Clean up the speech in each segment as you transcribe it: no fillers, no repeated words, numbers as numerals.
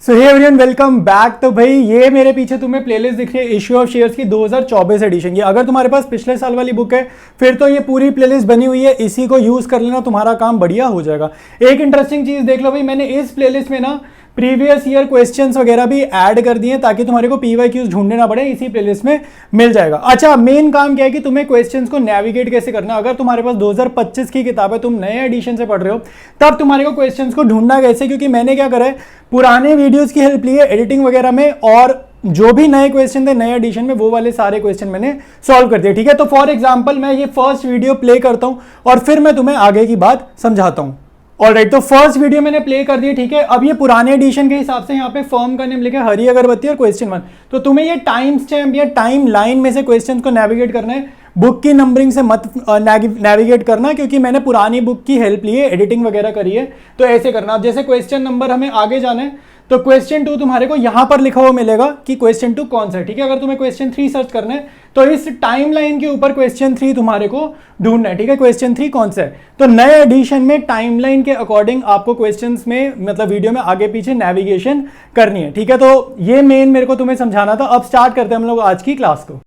सो hey everyone, welcome back. तो भाई ये मेरे पीछे तुम्हें प्लेलिस्ट दिख रही है इश्यू ऑफ शेयर्स की 2024 एडिशन की। अगर तुम्हारे पास पिछले साल वाली बुक है फिर तो ये पूरी प्लेलिस्ट बनी हुई है, इसी को यूज कर लेना, तुम्हारा काम बढ़िया हो जाएगा। एक इंटरेस्टिंग चीज देख लो भाई, मैंने इस प्लेलिस्ट में ना प्रीवियस ईयर क्वेश्चंस वगैरह भी ऐड कर दिए ताकि तुम्हारे को पीवाईक्यूज ढूंढने ना पड़े, इसी प्लेलिस्ट में मिल जाएगा। अच्छा, मेन काम क्या है कि तुम्हें क्वेश्चंस को नेविगेट कैसे करना। अगर तुम्हारे पास 2025 की किताब है, तुम नए एडिशन से पढ़ रहे हो, तब तुम्हारे को क्वेश्चंस को ढूंढना कैसे, क्योंकि मैंने क्या करा है, पुराने वीडियोस की हेल्प ली है एडिटिंग वगैरह में, और जो भी नए क्वेश्चन थे नए एडिशन में वो वाले सारे क्वेश्चन मैंने सॉल्व कर दिए। ठीक है, तो फॉर एग्जांपल मैं ये फर्स्ट वीडियो प्ले करता हूं और फिर मैं तुम्हें आगे की बात समझाता हूं। ऑलराइट, तो फर्स्ट वीडियो मैंने प्ले कर दी। ठीक है, अब ये पुराने एडिशन के हिसाब से यहाँ पे फर्म का नेम लिखा है हरी अगरबत्ती और क्वेश्चन 1। तो तुम्हें ये टाइम स्टैम्प या टाइम लाइन में से क्वेश्चन को नेविगेट करना है, बुक की नंबरिंग से मत नेविगेट करना, क्योंकि मैंने पुरानी बुक की हेल्प ली है, एडिटिंग वगैरह करी है। तो ऐसे करना। अब जैसे क्वेश्चन नंबर हमें आगे जाना है तो क्वेश्चन 2 तुम्हारे को यहां पर लिखा हुआ मिलेगा कि क्वेश्चन 2 कौन सा है। ठीक है, अगर तुम्हें क्वेश्चन 3 सर्च करना है तो इस टाइमलाइन के ऊपर क्वेश्चन 3 तुम्हारे को ढूंढना है। ठीक है, क्वेश्चन 3 कौन सा है। तो नए एडिशन में टाइमलाइन के अकॉर्डिंग आपको क्वेश्चंस में, मतलब वीडियो में आगे पीछे नेविगेशन करनी है। ठीक है, तो ये मेन मेरे को तुम्हें समझाना था। अब स्टार्ट करते हैं हम लोग आज की क्लास को।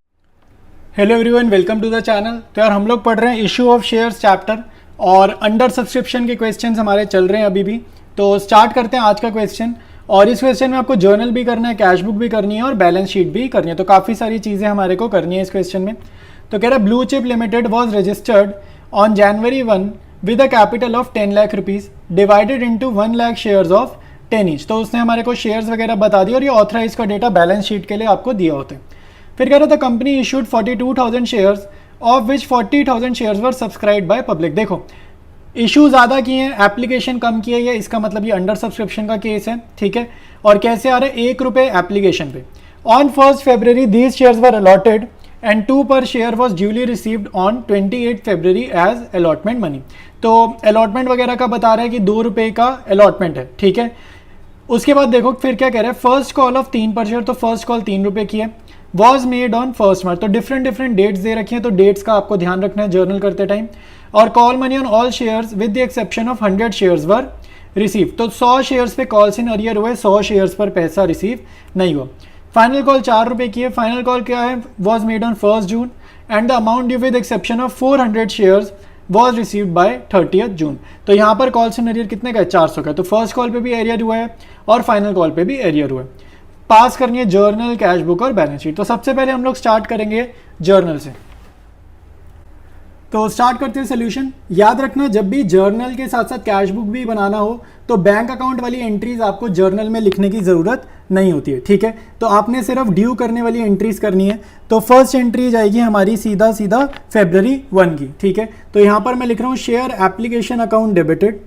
Hello everyone, welcome to the channel. तो यार हम लोग पढ़ रहे हैं इशू ऑफ शेयर्स चैप्टर, और अंडर सब्सक्रिप्शन के क्वेश्चंस हमारे चल रहे हैं अभी भी। तो स्टार्ट करते हैं आज का क्वेश्चन। और इस क्वेश्चन में आपको जर्नल भी करना है, कैश बुक भी करनी है और बैलेंस शीट भी करनी है। तो काफ़ी सारी चीज़ें हमारे को करनी है इस क्वेश्चन में। तो कह रहा है blue chip limited was registered on January 1 with a capital of 10 lakh rupees divided into 1 lakh shares of 10 each. तो उसने हमारे को शेयर्स वगैरह बता दिया और ये ऑथराइज का डेटा बैलेंस शीट के लिए आपको दिया होते हैं। फिर कह रहा था company issued 42,000 shares of which 40,000 shares were subscribe by public. देखो, इशू ज़्यादा किए हैं, एप्लीकेशन कम किए है, इसका मतलब ये अंडर सब्सक्रिप्शन का केस है। ठीक है, और कैसे आ रहे हैं, 1 रुपये एप्लीकेशन पे। On 1 February these shares were allotted and 2 per share was duly received on 28 February as allotment money. तो अलॉटमेंट वगैरह का बता रहा है कि 2 रुपये का अलॉटमेंट है। ठीक है, उसके बाद देखो फिर क्या कह रहा है, फर्स्ट कॉल ऑफ 3 पर शेयर। तो फर्स्ट कॉल 3 रुपये की है, वॉज मेड ऑन 1 March। तो डिफरेंट डेट्स दे रखी हैं, तो डेट्स का आपको ध्यान रखना है जर्नल करते टाइम। और call money on all shares with the exception of 100 shares were receive. तो 100 शेयर्स पे कॉल्स इन अरियर हुए, 100 शेयर्स पर पैसा रिसीव नहीं हुआ। फाइनल कॉल 4 रुपये की है। फाइनल कॉल क्या है, was made on 1 June and the amount due with exception of 400 shares was received by 30 June। तो यहाँ पर कॉल्स इन अरियर कितने का है, 400 का। तो फर्स्ट कॉल पे भी एरियर हुआ है और फाइनल कॉल पे भी एरियर हुआ है। पास करनी है जर्नल, कैश बुक और बैलेंस शीट। तो सबसे पहले हम लोग स्टार्ट करेंगे जर्नल से। तो स्टार्ट करते हैं सोल्यूशन। याद रखना, जब भी जर्नल के साथ साथ कैश बुक भी बनाना हो तो बैंक अकाउंट वाली एंट्रीज आपको जर्नल में लिखने की ज़रूरत नहीं होती है। ठीक है, तो आपने सिर्फ ड्यू करने वाली एंट्रीज करनी है। तो फर्स्ट एंट्री जाएगी हमारी सीधा February 1 की। ठीक है, तो यहाँ पर मैं लिख रहा हूँ share application account debited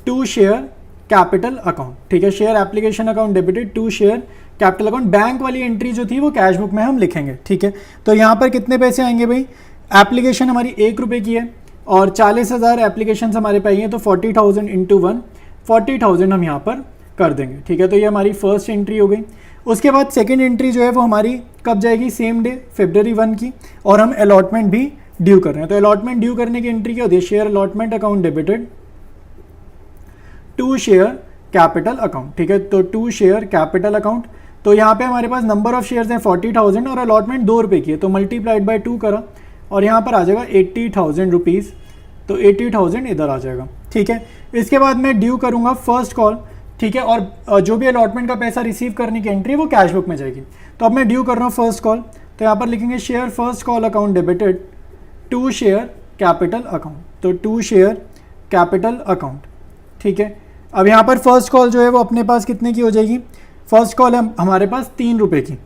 to share capital account. ठीक है, share application account debited to share capital account. Bank वाली एंट्री जो थी वो कैश बुक में हम लिखेंगे। ठीक है, तो यहाँ पर कितने पैसे आएंगे भाई, एप्लीकेशन हमारी 1 रुपये की है और 40,000 एप्लीकेशन हमारे पाई हैं, तो 40,000 इंटू 1, 40,000 हम यहाँ पर कर देंगे। ठीक है, तो ये हमारी फर्स्ट एंट्री हो गई। उसके बाद सेकंड एंट्री जो है वो हमारी कब जाएगी, सेम डे February 1 की, और हम अलॉटमेंट भी ड्यू कर रहे हैं। तो अलॉटमेंट ड्यू करने की एंट्री क्या होती है, share allotment account debited to share capital account. ठीक है, तो टू शेयर कैपिटल अकाउंट। तो यहाँ पे हमारे पास नंबर ऑफ शेयर्स हैं 40,000 और अलॉटमेंट 2 रुपये की है, तो मल्टीप्लाइड बाय 2 करा और यहाँ पर आ जाएगा 80,000 रुपीज़। तो 80,000 इधर आ जाएगा। ठीक है, इसके बाद मैं ड्यू करूँगा फर्स्ट कॉल। ठीक है, और जो भी अलॉटमेंट का पैसा रिसीव करने की एंट्री वो कैश बुक में जाएगी। तो अब मैं ड्यू कर रहा हूँ फर्स्ट कॉल, तो यहाँ पर लिखेंगे share first call account debited to share capital account. तो टू शेयर कैपिटल अकाउंट। ठीक है, अब यहाँ पर फर्स्ट कॉल जो है वो अपने पास कितने की हो जाएगी, फर्स्ट कॉल है हमारे पास 3 रुपये की।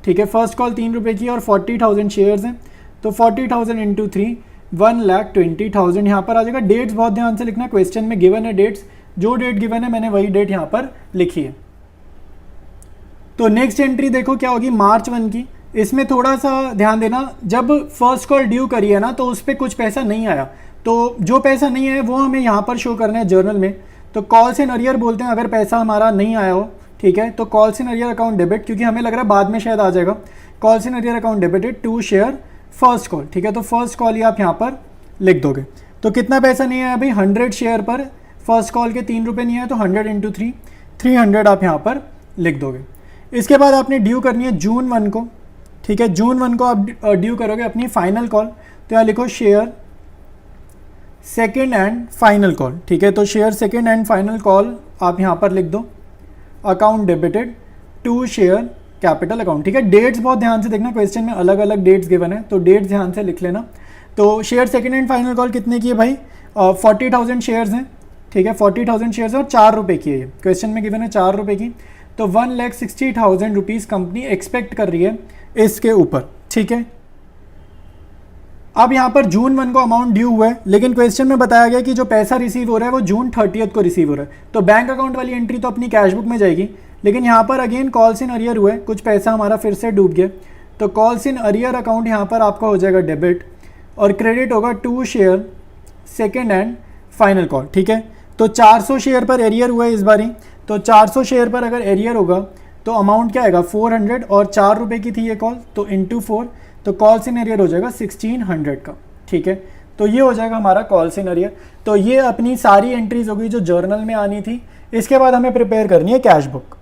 ठीक है, फर्स्ट कॉल 3 रुपये की और 40,000 शेयर्स हैं, तो 40,000 इंटू 3, 1,20,000 यहाँ पर आ जाएगा। डेट्स बहुत ध्यान से लिखना, क्वेश्चन में गिवन है डेट्स, जो डेट गिवन है मैंने वही डेट यहाँ पर लिखी है। तो नेक्स्ट एंट्री देखो क्या होगी, March 1 की। इसमें थोड़ा सा ध्यान देना, जब फर्स्ट कॉल ड्यू करी है ना तो उस पर कुछ पैसा नहीं आया, तो जो पैसा नहीं आया वो हमें यहाँ पर शो करना है जर्नल में। तो कॉल्स इन अरियर बोलते हैं अगर पैसा हमारा नहीं आया हो। ठीक है, तो calls in arrear account debit, क्योंकि हमें लग रहा है बाद में शायद आ जाएगा, calls in arrear account debited to share first call. ठीक है, तो फर्स्ट कॉल ही आप यहाँ पर लिख दोगे। तो कितना पैसा नहीं आया भाई, 100 शेयर पर फर्स्ट कॉल के 3 रुपये नहीं आया, तो 100 इंटू 3, 300 आप यहाँ पर लिख दोगे। इसके बाद आपने ड्यू करनी है जून 1 को, ठीक है, जून 1 को आप ड्यू करोगे अपनी फाइनल कॉल, तो यहाँ लिखो share second and final call, ठीक है, तो share second and final call आप यहाँ पर लिख दो, account debited to share capital account, ठीक है। डेट्स बहुत ध्यान से देखना, क्वेश्चन में अलग अलग डेट्स गिवन है, तो डेट्स ध्यान से लिख लेना। तो share second and final call कितने की है भाई, 40,000 शेयर्स हैं, ठीक है, 40,000 शेयर्स और 4 रुपये की है, ये क्वेश्चन में गिवन है 4 रुपये की, तो 1,60,000 रुपीज़ कंपनी एक्सपेक्ट कर रही है इसके ऊपर, ठीक है। अब यहाँ पर जून 1 को अमाउंट ड्यू हुआ है, लेकिन क्वेश्चन में बताया गया कि जो पैसा रिसीव हो रहा है वो जून 30 को रिसीव हो रहा है, तो बैंक अकाउंट वाली एंट्री तो अपनी कैश बुक में जाएगी, लेकिन यहाँ पर अगेन कॉल्स इन अरियर हुआ है, कुछ पैसा हमारा फिर से डूब गया, तो कॉल्स इन अरियर अकाउंट यहाँ पर आपका हो जाएगा डेबिट और क्रेडिट होगा to share second and final call, ठीक है। तो 400 शेयर पर एरियर हुआ है इस बारी, तो 400 शेयर पर अगर एरियर होगा तो अमाउंट क्या आएगा 400 और 4 रुपये की थी ये कॉल, तो इंटू 4, तो कॉल्स इन एरियर हो जाएगा 1600 का, ठीक है। तो ये हो जाएगा हमारा कॉल्स इन एरियर। तो ये अपनी सारी एंट्रीज होगी जो जर्नल में आनी थी। इसके बाद हमें प्रिपेयर करनी है कैश बुक।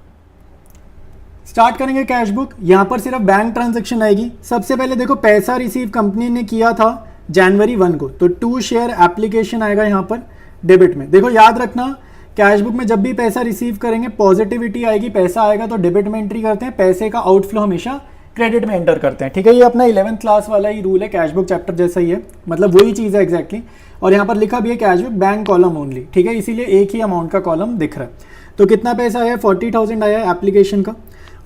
स्टार्ट करेंगे कैश बुक। यहाँ पर सिर्फ बैंक ट्रांजैक्शन आएगी। सबसे पहले देखो पैसा रिसीव कंपनी ने किया था जनवरी 1 को, तो टू शेयर एप्लीकेशन आएगा यहाँ पर डेबिट में। देखो याद रखना कैश बुक में जब भी पैसा रिसीव करेंगे पॉजिटिविटी आएगी, पैसा आएगा तो डेबिट में एंट्री करते हैं, पैसे का आउटफ्लो हमेशा क्रेडिट में एंटर करते हैं, ठीक है। ये अपना 11th क्लास वाला ही रूल है, कैश बुक चैप्टर जैसा ही है, मतलब वही चीज़ है एग्जैक्टली। और यहाँ पर लिखा भी है cash book bank column only, ठीक है, इसीलिए एक ही अमाउंट का कॉलम दिख रहा है। तो कितना पैसा आया 40,000 आया है एप्लीकेशन का।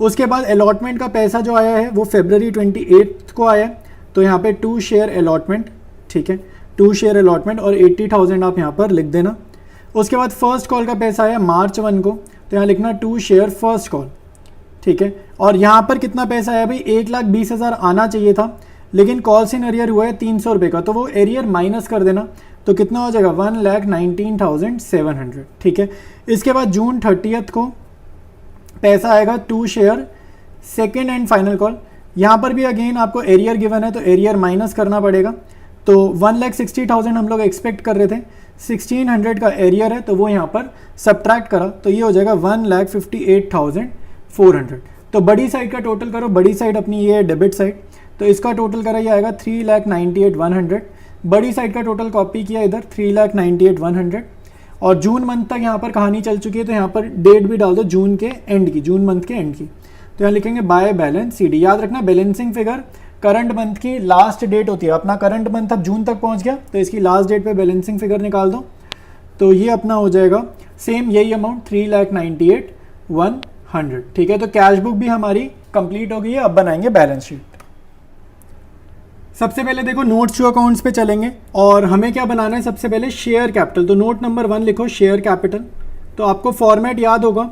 उसके बाद अलॉटमेंट का पैसा जो आया है वो February 28 को आया, तो यहाँ पे टू शेयर अलॉटमेंट, ठीक है, टू शेयर अलॉटमेंट और 80,000 आप यहाँ पर लिख देना। उसके बाद फर्स्ट कॉल का पैसा आया March 1 को, तो यहाँ लिखना टू शेयर फर्स्ट कॉल, ठीक है। और यहाँ पर कितना पैसा आया भाई 1,20,000 आना चाहिए था, लेकिन कॉल्स इन एरियर हुआ है 300 रुपये का, तो वो एरियर माइनस कर देना, तो कितना हो जाएगा 1,19,700, ठीक है। इसके बाद जून 30 को पैसा आएगा to share second and final call. यहाँ पर भी अगेन आपको एरियर गिवन है तो एरियर माइनस करना पड़ेगा, तो 1,60,000 हम लोग एक्सपेक्ट कर रहे थे, 1,600 का एरियर है तो वो यहाँ पर सब्ट्रैक्ट करा, तो ये हो जाएगा 1,58,400। तो बड़ी साइड का टोटल करो, बड़ी साइड अपनी ये है डेबिट साइड, तो इसका टोटल करा ये आएगा 3,98,100। बड़ी साइड का टोटल कॉपी किया इधर 3,98,100। और जून मंथ तक यहाँ पर कहानी चल चुकी है, तो यहाँ पर डेट भी डाल दो जून के एंड की, जून मंथ के एंड की। तो यहाँ लिखेंगे बाय बैलेंस CD। याद रखना बैलेंसिंग फिगर करंट मंथ की लास्ट डेट होती है, अपना करंट मंथ अब जून तक पहुँच गया तो इसकी लास्ट डेट पे बैलेंसिंग फिगर निकाल दो, तो ये अपना हो जाएगा सेम यही अमाउंट 3,98,100, ठीक है। तो कैश बुक भी हमारी कंप्लीट हो गई है। अब बनाएंगे बैलेंस शीट। सबसे पहले देखो नोट्स टू अकाउंट्स पे चलेंगे और हमें क्या बनाना है, सबसे पहले शेयर कैपिटल। तो नोट नंबर 1 लिखो शेयर कैपिटल। तो आपको फॉर्मेट याद होगा,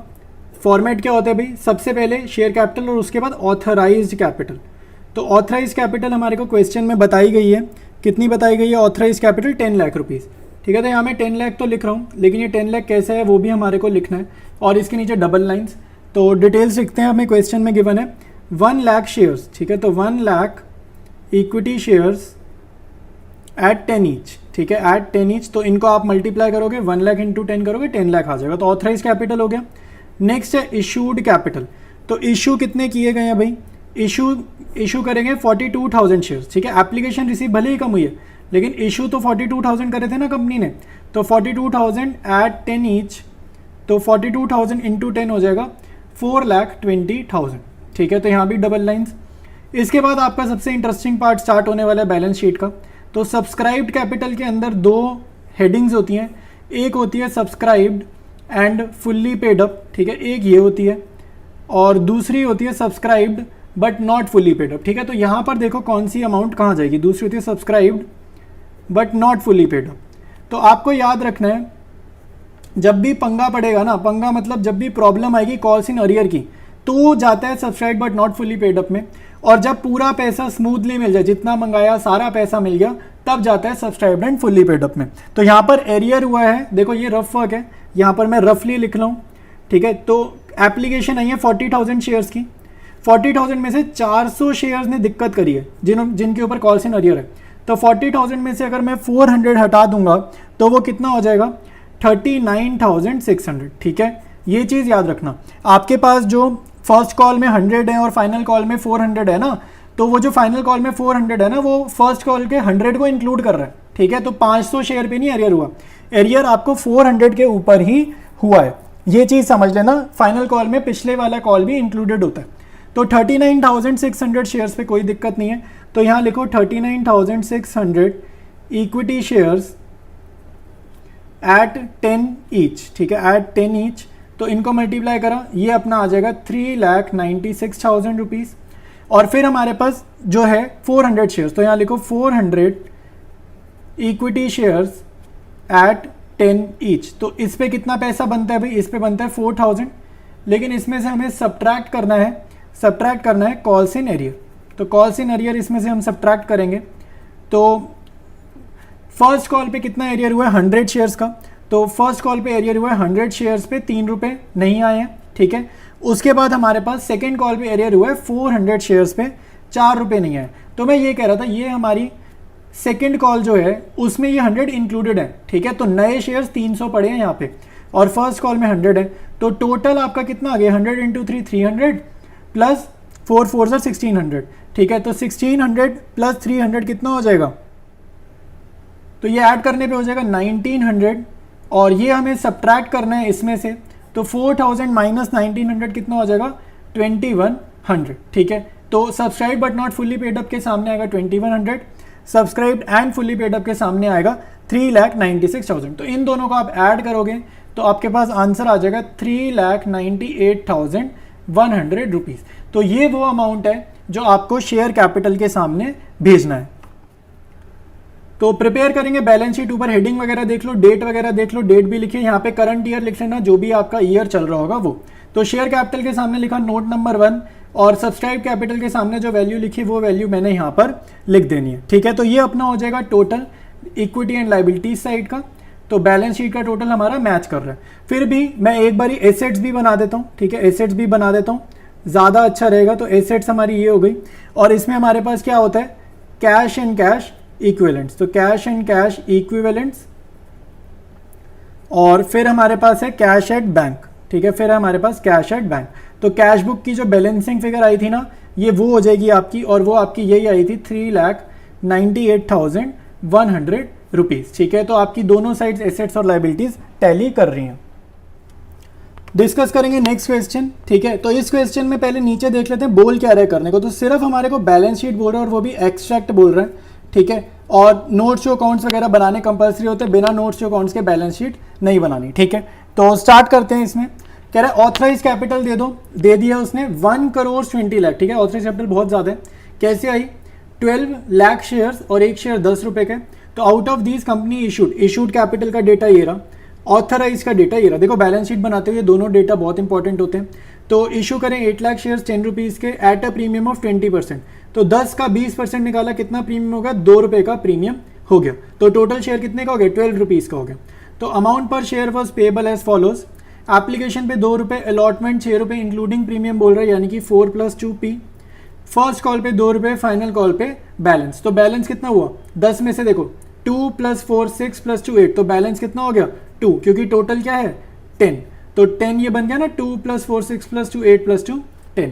फॉर्मेट क्या होता है भाई, सबसे पहले शेयर कैपिटल और उसके बाद ऑथराइज्ड कैपिटल। तो ऑथराइज्ड कैपिटल हमारे को क्वेश्चन में बताई गई है, कितनी बताई गई है ऑथराइज्ड कैपिटल 10 लाख रुपीज़, ठीक है। तो यहाँ मैं 10 लाख तो लिख रहा हूँ, लेकिन ये 10 लाख कैसे है वो भी हमारे को लिखना है, और इसके नीचे डबल लाइन्स। तो डिटेल्स लिखते हैं, हमें क्वेश्चन में गिवन है 1 लाख शेयर्स, ठीक है। तो 1 lakh equity shares eight 10 each, ठीक है, एट 10 ईच। तो इनको आप मल्टीप्लाई करोगे 1 लाख इंटू 10 करोगे 10 लाख आ जाएगा, तो ऑथराइज कैपिटल हो गया। नेक्स्ट है इशूड कैपिटल। तो इशू कितने किए गए हैं भाई, इशू करेंगे 42,000 शेयर्स, ठीक है। एप्लीकेशन रिसीव भले ही कम हुई है, लेकिन इशू तो 42,000 करे थे ना कंपनी ने, तो 42,000 एट 10 ईच, तो 42,000 इंटू 10 हो जाएगा 4,20,000, ठीक है। तो यहाँ भी डबल लाइन्स। इसके बाद आपका सबसे इंटरेस्टिंग पार्ट स्टार्ट होने वाला है बैलेंस शीट का। तो सब्सक्राइब्ड कैपिटल के अंदर 2 हेडिंग्स होती हैं, एक होती है subscribed and fully paid up, ठीक है, एक ये होती है, और दूसरी होती है subscribed but not fully paid up, ठीक है। तो यहाँ पर देखो कौन सी अमाउंट कहाँ जाएगी, दूसरी होती है subscribed but not fully paid up. तो आपको याद रखना है जब भी पंगा पड़ेगा ना, पंगा मतलब जब भी प्रॉब्लम आएगी कॉल्स इन अरियर की, तो जाता है subscribe but not fully paid up में, और जब पूरा पैसा स्मूथली मिल जाए, जितना मंगाया सारा पैसा मिल गया, तब जाता है subscribed and fully paid up में। तो यहाँ पर एरियर हुआ है, देखो ये रफ वर्क है, यहाँ पर मैं रफली लिख रहा हूँ, ठीक है। तो एप्लीकेशन आई है 40,000 शेयर्स की, 40,000 में से 400 शेयर्स ने दिक्कत करी है जिनके ऊपर कॉल्स इन अरियर है। तो 40,000 में से अगर मैं 400 हटा दूंगा तो वो कितना हो जाएगा 39,600, ठीक है। ये चीज़ याद रखना। आपके पास जो फर्स्ट कॉल में 100 है और फाइनल कॉल में 400 है ना, तो वो जो फाइनल कॉल में 400 है ना, वो फर्स्ट कॉल के 100 को इंक्लूड कर रहा है, ठीक है। तो 500 शेयर पे नहीं एरियर हुआ, एरियर आपको 400 के ऊपर ही हुआ है, ये चीज़ समझ लेना। फाइनल कॉल में पिछले वाला कॉल भी इंक्लूडेड होता है। तो 39,600 शेयर्स पे कोई दिक्कत नहीं है, तो यहाँ लिखो 39,600 इक्विटी शेयर्स एट 10 ईच, ठीक है, एट 10 ईच। तो इनको मल्टीप्लाई करा, ये अपना आ जाएगा 3,96,000 रुपीज़। और फिर हमारे पास जो है 400 शेयर्स, तो यहाँ लिखो 400 इक्विटी शेयर्स एट 10 ईच। तो इस पे कितना पैसा बनता है भाई, इस पे बनता है 4,000, लेकिन इसमें से हमें सब्ट्रैक्ट करना है कॉल्स इन एरियर। तो कॉल्स इन एरियर इसमें से हम सब्ट्रैक्ट करेंगे। तो फर्स्ट कॉल पे कितना एरियर हुआ है 100 शेयर्स का, तो फर्स्ट कॉल पे एरियर हुआ है 100 शेयर्स पे 3 रुपये नहीं आए हैं, ठीक है। उसके बाद हमारे पास सेकेंड कॉल पे एरियर हुआ है 400 शेयर्स पे 4 रुपये नहीं आए। तो मैं ये कह रहा था ये हमारी सेकेंड कॉल जो है उसमें ये 100 इंक्लूडेड है, ठीक है। तो नए शेयर्स 300 पड़े हैं यहाँ पे और फर्स्ट कॉल में 100 है, तो टोटल आपका कितना आ गया 100 इंटू 3 300 प्लस 4 4 1600, ठीक है। तो 1600 प्लस 300 कितना हो जाएगा, तो ये ऐड करने पे हो जाएगा 1900 और ये हमें सब्ट्रैक्ट करना है इसमें से। तो 4000 माइनस 1900 कितना हो जाएगा 2100, ठीक है। तो subscribe but not fully paid up के सामने आएगा 2100, subscribed and fully paid up के सामने आएगा 3,96,000। तो इन दोनों को आप ऐड करोगे तो आपके पास आंसर आ जाएगा 3,98,100 रुपीज़। तो ये वो अमाउंट है जो आपको शेयर कैपिटल के सामने भेजना है। तो प्रिपेयर करेंगे बैलेंस शीट, ऊपर हेडिंग वगैरह देख लो, डेट वगैरह देख लो, डेट भी लिखिए, यहाँ पे करंट ईयर लिख लेना जो भी आपका ईयर चल रहा होगा वो। तो शेयर कैपिटल के सामने लिखा नोट नंबर 1 और सब्सक्राइब कैपिटल के सामने जो वैल्यू लिखी वो वैल्यू मैंने यहाँ पर लिख देनी है, ठीक है। तो ये अपना हो जाएगा total equity and liabilities side का। तो बैलेंस शीट का टोटल हमारा मैच कर रहा है। फिर भी मैं एक बारी एसेट्स भी बना देता हूँ, ठीक है, एसेट्स भी बना देता हूँ, ज़्यादा अच्छा रहेगा। तो एसेट्स हमारी ये हो गई और इसमें हमारे पास क्या होता है कैश एंड कैश इक्विवेलेंट्स। तो कैश एंड कैश इक्विवेलेंट्स और फिर हमारे पास है कैश एट बैंक, ठीक है, फिर हमारे पास कैश एट बैंक। तो कैश बुक की जो बैलेंसिंग फिगर आई थी ना ये वो हो जाएगी आपकी, और वो आपकी यही आई थी 3,98,100 रुपीज़, ठीक है। तो आपकी दोनों साइड्स एसेट्स और लाइबिलिटीज टैली कर रही हैं। डिस्कस करेंगे नेक्स्ट क्वेश्चन, ठीक है। तो इस क्वेश्चन में पहले नीचे देख लेते हैं बोल क्या रहा है करने को। तो सिर्फ हमारे को बैलेंस शीट बोल रहा है और वो भी एक्सट्रैक्ट बोल रहा है, ठीक है। और नोट्स टू अकाउंट्स वगैरह बनाने कंपलसरी होते हैं, बिना नोट्स टू अकाउंट्स के बैलेंस शीट नहीं बनानी, ठीक है। तो स्टार्ट करते हैं। इसमें कह रहा है ऑथराइज कैपिटल दे दो, दे दिया उसने 1,20,00,000, ठीक है। ऑथराइज कैपिटल बहुत ज़्यादा है, कैसे आई 12 लाख शेयर्स और एक शेयर 10 रुपये के। तो out of these company issued capital का डेटा ये रहा, ऑथराइज का डेटा ये रहा। देखो बैलेंस शीट बनाते हुए दोनों डेटा बहुत इंपॉर्टेंट होते हैं। तो इशू करें 8 लाख शेयर्स 10 रुपीज़ के एट अ प्रीमियम ऑफ 20%। तो 10 का 20% निकाला, कितना प्रीमियम होगा 2 रुपये का प्रीमियम हो गया। तो टोटल शेयर कितने का हो गया 12 रुपीज़ का हो गया। तो amount per share was payable as follows. Application पे 2 रुपये, अलॉटमेंट 6 रुपये इंक्लूडिंग प्रीमियम बोल रहा है, यानी कि 4 + 2p। फर्स्ट कॉल पे 2 रुपये, फाइनल कॉल पे बैलेंस। तो बैलेंस कितना हुआ 10 में से देखो 2 + 4 6 + 2 8। तो बैलेंस कितना हो गया 2, क्योंकि टोटल क्या है 10। तो 10 ये बन गया ना 2 + 4 6 + 2 8 + 2 10।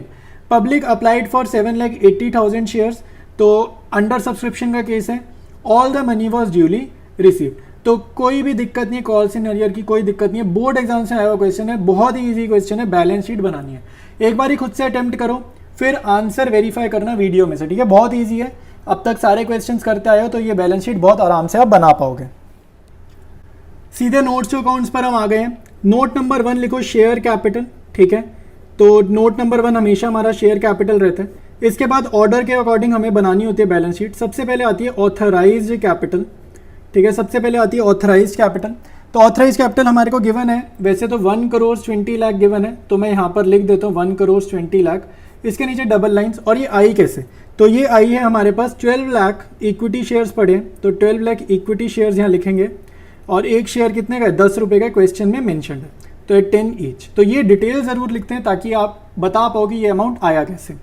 Public applied for 7,80,000 shares. तो अंडर सब्सक्रिप्शन का केस है। All the money was duly received. तो कोई भी दिक्कत नहीं है, कॉल्स इन एरियर की कोई दिक्कत नहीं है। बोर्ड एग्जाम से आया हुआ क्वेश्चन है, बहुत ही ईजी क्वेश्चन है, बैलेंस शीट बनानी है। एक बार ही खुद से अटेम्प्ट करो, फिर आंसर वेरीफाई करना वीडियो में से, ठीक है। बहुत ईजी है, अब तक सारे क्वेश्चंस करते आए हो तो ये बैलेंस शीट बहुत आराम से आप बना पाओगे। सीधे नोट्स टू अकाउंट्स पर हम आ गए हैं। नोट नंबर 1 लिखो शेयर कैपिटल, ठीक है। तो नोट नंबर 1 हमेशा हमारा शेयर कैपिटल रहता है। इसके बाद ऑर्डर के अकॉर्डिंग हमें बनानी होती है बैलेंस शीट। सबसे पहले आती है ऑथराइज्ड कैपिटल, ठीक है। सबसे पहले आती है ऑथराइज्ड कैपिटल। तो ऑथराइज्ड कैपिटल हमारे को गिवन है, वैसे तो 1,20,00,000 गिवन है, तो मैं यहाँ पर लिख देता हूँ 1,20,00,000। इसके नीचे डबल लाइन्स। और ये आई कैसे, तो ये आई है हमारे पास 12 लाख इक्विटी शेयर्स पड़े हैं। तो 12 लाख इक्विटी शेयर्स यहाँ लिखेंगे और एक शेयर कितने का है 10 रुपये का, क्वेश्चन में मेंशन है। तो ये 10 ईच। तो ये डिटेल ज़रूर लिखते हैं ताकि आप बता पाओ कि ये अमाउंट आया कैसे।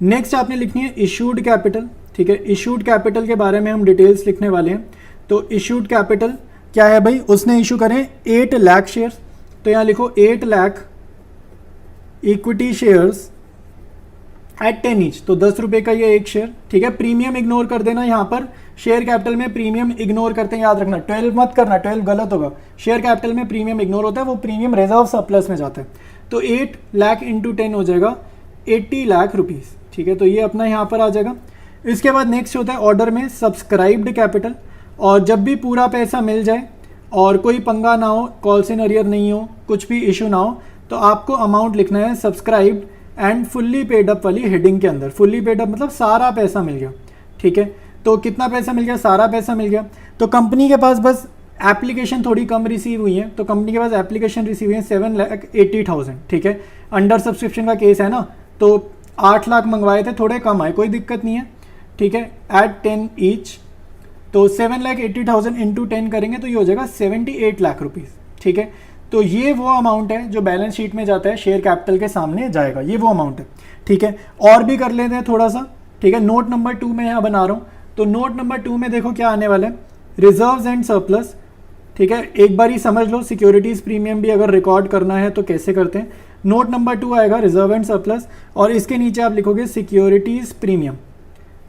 नेक्स्ट आपने लिखनी है इशूड कैपिटल, ठीक है। इशूड कैपिटल के बारे में हम डिटेल्स लिखने वाले हैं। तो इशूड कैपिटल क्या है भाई, उसने इशू करें 8 लाख शेयर्स। तो यहाँ लिखो 8 lakh equity shares eight 10 each, तो 10 रुपये का ये एक शेयर, ठीक है। प्रीमियम इग्नोर कर देना, यहाँ पर शेयर कैपिटल में प्रीमियम इग्नोर करते हैं, याद रखना 12 मत करना, 12 गलत होगा। शेयर कैपिटल में प्रीमियम इग्नोर होता है, वो प्रीमियम रिजर्व सरप्लस में जाता है। तो 8 लाख इंटू 10 हो जाएगा 80 लाख रुपीज़, ठीक है। तो ये अपना यहाँ पर आ जाएगा। इसके बाद नेक्स्ट होता है ऑर्डर में सब्सक्राइब्ड कैपिटल, और जब भी पूरा पैसा मिल जाए और कोई पंगा ना हो, कॉल्स इन अरियर नहीं हो, कुछ भी इशू ना हो, तो आपको अमाउंट लिखना है subscribed and fully paid up वाली हेडिंग के अंदर। फुल्ली पेड अप मतलब सारा पैसा मिल गया, ठीक है। तो कितना पैसा मिल गया? सारा पैसा मिल गया। तो कंपनी के पास बस एप्लीकेशन थोड़ी कम रिसीव हुई है, तो कंपनी के पास एप्लीकेशन रिसीव हुई है 7,80,000, ठीक है। अंडर सब्सक्रिप्शन का केस है ना, तो 8 लाख मंगवाए थे, थोड़े कम आए, कोई दिक्कत नहीं है, ठीक है। एट 10 ईच, तो 7,80,000 इंटू 10 करेंगे तो ये हो जाएगा 78 लाख रुपीज़, ठीक है। तो ये वो अमाउंट है जो बैलेंस शीट में जाता है, शेयर कैपिटल के सामने जाएगा, ये वो अमाउंट है, ठीक है। और भी कर लेते हैं थोड़ा सा, ठीक है। नोट नंबर 2 में यहाँ बना रहा हूँ, तो नोट नंबर 2 में देखो क्या आने वाला है, रिजर्व्स एंड सरप्लस, ठीक है। एक बार ही समझ लो, सिक्योरिटीज़ प्रीमियम भी अगर रिकॉर्ड करना है तो कैसे करते हैं। नोट नंबर 2 आएगा रिजर्व एंड सरप्लस, और इसके नीचे आप लिखोगे सिक्योरिटीज़ प्रीमियम,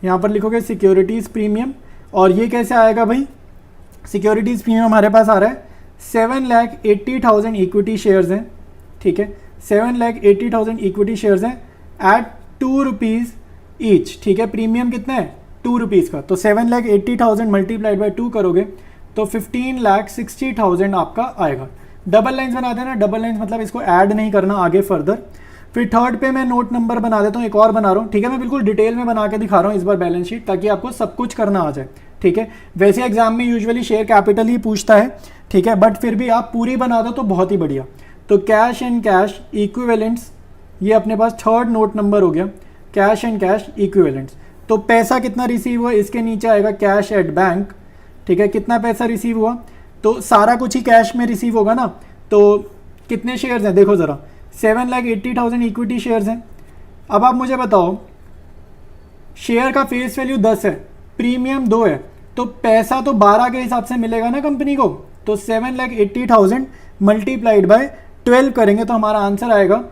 यहाँ पर लिखोगे सिक्योरिटीज़ प्रीमियम। और ये कैसे आएगा भाई? सिक्योरिटीज़ प्रीमियम हमारे पास आ रहा है 7,80,000 इक्विटी शेयर्स हैं, ठीक है। 7,80,000 इक्विटी शेयर्स हैं एट 2 रुपीज़ ईच, ठीक है। प्रीमियम कितना है? 2 रुपीज़ का। तो 7,80,000 मल्टीप्लाइड बाई 2 करोगे तो 15,60,000 आपका आएगा। डबल लाइन्स बना देना, डबल लाइन्स मतलब इसको ऐड नहीं करना आगे फर्दर। फिर थर्ड पे मैं नोट नंबर बना देता हूँ, एक और बना रहा हूँ, ठीक है। मैं बिल्कुल डिटेल में बना के दिखा रहा हूँ इस बार बैलेंस शीट, ताकि आपको सब कुछ करना आ जाए, ठीक है। वैसे एग्जाम में यूजुअली शेयर कैपिटल ही पूछता है, ठीक है, बट फिर भी आप पूरी बना दो तो बहुत ही बढ़िया। तो कैश एंड कैश इक्विवेलेंट्स, ये अपने पास थर्ड नोट नंबर हो गया, कैश एंड कैश इक्विवेलेंट्स। तो पैसा कितना रिसीव हुआ, इसके नीचे आएगा कैश एट बैंक, ठीक है। कितना पैसा रिसीव हुआ? तो सारा कुछ ही कैश में रिसीव होगा ना। तो कितने शेयर्स हैं देखो ज़रा, 7,80,000 इक्विटी शेयर्स हैं। अब आप मुझे बताओ, शेयर का फेस वैल्यू 10 है, प्रीमियम 2 है, तो पैसा तो 12 के हिसाब से मिलेगा ना कंपनी को। तो 7,80,000 मल्टीप्लाइड बाय 12 करेंगे तो हमारा आंसर आएगा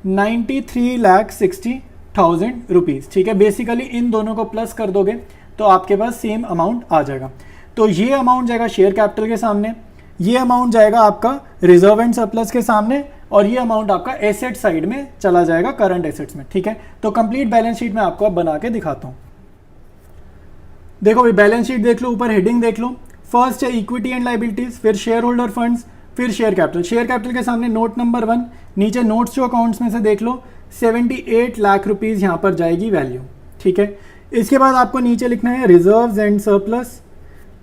93,60,000 रुपीज़, ठीक है। बेसिकली इन दोनों को प्लस कर दोगे तो आपके पास सेम अमाउंट आ जाएगा। तो ये अमाउंट जाएगा शेयर कैपिटल के सामने, ये अमाउंट जाएगा आपका रिजर्व एंड सरप्लस के सामने, और ये अमाउंट आपका एसेट साइड में चला जाएगा, करंट एसेट्स में, ठीक है। तो कंप्लीट बैलेंस शीट में आपको अब बना के दिखाता हूँ। देखो भाई, बैलेंस शीट देख लो, ऊपर हेडिंग देख लो। फर्स्ट है इक्विटी एंड लाइबिलिटीज, फिर शेयर होल्डर फंड्स, फिर शेयर कैपिटल। शेयर कैपिटल के सामने नोट नंबर 1, नीचे नोट्स टू अकाउंट्स में से देख लो 78 लाख रुपीज़ यहाँ पर जाएगी वैल्यू, ठीक है। इसके बाद आपको नीचे लिखना है रिजर्व्स एंड सरप्लस।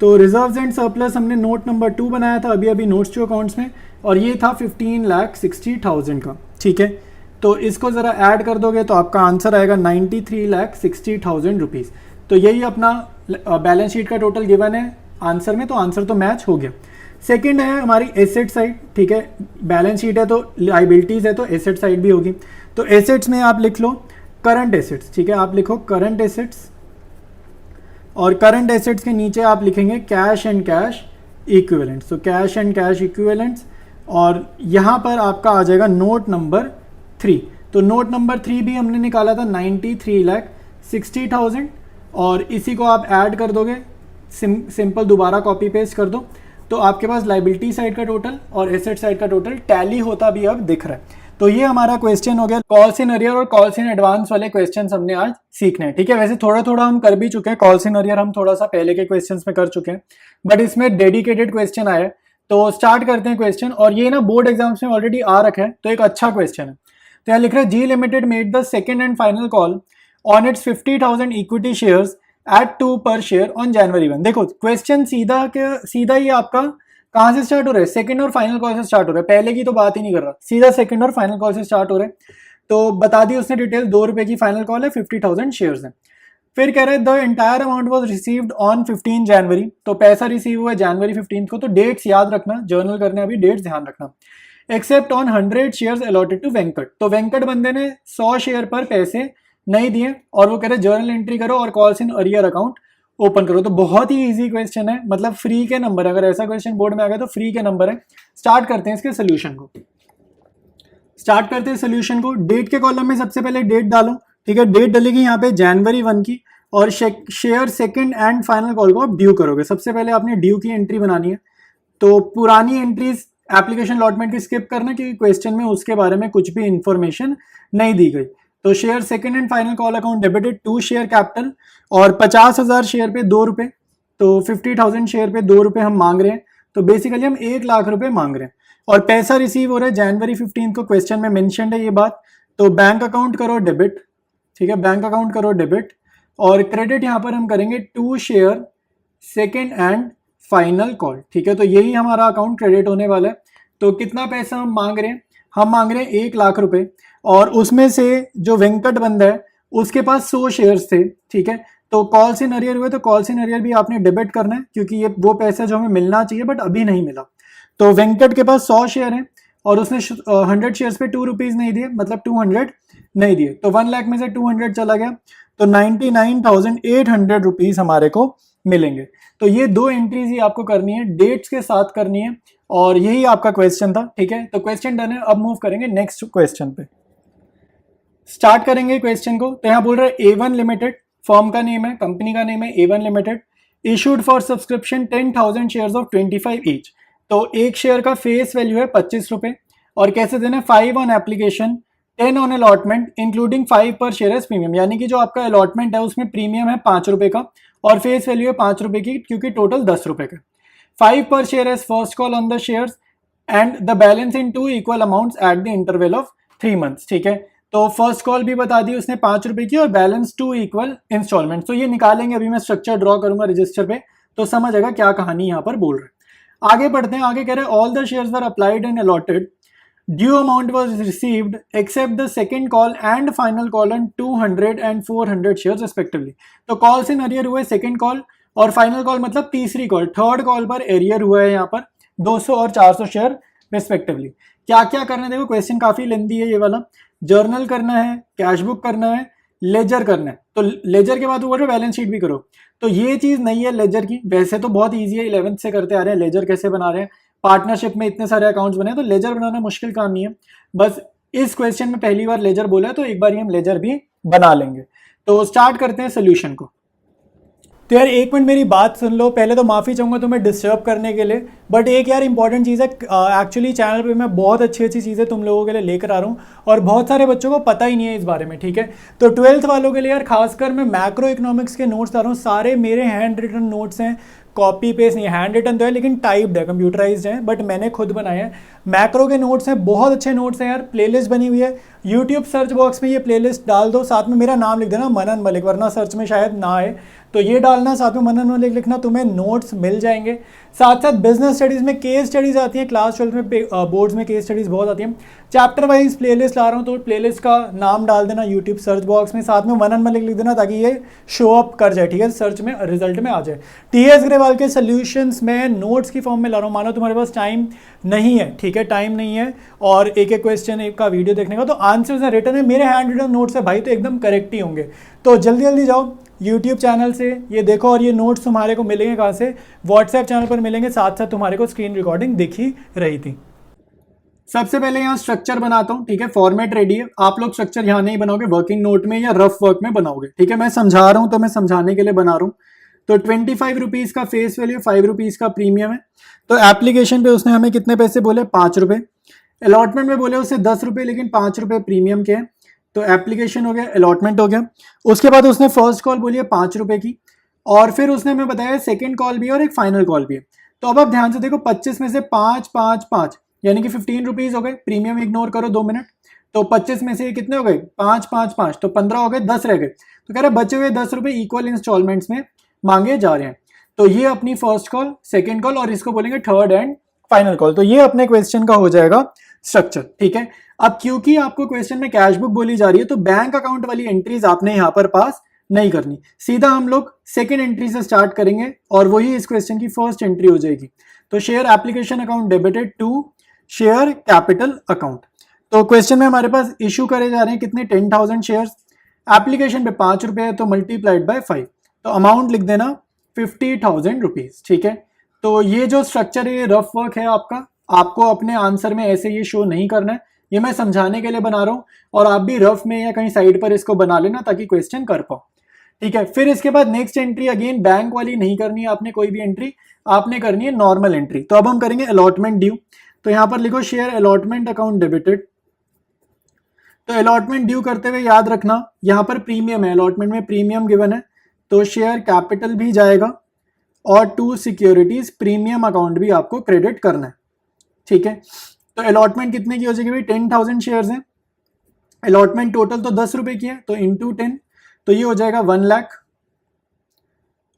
तो रिजर्व्स एंड सरप्लस हमने नोट नंबर 2 बनाया था अभी अभी नोट्स टू अकाउंट्स में, और ये था 15,60,000 का, ठीक है। तो इसको ज़रा ऐड कर दोगे तो आपका आंसर आएगा 93,60,000 रुपीज़। तो यही अपना बैलेंस शीट का टोटल गिवन है आंसर में, तो आंसर तो मैच हो गया। सेकंड है हमारी एसेट साइड, ठीक है। बैलेंस शीट है तो लाइबिलिटीज़ है तो एसेट साइड भी होगी। तो एसेट्स में आप लिख लो करंट एसेट्स, ठीक है। आप लिखो करंट एसेट्स, और करंट एसेट्स के नीचे आप लिखेंगे कैश एंड कैश इक्विवेलेंट्स। तो कैश एंड कैश इक्विवेलेंट्स, और यहाँ पर आपका आ जाएगा नोट नंबर 3। तो नोट नंबर 3 भी हमने निकाला था 93,60,000, और इसी को आप ऐड कर दोगे, सिंपल दोबारा कॉपी पेस्ट कर दो, तो आपके पास लाइबिलिटी साइड का टोटल और एसेट साइड का टोटल टैली होता भी अब दिख रहा है। तो ये हमारा क्वेश्चन हो गया। कॉल्स इन अरियर और कॉल्स इन एडवांस वाले क्वेश्चन हमने आज सीखने हैं, ठीक है। वैसे थोड़ा थोड़ा हम कर भी चुके हैं, कॉल्स इन अरियर हम थोड़ा सा पहले के क्वेश्चंस में कर चुके हैं, बट इसमें डेडिकेटेड क्वेश्चन आया है। तो स्टार्ट करते हैं क्वेश्चन, और ये ना बोर्ड एग्जाम्स में ऑलरेडी आ रखा है, तो एक अच्छा क्वेश्चन है। तो यहाँ लिख रहा है G limited made the second and final call on its 50,000 equity shares at 2 per share on January 1। देखो क्वेश्चन सीधा ही आपका कहाँ से स्टार्ट हो रहा है, सेकंड और फाइनल कॉल से स्टार्ट हो रहा है, पहले की तो बात ही नहीं कर रहा, सीधा सेकंड और फाइनल कॉल से स्टार्ट हो रहा है। तो बता दी उसने डिटेल, 2 रुपए की फाइनल कॉल है, 50,000 शेयर्स है। फिर कह रहे हैं the entire amount was received on 15 जनवरी, तो पैसा रिसीव हुआ जनवरी 15 को। तो डेट्स याद रखना, जर्नल करने अभी डेट्स ध्यान रखना। Except on 100 shares allotted to Venkat, तो वेंकट बंदे ने 100 शेयर पर पैसे नहीं दिए, और वो कह रहे जर्नल एंट्री करो और calls in arrear account open करो। तो बहुत ही इजी क्वेश्चन है, मतलब फ्री के नंबर, अगर ऐसा क्वेश्चन बोर्ड में आ गया तो फ्री के नंबर है। स्टार्ट करते हैं इसके सोल्यूशन को। स्टार्ट करते हैं सोल्यूशन को। डेट के कॉलम में सबसे पहले डेट डालो, ठीक है। डेट डलेगी यहाँ पे जनवरी 1 की, और share second and final call को आप ड्यू करोगे। सबसे पहले आपने ड्यू की एंट्री बनानी है। तो पुरानी एंट्रीज एप्लीकेशन अलॉटमेंट की स्किप करना, क्योंकि क्वेश्चन में उसके बारे में कुछ भी इंफॉर्मेशन नहीं दी गई। तो share second and final call account debited to share capital, और 50,000 शेयर पे 2 रुपए, तो 50,000 शेयर पे 2 रुपए हम मांग रहे हैं। तो बेसिकली हम 1 लाख रुपए मांग रहे हैं, और पैसा रिसीव हो रहा है जनवरी 15 को। क्वेश्चन में मेंशन है ये बात। तो बैंक अकाउंट करो डेबिट, ठीक है, बैंक अकाउंट करो डेबिट, और क्रेडिट यहाँ पर हम करेंगे to share second and final call, ठीक है। तो यही हमारा अकाउंट क्रेडिट होने वाला है। तो कितना पैसा हम मांग रहे हैं? हम मांग रहे हैं 1 लाख रुपए, और उसमें से जो वेंकट बंदा है उसके पास 100 शेयर्स थे, ठीक है। तो कॉल्स इन अरियर हुए, तो कॉल्स इन अरियर भी आपने डेबिट करना है, क्योंकि ये वो पैसा जो हमें मिलना चाहिए बट अभी नहीं मिला। तो वेंकट के पास 100 शेयर है, और उसने 100 शेयर्स पे 2 रुपीज नहीं दिए, मतलब 200 नहीं दिए। तो 1 लाख में से 200 चला गया, तो 99,800 रुपीज हमारे को मिलेंगे। तो ये 2 एंट्रीज ही आपको करनी है, डेट्स के साथ करनी है, और यही आपका क्वेश्चन था, ठीक है। तो क्वेश्चन डन है। अब मूव करेंगे नेक्स्ट क्वेश्चन पे। स्टार्ट करेंगे क्वेश्चन को। तो यहाँ बोल रहा है A1 लिमिटेड, फर्म का नेम है, कंपनी का नेम है A1 limited, issued for subscription 10,000 shares of 25 each. तो एक शेयर का फेस वैल्यू है 25 रुपए, और कैसे देना है? 5 on application, 10 on allotment, including 5 per share as premium. यानी कि जो आपका अलॉटमेंट है उसमें प्रीमियम है 5 रुपए का, और फेस वैल्यू है 5 रुपए की, क्योंकि टोटल 10 रुपए का। 5 per share as first call on the shares, and the balance in 2 equal amounts at the interval of 3 months, ठीक है। तो फर्स्ट कॉल भी बता दी उसने 5 रुपए की, और बैलेंस 2 इक्वल इंस्टॉलमेंट। तो ये निकालेंगे, अभी मैं स्ट्रक्चर ड्रॉ करूंगा रजिस्टर पे, तो समझ आएगा क्या कहानी यहाँ पर बोल रहे हैं। आगे बढ़ते हैं। आगे कह रहे हैं all the shares were applied and allotted, due amount was received accept the second call and final call on 200 and 400 shares respectively. तो कॉल्स इन अरियर हुए सेकंड कॉल, और फाइनल कॉल मतलब तीसरी कॉल, थर्ड कॉल पर arrear हुआ है यहाँ पर 200 और 400 शेयर रिस्पेक्टिवली। क्या क्या करना है? देखो क्वेश्चन काफी लेंथी है ये वाला। जर्नल करना है, कैश बुक करना है, लेजर करना है। तो लेजर के बाद वो बैलेंस शीट भी करो। तो ये चीज नहीं है लेजर की, वैसे तो बहुत ईजी है, 11th से करते आ रहे हैं। लेजर कैसे बना रहे हैं, पार्टनरशिप में इतने सारे अकाउंट्स बने हैं, तो लेजर बनाना मुश्किल काम नहीं है। बस इस क्वेश्चन में पहली बार लेजर बोला है, तो एक बार ही हम लेजर भी बना लेंगे। तो स्टार्ट करते हैं सोल्यूशन को। तो यार एक मिनट मेरी बात सुन लो। पहले तो माफ़ी चाहूँगा तुम्हें डिस्टर्ब करने के लिए, बट एक यार इंपॉर्टेंट चीज़ है। एक्चुअली चैनल पे मैं बहुत अच्छी चीज़ें तुम लोगों के लिए लेकर आ रहा हूँ, और बहुत सारे बच्चों को पता ही नहीं है इस बारे में, ठीक है। तो 12th वालों के लिए यार खासकर मैं मैक्रो इकोनॉमिक्स के नोट्स ला रहा हूँ। सारे मेरे हैंड रिटन नोट्स हैं, कॉपी पेस्ट नहीं, हैंड रिटन तो है लेकिन टाइप्ड है, कंप्यूटराइज्ड है, बट मैंने खुद बनाए हैं। मैक्रो के नोट्स हैं, बहुत अच्छे नोट्स हैं यार। प्लेलिस्ट बनी हुई है, यूट्यूब सर्च बॉक्स में ये प्लेलिस्ट डाल दो, साथ में मेरा नाम लिख देना मनन मलिक, वरना सर्च में शायद ना आए। तो ये डालना, साथ में मनन मलिक लिखना, तुम्हें नोट्स मिल जाएंगे। साथ साथ बिजनेस स्टडीज़ में केस स्टडीज़ आती हैं, क्लास 12 में बोर्ड्स में केस स्टडीज़ बहुत आती हैं। चैप्टर वाइज प्लेलिस्ट ला रहा हूँ, तो प्लेलिस्ट का नाम डाल देना यूट्यूब सर्च बॉक्स में, साथ में मनन मलिक लिख देना, ताकि ये शो अप कर जाए, ठीक है, सर्च में रिजल्ट में आ जाए। टीएस ग्रेवाल के सोल्यूशंस में नोट्स की फॉर्म में ला रहा हूँ। मानो तुम्हारे पास टाइम नहीं है, ठीक है, टाइम नहीं है, और एक एक क्वेश्चन एक का वीडियो देखने का, तो आंसर्स हैं रिटन है, मेरे हैंड रिटन नोट्स है भाई, तो एकदम करेक्ट ही होंगे। तो जल्दी जल्दी जाओ यूट्यूब चैनल से ये देखो, और ये नोट्स तुम्हारे को मिलेंगे कहाँ से? व्हाट्सएप चैनल पर मिलेंगे, साथ साथ तुम्हारे को स्क्रीन रिकॉर्डिंग दिख ही रही थी। सबसे पहले यहाँ स्ट्रक्चर बनाता हूँ, ठीक है, फॉर्मेट रेडी है। आप लोग स्ट्रक्चर यहाँ नहीं बनाओगे, वर्किंग नोट में या रफ वर्क में बनाओगे, ठीक है। मैं समझा रहा हूँ तो मैं समझाने के लिए बना रहा हूँ। तो 25 रुपीज़ का फेस वैल्यू, 5 रुपीज़ का प्रीमियम है। तो एप्लीकेशन पे उसने हमें कितने पैसे बोले? 5 रुपये। अलॉटमेंट में बोले उससे 10 रुपये, लेकिन 5 रुपये प्रीमियम के हैं। तो एप्लीकेशन हो गया, अलॉटमेंट हो गया। उसके बाद उसने फर्स्ट कॉल बोली है 5 रुपये की, और फिर उसने हमें बताया सेकंड कॉल भी है और एक फाइनल कॉल भी है। तो अब आप ध्यान से देखो, 25 में से 5 5 5 यानी कि 15 रुपीज़ हो गए। प्रीमियम इग्नोर करो 2 मिनट। तो 25 में से कितने हो गए? 5 5 5, तो 15 हो गए, 10 रह गए। तो कह रहे बचे हुए 10 रुपये इक्वल इंस्टॉलमेंट्स में मांगे जा रहे हैं। तो ये अपनी फर्स्ट कॉल, सेकेंड कॉल, और इसको बोलेंगे थर्ड एंड फाइनल कॉल। तो ये अपने क्वेश्चन का हो जाएगा स्ट्रक्चर, ठीक है। अब क्योंकि आपको क्वेश्चन में कैश बुक बोली जा रही है, तो बैंक अकाउंट वाली एंट्रीज आपने यहाँ पर पास नहीं करनी। सीधा हम लोग सेकेंड एंट्री से स्टार्ट करेंगे, और वही इस क्वेश्चन की फर्स्ट एंट्री हो जाएगी। तो share application account debited to share capital account. तो क्वेश्चन में हमारे पास इशू करे जा रहे हैं कितने? 10,000 शेयर्स। एप्लीकेशन पे 5 रुपये है, तो मल्टीप्लाइड बाय 5, तो अमाउंट लिख देना 50,000 रुपीज, ठीक है। तो ये जो स्ट्रक्चर है ये रफ वर्क है आपका, आपको अपने आंसर में ऐसे ये शो नहीं करना है, ये मैं समझाने के लिए बना रहा हूँ, और आप भी रफ में या कहीं साइड पर इसको बना लेना ताकि क्वेश्चन कर पाओ। ठीक है, फिर इसके बाद नेक्स्ट एंट्री अगेन बैंक वाली नहीं करनी है आपने, कोई भी एंट्री आपने करनी है नॉर्मल एंट्री। तो अब हम करेंगे अलॉटमेंट ड्यू। तो यहां पर लिखो शेयर अलॉटमेंट अकाउंट डेबिटेड। तो अलॉटमेंट ड्यू करते हुए याद रखना यहां पर प्रीमियम है, अलॉटमेंट में प्रीमियम गिवन है, तो शेयर कैपिटल भी जाएगा और टू सिक्योरिटीज प्रीमियम अकाउंट भी आपको क्रेडिट करना है। ठीक है, तो अलॉटमेंट कितने की हो जाएगी भाई, 10,000 शेयर्स हैं। अलॉटमेंट टोटल तो 10 रुपए की है, तो इंटू 10, तो ये हो जाएगा 1 लाख।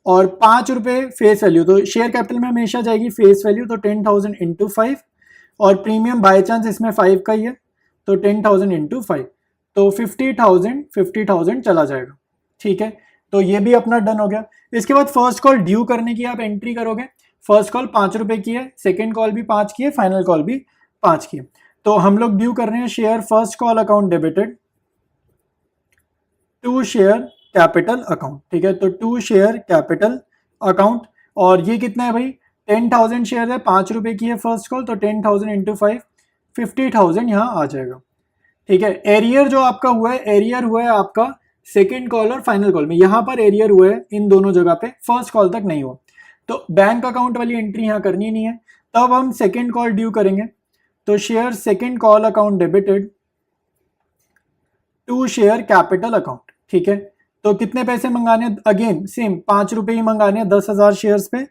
और 5 रुपए फेस वैल्यू, तो शेयर कैपिटल में हमेशा जाएगी फेस वैल्यू, तो 10,000 इंटू 5, और प्रीमियम बाई चांस इसमें 5 का ही है, तो 10,000 इंटू 5, तो 50,000 चला जाएगा। ठीक है, तो ये भी अपना डन हो गया। इसके बाद फर्स्ट कॉल ड्यू करने की आप एंट्री करोगे। फर्स्ट कॉल 5 रुपए की है, सेकेंड कॉल भी 5 की है, फाइनल कॉल भी 5 की है। तो हम लोग ड्यू कर रहे हैं share first call account debited to share capital account. ठीक है, तो टू शेयर कैपिटल अकाउंट, और ये कितना है भाई, 10,000 शेयर है, 5 रुपए की है फर्स्ट कॉल, तो 10,000 इंटू 5, 50,000 यहाँ आ जाएगा। ठीक है, एरियर जो आपका हुआ है, एरियर हुआ है आपका सेकेंड कॉल और फाइनल कॉल में, यहां पर एरियर हुआ है इन दोनों जगह पे, फर्स्ट कॉल तक नहीं हुआ, तो बैंक अकाउंट वाली एंट्री यहां करनी नहीं है। तब हम सेकेंड कॉल ड्यू करेंगे। तो share second call account debited to share capital account. ठीक है, तो कितने पैसे मंगाने, अगेन सेम 5 रुपए ही मंगाने, 10,000 शेयर्स पे,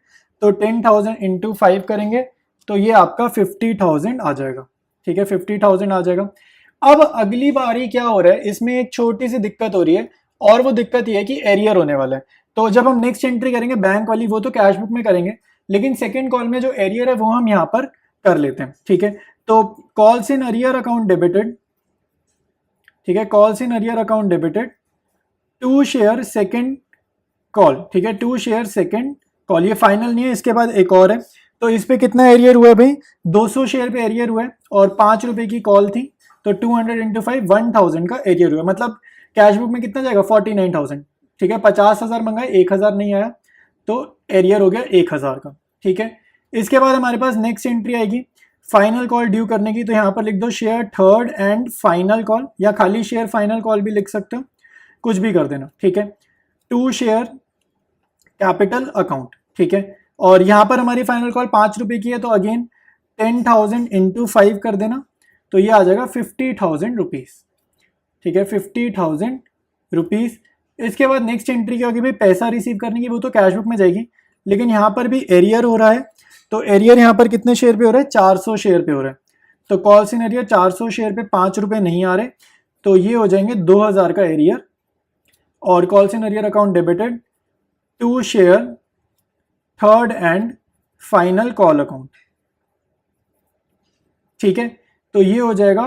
तो 10,000 इंटू 5 करेंगे, तो ये आपका 50,000 आ जाएगा। ठीक है, 50,000 आ जाएगा। अब अगली बारी क्या हो रहा है, इसमें एक छोटी सी दिक्कत हो रही है, और वो दिक्कत ये है कि एरियर होने वाला है। तो जब हम नेक्स्ट एंट्री करेंगे बैंक वाली, वो तो कैश बुक में करेंगे, लेकिन सेकेंड कॉल में जो एरियर है वो हम यहाँ पर कर लेते हैं। ठीक है, तो calls in arrear account debited. ठीक है, calls in arrear account debited to share second call. ठीक है, टू शेयर सेकेंड कॉल, ये फाइनल नहीं है, इसके बाद एक और है। तो इस पे कितना एरियर हुआ है भाई, 200 शेयर पे एरियर हुआ है, और 5 रुपए की कॉल थी, तो 200 इंटू 5, 1,000 का एरियर हुआ, मतलब कैश बुक में कितना जाएगा, 49,000। ठीक है, 50,000 मंगाए, 1,000 नहीं आया, तो एरियर हो गया 1,000 का। ठीक है, इसके बाद हमारे पास नेक्स्ट एंट्री आएगी फाइनल कॉल ड्यू करने की। तो यहाँ पर लिख दो share third and final call, या खाली शेयर फाइनल कॉल भी लिख सकते हो, कुछ भी कर देना। ठीक है, टू शेयर कैपिटल अकाउंट। ठीक है, और यहाँ पर हमारी फाइनल कॉल 5 रुपए की है, तो अगेन 10,000 इंटू 5 कर देना, तो ये आ जाएगा 50,000 रुपीज। ठीक है, 50,000 रुपीज। इसके बाद नेक्स्ट एंट्री क्या होगी भाई, पैसा रिसीव करने की, वो तो कैश बुक में जाएगी, लेकिन यहाँ पर भी एरियर हो रहा है। तो एरियर यहाँ पर कितने शेयर पे हो रहा है, 400 शेयर पे हो रहा है। तो कॉल्स इन एरियर 400 शेयर पे 5 रुपए नहीं आ रहे, तो ये हो जाएंगे 2,000 का एरियर। और calls in arrear account debited to share third and final call account. ठीक है, तो ये हो जाएगा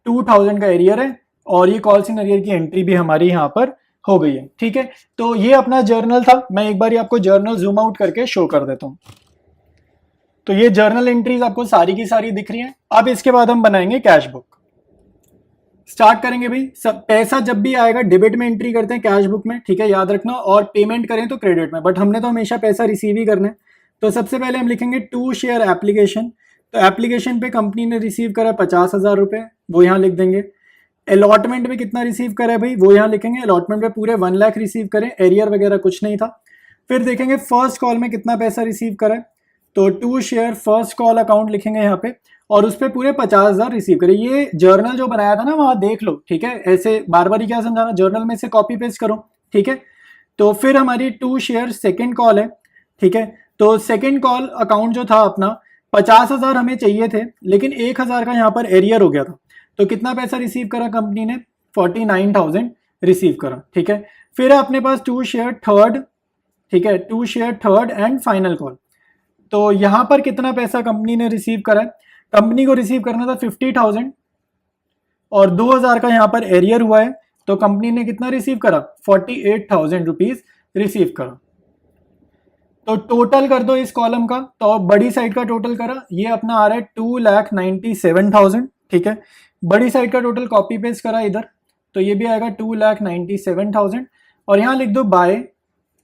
2,000 का एरियर है, और ये कॉल्स इन एरियर की एंट्री भी हमारी यहाँ पर हो गई है। ठीक है, तो ये अपना जर्नल था, मैं एक बार आपको जर्नल जूम आउट करके शो कर देता हूँ। तो ये जर्नल एंट्रीज आपको सारी की सारी दिख रही हैं। अब इसके बाद हम बनाएंगे कैश बुक, स्टार्ट करेंगे भाई। सब पैसा जब भी आएगा डेबिट में एंट्री करते हैं कैश बुक में, ठीक है, याद रखना, और पेमेंट करें तो क्रेडिट में, बट हमने तो हमेशा पैसा रिसीव ही करना है। तो सबसे पहले हम लिखेंगे टू शेयर एप्लीकेशन। तो एप्लीकेशन पे कंपनी ने रिसीव करा 50,000 रुपए, वो यहाँ लिख देंगे। अलॉटमेंट में कितना रिसीव करा है भाई, वो यहाँ लिखेंगे। अलॉटमेंट पे पूरे 1 लाख रिसीव करें, एरियर वगैरह कुछ नहीं था। फिर देखेंगे फर्स्ट कॉल में कितना पैसा रिसीव करा है, तो to share first call account लिखेंगे यहाँ पे, और उस पर पूरे 50,000 रिसीव करें। ये जर्नल जो बनाया था ना, वहां देख लो, ठीक है, ऐसे बार बार ही क्या समझाना, जर्नल में से कॉपी पेस्ट करो। ठीक है, तो फिर हमारी टू शेयर सेकेंड कॉल है। ठीक है, तो सेकेंड कॉल अकाउंट जो था अपना, 50,000 हमें चाहिए थे, लेकिन 1,000 का यहाँ पर एरियर हो गया था। तो कितना पैसा रिसीव करा कंपनी ने, 49,000 रिसीव करा। ठीक है, फिर अपने पास टू शेयर थर्ड, ठीक है, to share third and final call. तो यहां पर कितना पैसा कंपनी ने रिसीव करा है, कंपनी को रिसीव करना था 50,000, और 2,000 का यहां पर एरियर हुआ है, तो कंपनी ने कितना रिसीव करा, 48,000 रुपीज रिसीव करा। तो टोटल कर दो इस कॉलम का, तो बड़ी साइड का टोटल करा, ये अपना आ रहा है 2,97,000। ठीक है, बड़ी साइड का टोटल कॉपी पेस्ट करा इधर, तो ये भी आएगा 2,97,000। और यहाँ लिख दो by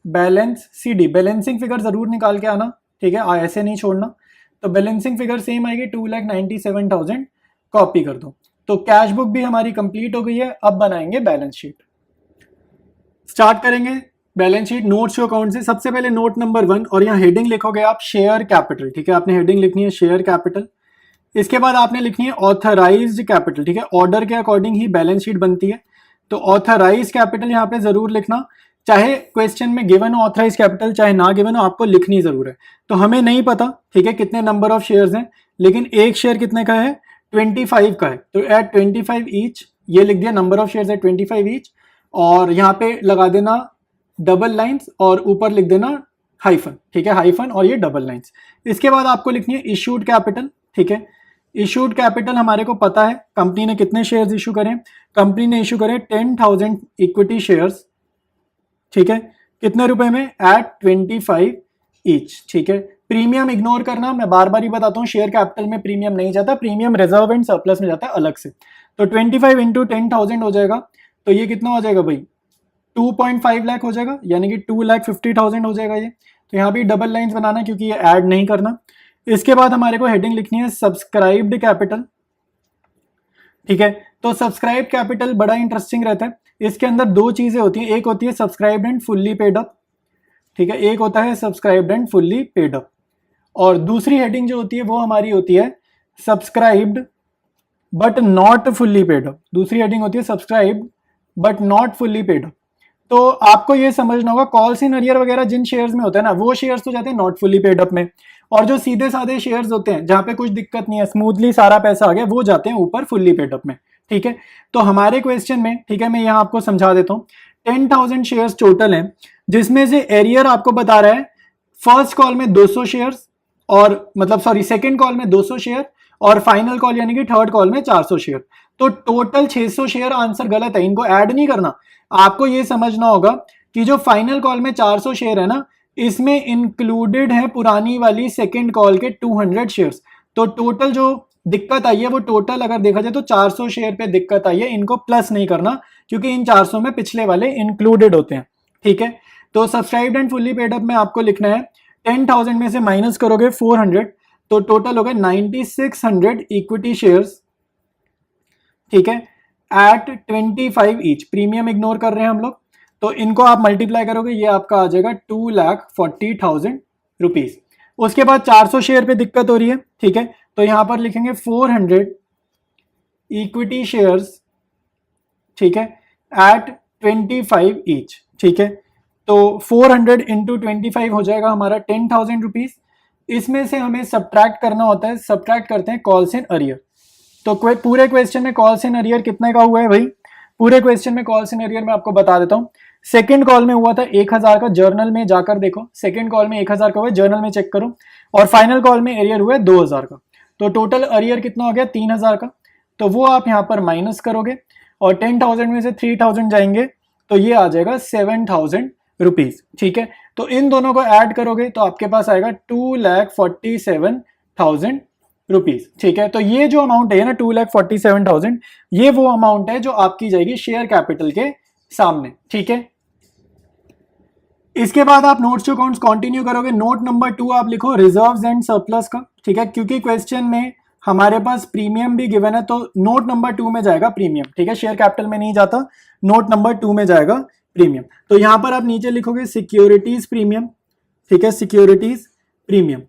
balance CD, balancing figure जरूर निकाल के आना, ठीक है, ऐसे नहीं छोड़ना। तो बैलेंसिंग फिगर सेम आएगी 2,97,000, कॉपी कर दो। तो कैश बुक भी हमारी कंप्लीट हो गई है। अब बनाएंगे बैलेंस शीट। स्टार्ट करेंगे balance sheet notes to account से। सबसे पहले नोट नंबर 1 और यहाँ हेडिंग लिखोगे आप शेयर कैपिटल, ठीक है, आपने हेडिंग लिखनी है शेयर कैपिटल। इसके बाद आपने लिखनी है ऑथराइज्ड कैपिटल, ठीक है, ऑर्डर के अकॉर्डिंग ही बैलेंस शीट बनती है। तो ऑथराइज्ड कैपिटल यहाँ पे जरूर लिखना, चाहे क्वेश्चन में गिवन हो ऑथराइज कैपिटल चाहे ना गिवन हो, आपको लिखनी जरूर है। तो हमें नहीं पता, ठीक है, कितने नंबर ऑफ शेयर्स हैं, लेकिन एक शेयर कितने का है, 25 का है। तो एट 25 ईच, ये लिख दिया, नंबर ऑफ शेयर्स है 25 ईच, और यहाँ पे लगा देना डबल लाइंस और ऊपर लिख देना हाइफन, ठीक है, हाइफन और ये डबल लाइंस। इसके बाद आपको लिखनी है इशूड कैपिटल, ठीक है। इशूड कैपिटल हमारे को पता है कंपनी ने कितने शेयर्स इशू करें, कंपनी ने इशू करें 10,000 इक्विटी शेयर्स, ठीक है, कितने रुपए में, एट 25 ईच, ठीक है। प्रीमियम इग्नोर करना, मैं बार बार ही बताता हूँ, शेयर कैपिटल में प्रीमियम नहीं जाता, प्रीमियम रिजर्व एंड सरप्लस में जाता है अलग से। तो 25 इंटू 10,000 हो जाएगा, तो ये कितना हो जाएगा भाई, 2.5 लाख हो जाएगा, यानी कि 2,50,000 हो जाएगा ये। तो यहाँ भी डबल लाइंस बनाना क्योंकि ये ऐड नहीं करना। इसके बाद हमारे को हेडिंग लिखनी है सब्सक्राइब्ड कैपिटल, ठीक है। तो सब्सक्राइब कैपिटल बड़ा इंटरेस्टिंग रहता है। इसके अंदर दो चीजें होती हैं, एक होती है subscribed and fully paid up, ठीक है, एक होता है subscribed and fully paid up, और दूसरी हेडिंग जो होती है वो हमारी होती है subscribed but not fully paid up. दूसरी हेडिंग होती है subscribed but not fully paid up. तो आपको ये समझना होगा, कॉल्स इन अरियर वगैरह जिन शेयर्स में होता है ना, वो शेयर्स तो जाते हैं नॉट फुल्ली पेड अप में, और जो सीधे साधे शेयर्स होते हैं जहां पे कुछ दिक्कत नहीं है, स्मूथली सारा पैसा आ गया, वो जाते हैं ऊपर फुल्ली पेड अप में, ठीक है। तो हमारे क्वेश्चन में, ठीक है, मैं यहाँ आपको समझा देता हूँ, 10,000 शेयर्स टोटल हैं, जिसमें से एरियर आपको बता रहा है फर्स्ट कॉल में 200 शेयर्स, और मतलब सॉरी सेकंड कॉल में 200 शेयर, और फाइनल कॉल यानी कि थर्ड कॉल में 400 शेयर। तो टोटल 600 शेयर। आंसर गलत है, इनको ऐड नहीं करना। आपको ये समझना होगा कि जो फाइनल कॉल में 400 शेयर है ना, इसमें इंक्लूडेड है पुरानी वाली सेकंड कॉल के 200 शेयर्स। तो टोटल जो दिक्कत आई है वो टोटल अगर देखा जाए तो 400 शेयर पे दिक्कत आई है, इनको प्लस नहीं करना क्योंकि इन 400 में पिछले वाले इंक्लूडेड होते हैं, ठीक है। तो subscribed and fully paid up में आपको लिखना है 10,000 में से माइनस करोगे 400, तो टोटल हो गए 9600 इक्विटी शेयर्स, ठीक है, एट 25 ईच। प्रीमियम इग्नोर कर रहे हैं हम लोग, तो इनको आप मल्टीप्लाई करोगे, ये आपका आ जाएगा 2,40,000 रुपीज। उसके बाद 400 शेयर पे दिक्कत हो रही है, ठीक है, तो यहां पर लिखेंगे 400 इक्विटी शेयर्स, ठीक है, एट 25 ईच, ठीक है। तो 400 इंटू 25 हो जाएगा हमारा 10,000 रुपीज। इसमें से हमें सब्ट्रैक्ट करना होता है, सब्ट्रैक्ट करते हैं कॉल्स इन अरियर। तो पूरे क्वेश्चन में कॉल्स इन अरियर कितने का हुआ है भाई, पूरे क्वेश्चन में कॉल्स इन अरियर में आपको बता देता हूं। सेकंड कॉल में हुआ था 1,000 का, जर्नल में जाकर देखो, सेकंड कॉल में 1,000 का हुआ, जर्नल में चेक करो, और फाइनल कॉल में अरियर हुआ है 2,000 का। तो टोटल अरियर कितना हो गया, 3,000 का। तो वो आप यहाँ पर माइनस करोगे, और 10,000 में से 3,000 जाएंगे, तो ये आ जाएगा 7,000 रुपीज, ठीक है। तो इन दोनों को ऐड करोगे तो आपके पास आएगा 2,47,000 रुपीज, ठीक है। तो ये जो अमाउंट है ना 2,47,000, ये वो अमाउंट है जो आपकी जाएगी शेयर कैपिटल के सामने, ठीक है। इसके बाद आप नोट्स टू अकाउंट्स कंटिन्यू करोगे। नोट नंबर 2 आप लिखो रिजर्व्स एंड सरप्लस का, ठीक है, क्योंकि क्वेश्चन में हमारे पास प्रीमियम भी गिवन है, तो नोट नंबर 2 में जाएगा प्रीमियम, ठीक है, शेयर कैपिटल में नहीं जाता, नोट नंबर 2 में जाएगा प्रीमियम। तो यहां पर आप नीचे लिखोगे सिक्योरिटीज प्रीमियम, ठीक है, सिक्योरिटीज प्रीमियम।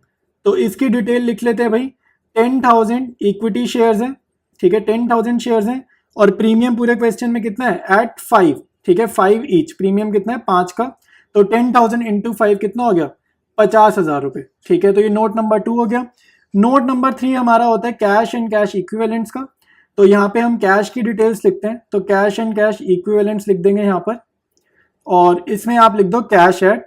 तो इसकी डिटेल लिख लेते हैं भाई, 10,000 इक्विटी शेयर्स हैं, ठीक है, 10,000 शेयर्स हैं, और प्रीमियम पूरे क्वेश्चन में कितना है, एट 5, ठीक है, 5 ईच। प्रीमियम कितना है, 5 का, तो 10,000 इंटू 5 कितना हो गया, 50,000 रुपए, ठीक है। तो ये नोट नंबर 2 हो गया। नोट नंबर 3 हमारा होता है कैश एंड कैश इक्विवेलेंट्स का। तो यहाँ पे हम कैश की डिटेल्स लिखते हैं, तो कैश एंड कैश इक्विवेलेंट्स लिख देंगे यहाँ पर, और इसमें आप लिख दो कैश एट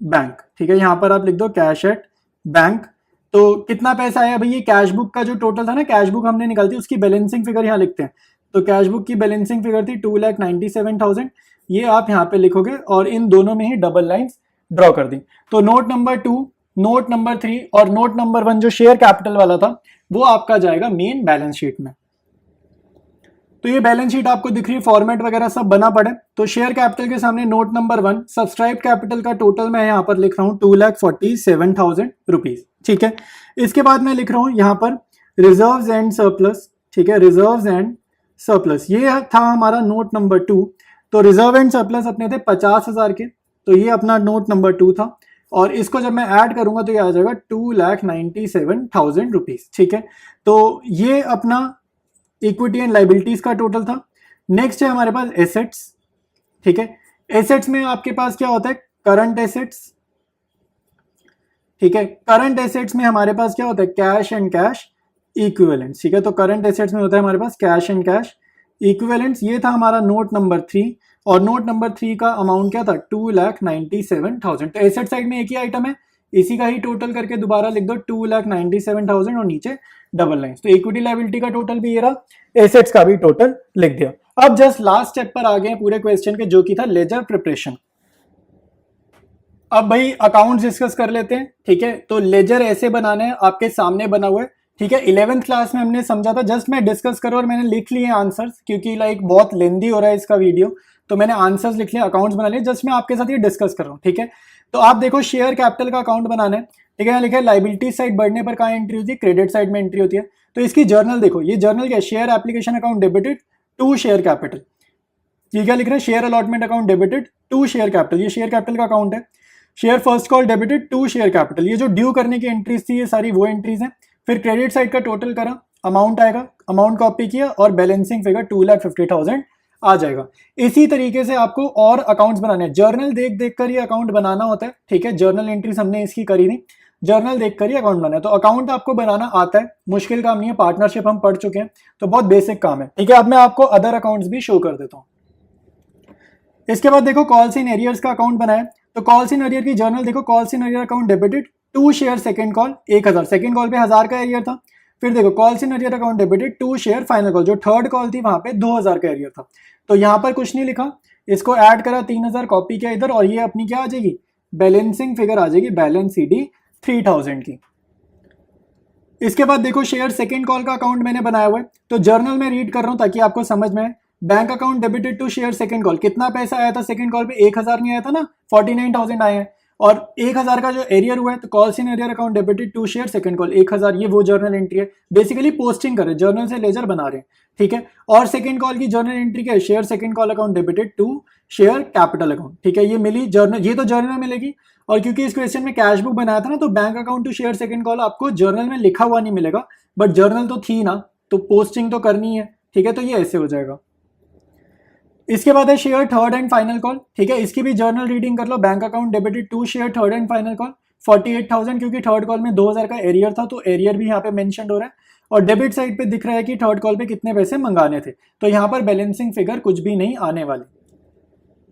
बैंक, ठीक है, यहाँ पर आप लिख दो कैश एट बैंक। तो कितना पैसा आया भाई, ये कैश बुक का जो टोटल था ना, कैश बुक हमने निकालती उसकी बैलेंसिंग फिगर यहाँ लिखते हैं। तो कैश बुक की बैलेंसिंग फिगर थी 2,97,000, ये आप यहाँ पे लिखोगे, और इन दोनों में ही डबल लाइंस ड्रॉ कर दी। तो नोट नंबर 2, नोट नंबर 3 और नोट नंबर 1 जो शेयर कैपिटल वाला था वो आपका जाएगा मेन बैलेंस शीट में। तो ये बैलेंस शीट आपको दिख रही है, फॉर्मेट वगैरह सब बना पड़े। तो शेयर कैपिटल के सामने नोट नंबर 1 सब्सक्राइब कैपिटल का टोटल मैं यहाँ पर लिख रहा हूँ 2,47,000 रुपीज, ठीक है। इसके बाद मैं लिख रहा हूँ यहाँ पर रिजर्व्स एंड सरप्लस, ठीक है, रिजर्व्स एंड सरप्लस, ये था हमारा नोट नंबर 2। तो रिजर्व एंड सरप्लस अपने थे 50,000 के, तो ये अपना नोट नंबर 2 था। और इसको जब मैं ऐड करूंगा तो ये आ जाएगा 2,97,000 रुपीज। ठीक है, तो ये अपना इक्विटी एंड लाइबिलिटीज का टोटल था। नेक्स्ट है हमारे पास एसेट्स। ठीक है, एसेट्स में आपके पास क्या होता है, करंट एसेट्स। ठीक है, करंट एसेट्स में हमारे पास क्या होता है, कैश एंड कैश इक्विवेलेंट्स। ठीक है, तो करंट एसेट्स में होता है हमारे पास कैश एंड कैश इक्विवेलेंट्स। ये था हमारा नोट नंबर 3, और नोट नंबर 3 का अमाउंट क्या था, 2,97,000। तो एसेट साइड में एक ही आइटम है, इसी का ही टोटल करके दोबारा लिख दो 2,97,000 और नीचे डबल लाइन। तो इक्विटी लाइबिलिटी का टोटल भी ये रहा, एसेट्स का भी टोटल लिख दिया। अब जस्ट लास्ट स्टेप पर आ गए पूरे क्वेश्चन के, जो कि था लेजर प्रिपरेशन। अब भाई अकाउंट्स डिस्कस कर लेते हैं। ठीक है, तो लेजर ऐसे बनाने हैं, आपके सामने बना हुआ है। ठीक है, 11th क्लास में हमने समझा था, जस्ट मैं डिस्कस करूँ और मैंने लिख लिए आंसर्स, क्योंकि लाइक बहुत लेंदी हो रहा है इसका वीडियो, तो मैंने आंसर्स लिख लिए, अकाउंट्स बना लिए, जस्ट मैं आपके साथ ये डिस्कस कर रहा हूँ। ठीक है, तो आप देखो शेयर कैपिटल का अकाउंट बनाना है। ठीक है, यहाँ लिखा है लाइबिलिटी साइड बढ़ने पर कहाँ एंट्री होती है, क्रेडिट साइड में एंट्री होती है। तो इसकी जर्नल देखो, ये जर्नल क्या है, share application account debited to share capital. ये क्या लिख रहा है, share allotment account debited to share capital, ये शेयर कैपिटल का अकाउंट है। Share first call debited to share capital, ये जो ड्यू करने की एंट्रीज थी ये सारी वो एंट्रीज हैं। फिर क्रेडिट साइड का टोटल करा, अमाउंट आएगा, अमाउंट कॉपी किया और बैलेंसिंग फिगर 2,50,000 आ जाएगा। इसी तरीके से आपको और अकाउंट्स बनाने हैं, जर्नल देख देख कर ये अकाउंट बनाना होता है। ठीक है, जर्नल एंट्रीज हमने इसकी करी थी, जर्नल देख कर ही अकाउंट बनाना है। तो अकाउंट आपको बनाना आता है, मुश्किल काम नहीं है, पार्टनरशिप हम पढ़ चुके हैं, तो बहुत बेसिक काम है। ठीक है, अब मैं आपको अदर अकाउंट्स भी शो कर देता हूँ। इसके बाद देखो कॉल्स इन एरियर्स का अकाउंट बनाया, तो कॉल्स इन एरियर की जर्नल देखो, calls in arrear account debited to share second call 1,000, second call पे 1,000 का एरियर था। फिर देखो calls in arrear account debited to share final call, जो थर्ड कॉल थी वहां पे 2,000 का एरियर था। तो यहाँ पर कुछ नहीं लिखा, इसको ऐड करा, 3,000 कॉपी किया इधर, और ये अपनी क्या आ जाएगी, बैलेंसिंग फिगर आ जाएगी, बैलेंस सीडी 3,000 की। इसके बाद देखो शेयर सेकंड कॉल का अकाउंट मैंने बनाया हुआ है, तो जर्नल में रीड कर रहा हूं ताकि आपको समझ में आए। Bank account debited to share second call, कितना पैसा आया था सेकंड कॉल पे, 1,000 नहीं आया था ना, 49,000 आए हैं, और 1,000 का जो एरियर हुआ है, तो calls in arrear account debited to share second call 1,000, ये वो जर्नल एंट्री है। बेसिकली पोस्टिंग कर रहे हैं, जर्नल से लेजर बना रहे हैं। ठीक है, और सेकंड कॉल की जर्नल एंट्री क्या है, share second call account debited to share capital account. ठीक है, ये मिली जर्नल, ये तो जर्नल में मिलेगी। और क्योंकि इस क्वेश्चन में कैश बुक बनाया था ना, तो bank account to share second call आपको जर्नल में लिखा हुआ नहीं मिलेगा, बट जर्नल तो थी ना, तो पोस्टिंग तो करनी है। ठीक है, तो ये ऐसे हो जाएगा। इसके बाद है share third and final call. ठीक है, इसकी भी जर्नल रीडिंग कर लो, bank account debited to share third and final call 48,000, क्योंकि थर्ड कॉल में 2,000 का एरियर था, तो एरियर भी यहाँ पे मेंशन हो रहा है। और डेबिट साइड पे दिख रहा है कि थर्ड कॉल पे कितने पैसे मंगाने थे, तो यहाँ पर बैलेंसिंग फिगर कुछ भी नहीं आने वाली।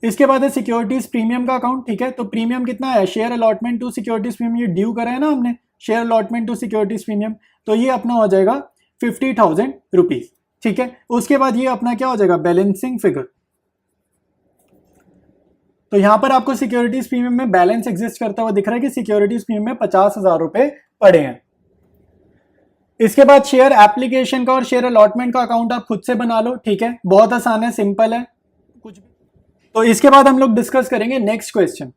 इसके बाद है सिक्योरिटीज प्रीमियम का अकाउंट। ठीक है, तो प्रीमियम कितना है, share allotment to securities premium, ये ड्यू करा है ना हमने, share allotment to securities premium, तो ये अपना हो जाएगा 50,000 रुपीज। ठीक है, उसके बाद ये अपना क्या हो जाएगा, बैलेंसिंग फिगर। तो यहां पर आपको सिक्योरिटीज प्रीमियम में बैलेंस एग्जिस्ट करता हुआ दिख रहा है कि सिक्योरिटीज प्रीमियम में 50,000 रुपए पड़े हैं। इसके बाद शेयर एप्लीकेशन का और शेयर अलॉटमेंट का अकाउंट आप खुद से बना लो। ठीक है, बहुत आसान है, सिंपल है कुछ भी। तो इसके बाद हम लोग डिस्कस करेंगे नेक्स्ट क्वेश्चन।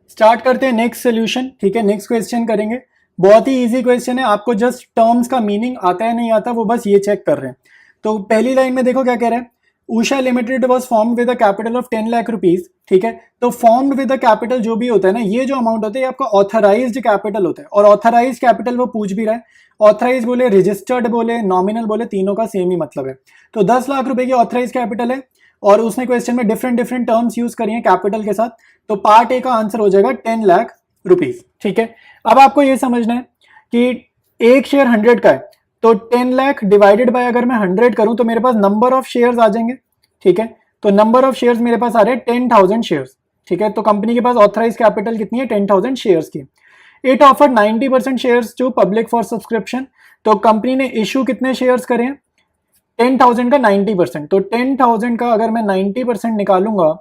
स्टार्ट करते हैं नेक्स्ट सोल्यूशन। ठीक है, नेक्स्ट क्वेश्चन करेंगे, बहुत ही इजी क्वेश्चन है, आपको जस्ट टर्म्स का मीनिंग आता है नहीं आता वो बस ये चेक कर रहे हैं। तो पहली लाइन में देखो क्या कह रहे हैं, Usha limited was formed with a capital of 10 lakh rupees. ठीक है, तो फॉर्म्ड विद अ कैपिटल जो भी होता है ना, ये जो अमाउंट होता है ये आपका ऑथराइज्ड कैपिटल होता है। और ऑथराइज्ड कैपिटल वो पूछ भी रहा है, ऑथराइज बोले, रजिस्टर्ड बोले, नॉमिनल बोले, तीनों का सेम ही मतलब है। तो 10 लाख रुपए की ऑथराइज कैपिटल है, और उसने क्वेश्चन में डिफरेंट डिफरेंट टर्म्स यूज करी हैं कैपिटल के साथ, तो पार्ट ए का आंसर हो जाएगा 10 लाख रुपीज। ठीक है, अब आपको ये समझना है कि एक शेयर 100 का है, तो 10 लाख डिवाइडेड बाय अगर मैं 100 करूं तो मेरे पास नंबर ऑफ शेयर्स आ जाएंगे। ठीक है, तो नंबर ऑफ शेयर्स मेरे पास आ रहे हैं 10,000 शेयर्स। ठीक है, तो कंपनी के पास ऑथराइज कैपिटल कितनी है, 10,000 शेयर्स की। It offered 90% shares to public for subscription, तो कंपनी ने इशू कितने शेयर्स करे हैं, 10,000 का 90%, तो 10,000 का अगर मैं 90% निकालूंगा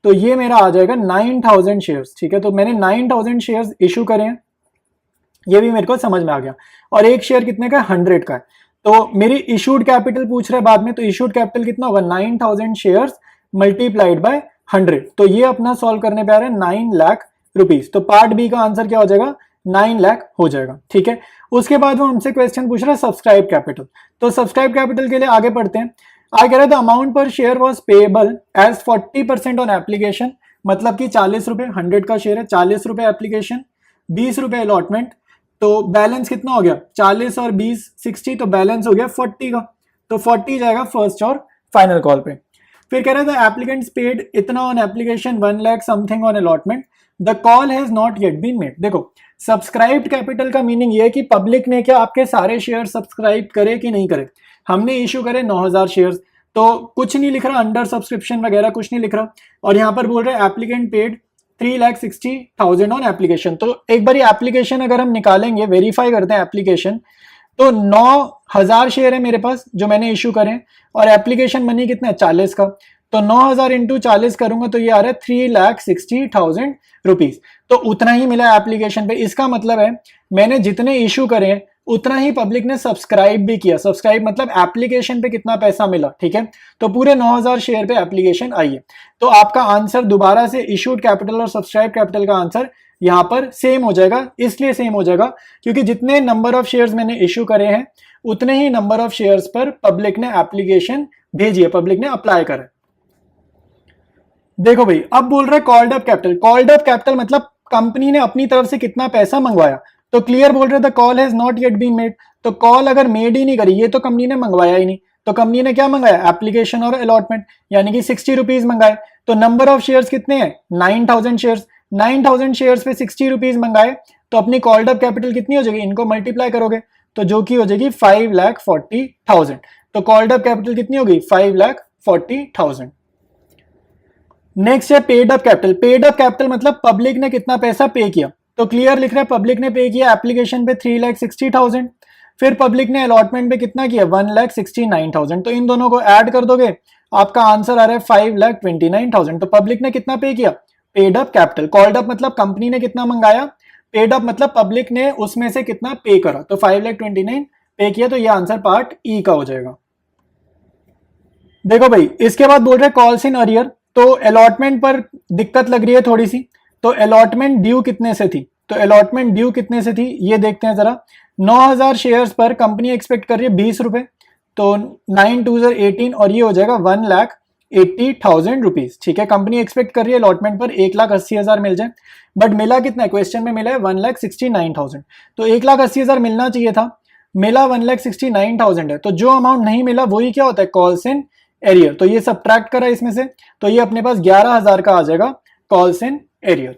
तो ये मेरा आ जाएगा 9,000 शेयर्स। ठीक है, तो मैंने 9,000 शेयर्स इशू करे हैं, ये भी मेरे को समझ में आ गया। और एक शेयर कितने का, 100 का है, तो मेरी इशूड कैपिटल पूछ रहा है बाद में, तो इशूड कैपिटल कितना होगा, 9,000 शेयर्स मल्टीप्लाइड बाय 100, तो ये अपना सॉल्व करने पे आ रहा है 9 लाख रुपीज। तो पार्ट बी का आंसर क्या हो जाएगा, 9 लाख हो जाएगा। ठीक है, उसके बाद वो हमसे क्वेश्चन पूछ रहा है सब्सक्राइब कैपिटल। तो सब्सक्राइब कैपिटल के लिए आगे पढ़ते हैं। आगे कह रहा था amount per share was payable as 40% on application, मतलब कि 40 रुपए, 100 का शेयर है, 40 रुपए एप्लीकेशन, 20 रुपए अलॉटमेंट। तो बैलेंस कितना हो गया, 40 और 20 60, तो बैलेंस हो गया 40 का। तो 40 जाएगा फर्स्ट और फाइनल कॉल पे। फिर कह रहा था एप्लीकेंट्स पेड इतना on application, 1 lakh something on allotment, the call has not yet been made. देखो सब्सक्राइब्ड कैपिटल का मीनिंग ये है कि पब्लिक ने क्या आपके सारे शेयर सब्सक्राइब करे कि नहीं करे। हमने इशू करे 9000 शेयर्स, तो कुछ नहीं लिख रहा अंडर सब्सक्रिप्शन वगैरह, कुछ नहीं लिख रहा। और यहाँ पर बोल रहे हैं एप्लीकेंट पेड 3,60,000 ऑन एप्लीकेशन। तो एक बार एप्लीकेशन अगर हम निकालेंगे, वेरीफाई करते हैं एप्लीकेशन, तो 9000 शेयर है मेरे पास जो मैंने इशू करे, और एप्लीकेशन मनी कितना है 40 का। तो 9000 इंटू 40 करूंगा तो ये आ रहा है 3,60,000 रुपीज। तो उतना ही मिला एप्लीकेशन पे। इसका मतलब है मैंने जितने इशू करे उतना ही पब्लिक ने सब्सक्राइब भी किया। सब्सक्राइब मतलब एप्लीकेशन पे कितना पैसा मिला, ठीक है। तो पूरे 9000 शेयर पे एप्लीकेशन आई है। तो आपका आंसर दोबारा से इशूड कैपिटल और सब्सक्राइब कैपिटल का आंसर यहां पर सेम हो जाएगा। इसलिए सेम हो जाएगा क्योंकि जितने नंबर ऑफ शेयर्स मैंने इशू करे हैं उतने ही नंबर ऑफ शेयर्स पर पब्लिक ने एप्लीकेशन भेजी है, पब्लिक ने अप्लाई करा। देखो भाई अब बोल रहा है called up capital. Called up capital मतलब कंपनी ने अपनी तरफ से कितना पैसा मंगवाया। तो क्लियर बोल रहे थे call has not yet been made. तो कॉल अगर मेड ही नहीं करी, ये तो कंपनी ने मंगवाया ही नहीं, तो कंपनी ने क्या मंगाया, एप्लीकेशन और अलॉटमेंट, यानी कि 60 रुपीज मंगाए। तो नंबर ऑफ शेयर्स कितने हैं, 9000 शेयर्स। 9000 शेयर्स पे 60 रुपीज मंगाए, तो अपनी कॉल्ड अप कैपिटल कितनी हो जाएगी, इनको मल्टीप्लाई करोगे तो जो कि हो जाएगी 5,40,000। तो कॉल्ड अप कैपिटल कितनी होगी, 5,40,000। नेक्स्ट है paid up capital. Paid up capital मतलब पब्लिक ने कितना पैसा पे किया। तो क्लियर लिख रहा है पब्लिक ने पे किया एप्लीकेशन पे 3,60,000, फिर पब्लिक ने अलॉटमेंट पे कितना किया 1,69,000। तो इन दोनों को ऐड कर दोगे आपका आंसर आ रहा है 5,29,000। तो पब्लिक ने कितना पे किया, paid up capital. Called up मतलब कंपनी ने कितना मंगाया, पेड अप मतलब पब्लिक ने उसमें से कितना पे करा। तो 5,29,000 पे किया, तो ये आंसर पार्ट ई का हो जाएगा। देखो भाई इसके बाद बोल रहे कॉल्स इन अरियर। तो अलॉटमेंट पर दिक्कत लग रही है थोड़ी सी। तो अलॉटमेंट ड्यू कितने से थी, तो अलॉटमेंट ड्यू कितने से थी ये देखते हैं जरा। 9000 शेयर्स पर कंपनी एक्सपेक्ट कर रही है 20 रुपए, तो 9/2/18 और ये हो जाएगा 1,80,000 रुपीज। ठीक है, कंपनी एक्सपेक्ट कर रही है अलॉटमेंट पर 1,80,000 मिल जाए, बट मिला कितना है, क्वेश्चन में मिला है 1,69,000। तो 1,80,000 मिलना चाहिए था, मिला 1,69,000 है। तो जो अमाउंट नहीं मिला वही क्या होता है, कॉल्स इन एरियर। तो ये सब्ट्रैक्ट करा इसमें से, तो ये अपने पास 11,000 का आ जाएगा कॉल्स इन एरियर।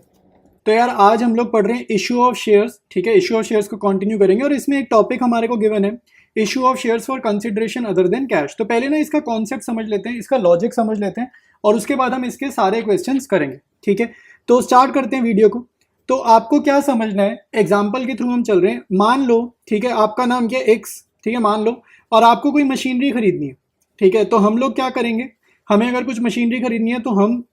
तो यार आज हम लोग पढ़ रहे हैं इशू ऑफ शेयर्स। ठीक है, इशू ऑफ शेयर्स को कंटिन्यू करेंगे और इसमें एक टॉपिक हमारे को गिवन है, issue of shares for consideration other than cash. तो पहले ना इसका कॉन्सेप्ट समझ लेते हैं, इसका लॉजिक समझ लेते हैं और उसके बाद हम इसके सारे क्वेश्चंस करेंगे। ठीक है, तो स्टार्ट करते हैं वीडियो को। तो आपको क्या समझना है, एग्जाम्पल के थ्रू हम चल रहे हैं। मान लो, ठीक है, आपका नाम क्या है एक्स, ठीक है, मान लो, और आपको कोई मशीनरी खरीदनी है। ठीक है, तो हम लोग क्या करेंगे, हमें अगर कुछ मशीनरी खरीदनी है तो हम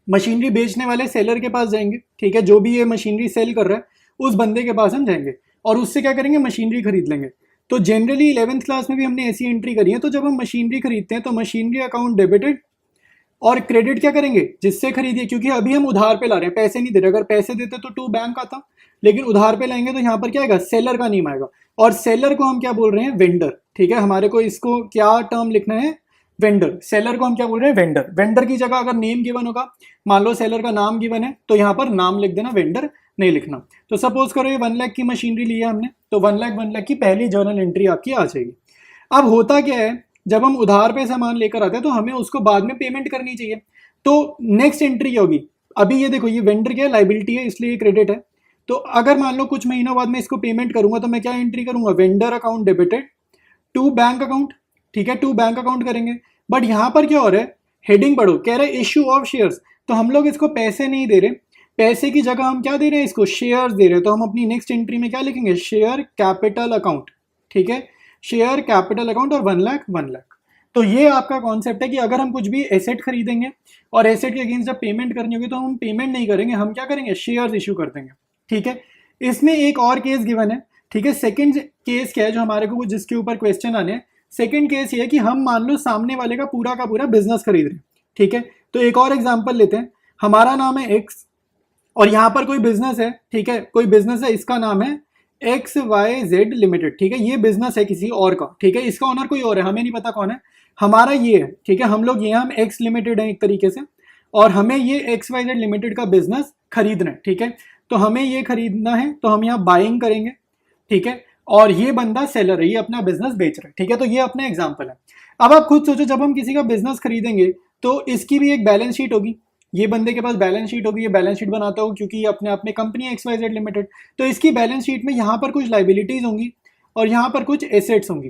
मशीनरी बेचने वाले सेलर के पास जाएंगे। ठीक है, जो भी ये मशीनरी सेल कर रहा है उस बंदे के पास हम जाएंगे और उससे क्या करेंगे, मशीनरी खरीद लेंगे। तो जनरली 11th क्लास में भी हमने ऐसी एंट्री करी है। तो जब हम मशीनरी खरीदते हैं तो मशीनरी अकाउंट डेबिटेड और क्रेडिट क्या करेंगे, जिससे खरीदिए, क्योंकि अभी हम उधार पे ला रहे हैं, पैसे नहीं दे रहे। अगर पैसे देते तो टू बैंक आता, लेकिन उधार पे लाएंगे तो यहाँ पर क्या आएगा, सेलर का नेम आएगा। और सेलर को हम क्या बोल रहे हैं, वेंडर। ठीक है, हमारे को इसको क्या टर्म लिखना है, वेंडर। सेलर को हम क्या बोल रहे हैं, वेंडर। वेंडर की जगह अगर नेम गिवन होगा, मान लो सेलर का नाम गिवन है, तो यहाँ पर नाम लिख देना, वेंडर नहीं लिखना। तो सपोज करो ये 1 लाख की मशीनरी ली है हमने, तो 1 लाख की पहली जर्नल एंट्री आपकी आ जाएगी। अब होता क्या है, जब हम उधार पे सामान लेकर आते हैं तो हमें उसको बाद में पेमेंट करनी चाहिए। तो नेक्स्ट एंट्री क्या होगी, अभी ये देखो ये वेंडर क्या है, लाइबिलिटी है, इसलिए क्रेडिट है। तो अगर मान लो कुछ महीनों बाद में इसको पेमेंट करूंगा तो मैं क्या एंट्री करूंगा, vendor account debited to bank account. ठीक है, टू बैंक अकाउंट करेंगे। बट यहां पर क्या हो रहा है, हेडिंग पढ़ो, कह रहे इशू ऑफ शेयर्स। तो हम लोग इसको पैसे नहीं दे रहे, पैसे की जगह हम क्या दे रहे हैं, इसको शेयर्स दे रहे हैं। तो हम अपनी नेक्स्ट एंट्री में क्या लिखेंगे, शेयर कैपिटल अकाउंट। ठीक है, शेयर कैपिटल अकाउंट और 1 लाख। तो ये आपका कॉन्सेप्ट है कि अगर हम कुछ भी एसेट खरीदेंगे और एसेट के अगेंस्ट जब पेमेंट करनी होगी तो हम पेमेंट नहीं करेंगे, हम क्या करेंगे, शेयर्स इशू कर देंगे। ठीक है, इसमें एक और केस गिवन है। ठीक है, सेकंड केस क्या है जो हमारे को जिसके ऊपर क्वेश्चन आने हैं, सेकंड केस ये है कि हम मान लो सामने वाले का पूरा बिजनेस खरीद रहे हैं। ठीक है, तो एक और एग्जांपल लेते हैं। हमारा नाम है एक्स और यहाँ पर कोई बिजनेस है। ठीक है, कोई बिजनेस है, इसका नाम है XYZ लिमिटेड, ठीक है, ये बिजनेस है किसी और का, ठीक है, इसका ओनर कोई और है, हमें नहीं पता कौन है, हमारा ये है, ठीक है, हम लोग ये हम एक्स लिमिटेड है एक तरीके से, और हमें ये XYZ लिमिटेड का बिजनेस खरीदना है, ठीक है, तो हमें ये खरीदना है, तो हम यहाँ बाइंग करेंगे, ठीक है, और ये बंदा सेलर है, ये अपना बिजनेस बेच रहा है, ठीक है, तो ये अपना एग्जाम्पल है। अब आप खुद सोचो, जब हम किसी का बिजनेस खरीदेंगे तो इसकी भी एक बैलेंस शीट होगी, ये बंदे के पास बैलेंस शीट होगी, ये बैलेंस शीट बनाता हो क्योंकि ये अपने आप में कंपनी है XYZ लिमिटेड, तो इसकी बैलेंस शीट में यहाँ पर कुछ लाइबिलिटीज होंगी और यहाँ पर कुछ एसेट्स होंगी।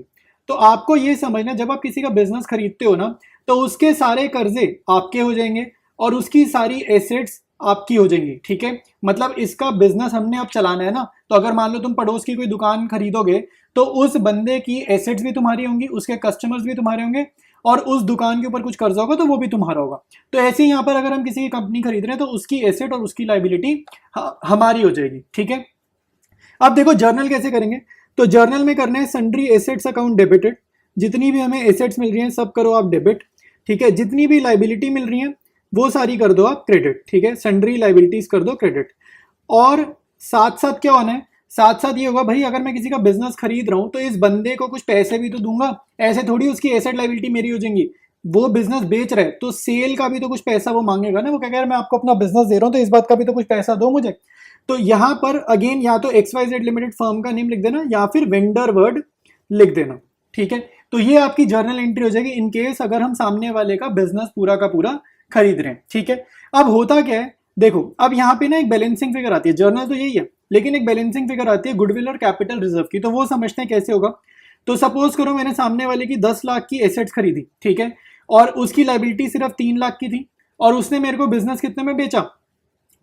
तो आपको ये समझना, जब आप किसी का बिजनेस खरीदते हो ना, तो उसके सारे कर्जे आपके हो जाएंगे और उसकी सारी एसेट्स आपकी हो जाएंगी, ठीक है, मतलब इसका बिजनेस हमने अब चलाना है ना, तो अगर मान लो तुम पड़ोस की कोई दुकान खरीदोगे तो उस बंदे की एसेट्स भी तुम्हारी होंगी, उसके कस्टमर्स भी तुम्हारे होंगे, और उस दुकान के ऊपर कुछ कर्जा होगा तो वो भी तुम्हारा होगा। तो ऐसे ही यहाँ पर अगर हम किसी की कंपनी खरीद रहे हैं तो उसकी एसेट और उसकी लाइबिलिटी हमारी हो जाएगी, ठीक है। अब देखो जर्नल कैसे करेंगे, तो जर्नल में करना है सन्ड्री एसेट्स अकाउंट डेबिटेड, जितनी भी हमें एसेट्स मिल रही हैं सब करो आप डेबिट, ठीक है, जितनी भी लाइबिलिटी मिल रही है वो सारी कर दो आप क्रेडिट, ठीक है, सन्ड्री लाइबिलिटीज कर दो क्रेडिट। और साथ साथ क्या होना है, साथ साथ ये होगा भाई, अगर मैं किसी का बिजनेस खरीद रहा हूं तो इस बंदे को कुछ पैसे भी तो दूंगा, ऐसे थोड़ी उसकी एसेट लाइबिलिटी मेरी हो जाएंगी, वो बिजनेस बेच रहा है तो सेल का भी तो कुछ पैसा वो मांगेगा ना, वो क्या कह रहा है मैं आपको अपना बिजनेस दे रहा हूं तो इस बात का भी तो कुछ पैसा दो मुझे। तो यहाँ पर अगेन या तो XYZ लिमिटेड फर्म का नेम लिख देना या फिर वेंडर वर्ड लिख देना, ठीक है, तो ये आपकी जर्नल एंट्री हो जाएगी इन केस अगर हम सामने वाले का बिजनेस पूरा का पूरा खरीद रहे हैं, ठीक है। अब होता क्या है, देखो अब यहाँ पे ना एक बैलेंसिंग फिगर आती है, जर्नल तो यही है लेकिन एक बैलेंसिंग फिगर आती है गुडविल और कैपिटल रिजर्व की, तो वो समझते हैं कैसे होगा। तो सपोज करो मैंने सामने वाले की 10 लाख की एसेट्स खरीदी, ठीक है, और उसकी लाइबिलिटी सिर्फ 3 लाख की थी, और उसने मेरे को बिजनेस कितने में बेचा,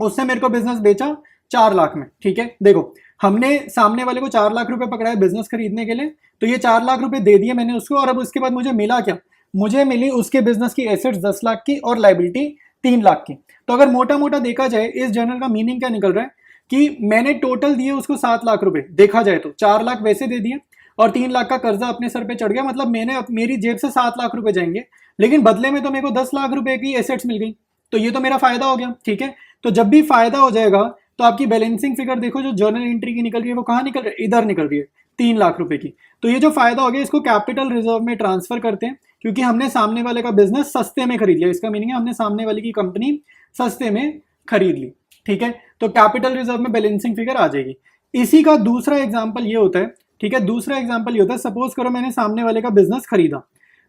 उसने मेरे को बिजनेस बेचा 4 लाख में, ठीक है। देखो हमने सामने वाले को 4 लाख रुपए पकड़ा है बिजनेस खरीदने के लिए, तो ये 4 लाख रुपए दे दिए मैंने उसको, और अब उसके बाद मुझे मिला क्या, मुझे मिली उसके बिजनेस की एसेट्स 10 लाख की और लाइबिलिटी 3 लाख की। तो अगर मोटा मोटा देखा जाए इस जर्नल का मीनिंग क्या निकल रहा है कि मैंने टोटल दिए उसको 7 लाख रुपए, देखा जाए तो 4 लाख वैसे दे दिए और 3 लाख का कर्जा अपने सर पे चढ़ गया, मतलब मैंने मेरी जेब से 7 लाख रुपए जाएंगे, लेकिन बदले में तो मेरे को 10 लाख रुपए की एसेट्स मिल गई, तो ये तो मेरा फायदा हो गया, ठीक है। तो जब भी फायदा हो जाएगा तो आपकी बैलेंसिंग फिगर देखो जो जर्नल एंट्री की निकल रही है वो कहाँ निकल रही है, इधर निकल रही है 3 लाख रुपए की। तो ये जो फायदा हो गया इसको कैपिटल रिजर्व में ट्रांसफर करते हैं, क्योंकि हमने सामने वाले का बिजनेस सस्ते में खरीद लिया, इसका मीनिंग है हमने सामने वाले की कंपनी सस्ते में खरीद ली, ठीक है। तो कैपिटल रिजर्व में बैलेंसिंग फिगर आ जाएगी। इसी का दूसरा एग्जांपल ये होता है, ठीक है, दूसरा एग्जांपल ये होता है, सपोज करो मैंने सामने वाले का बिजनेस खरीदा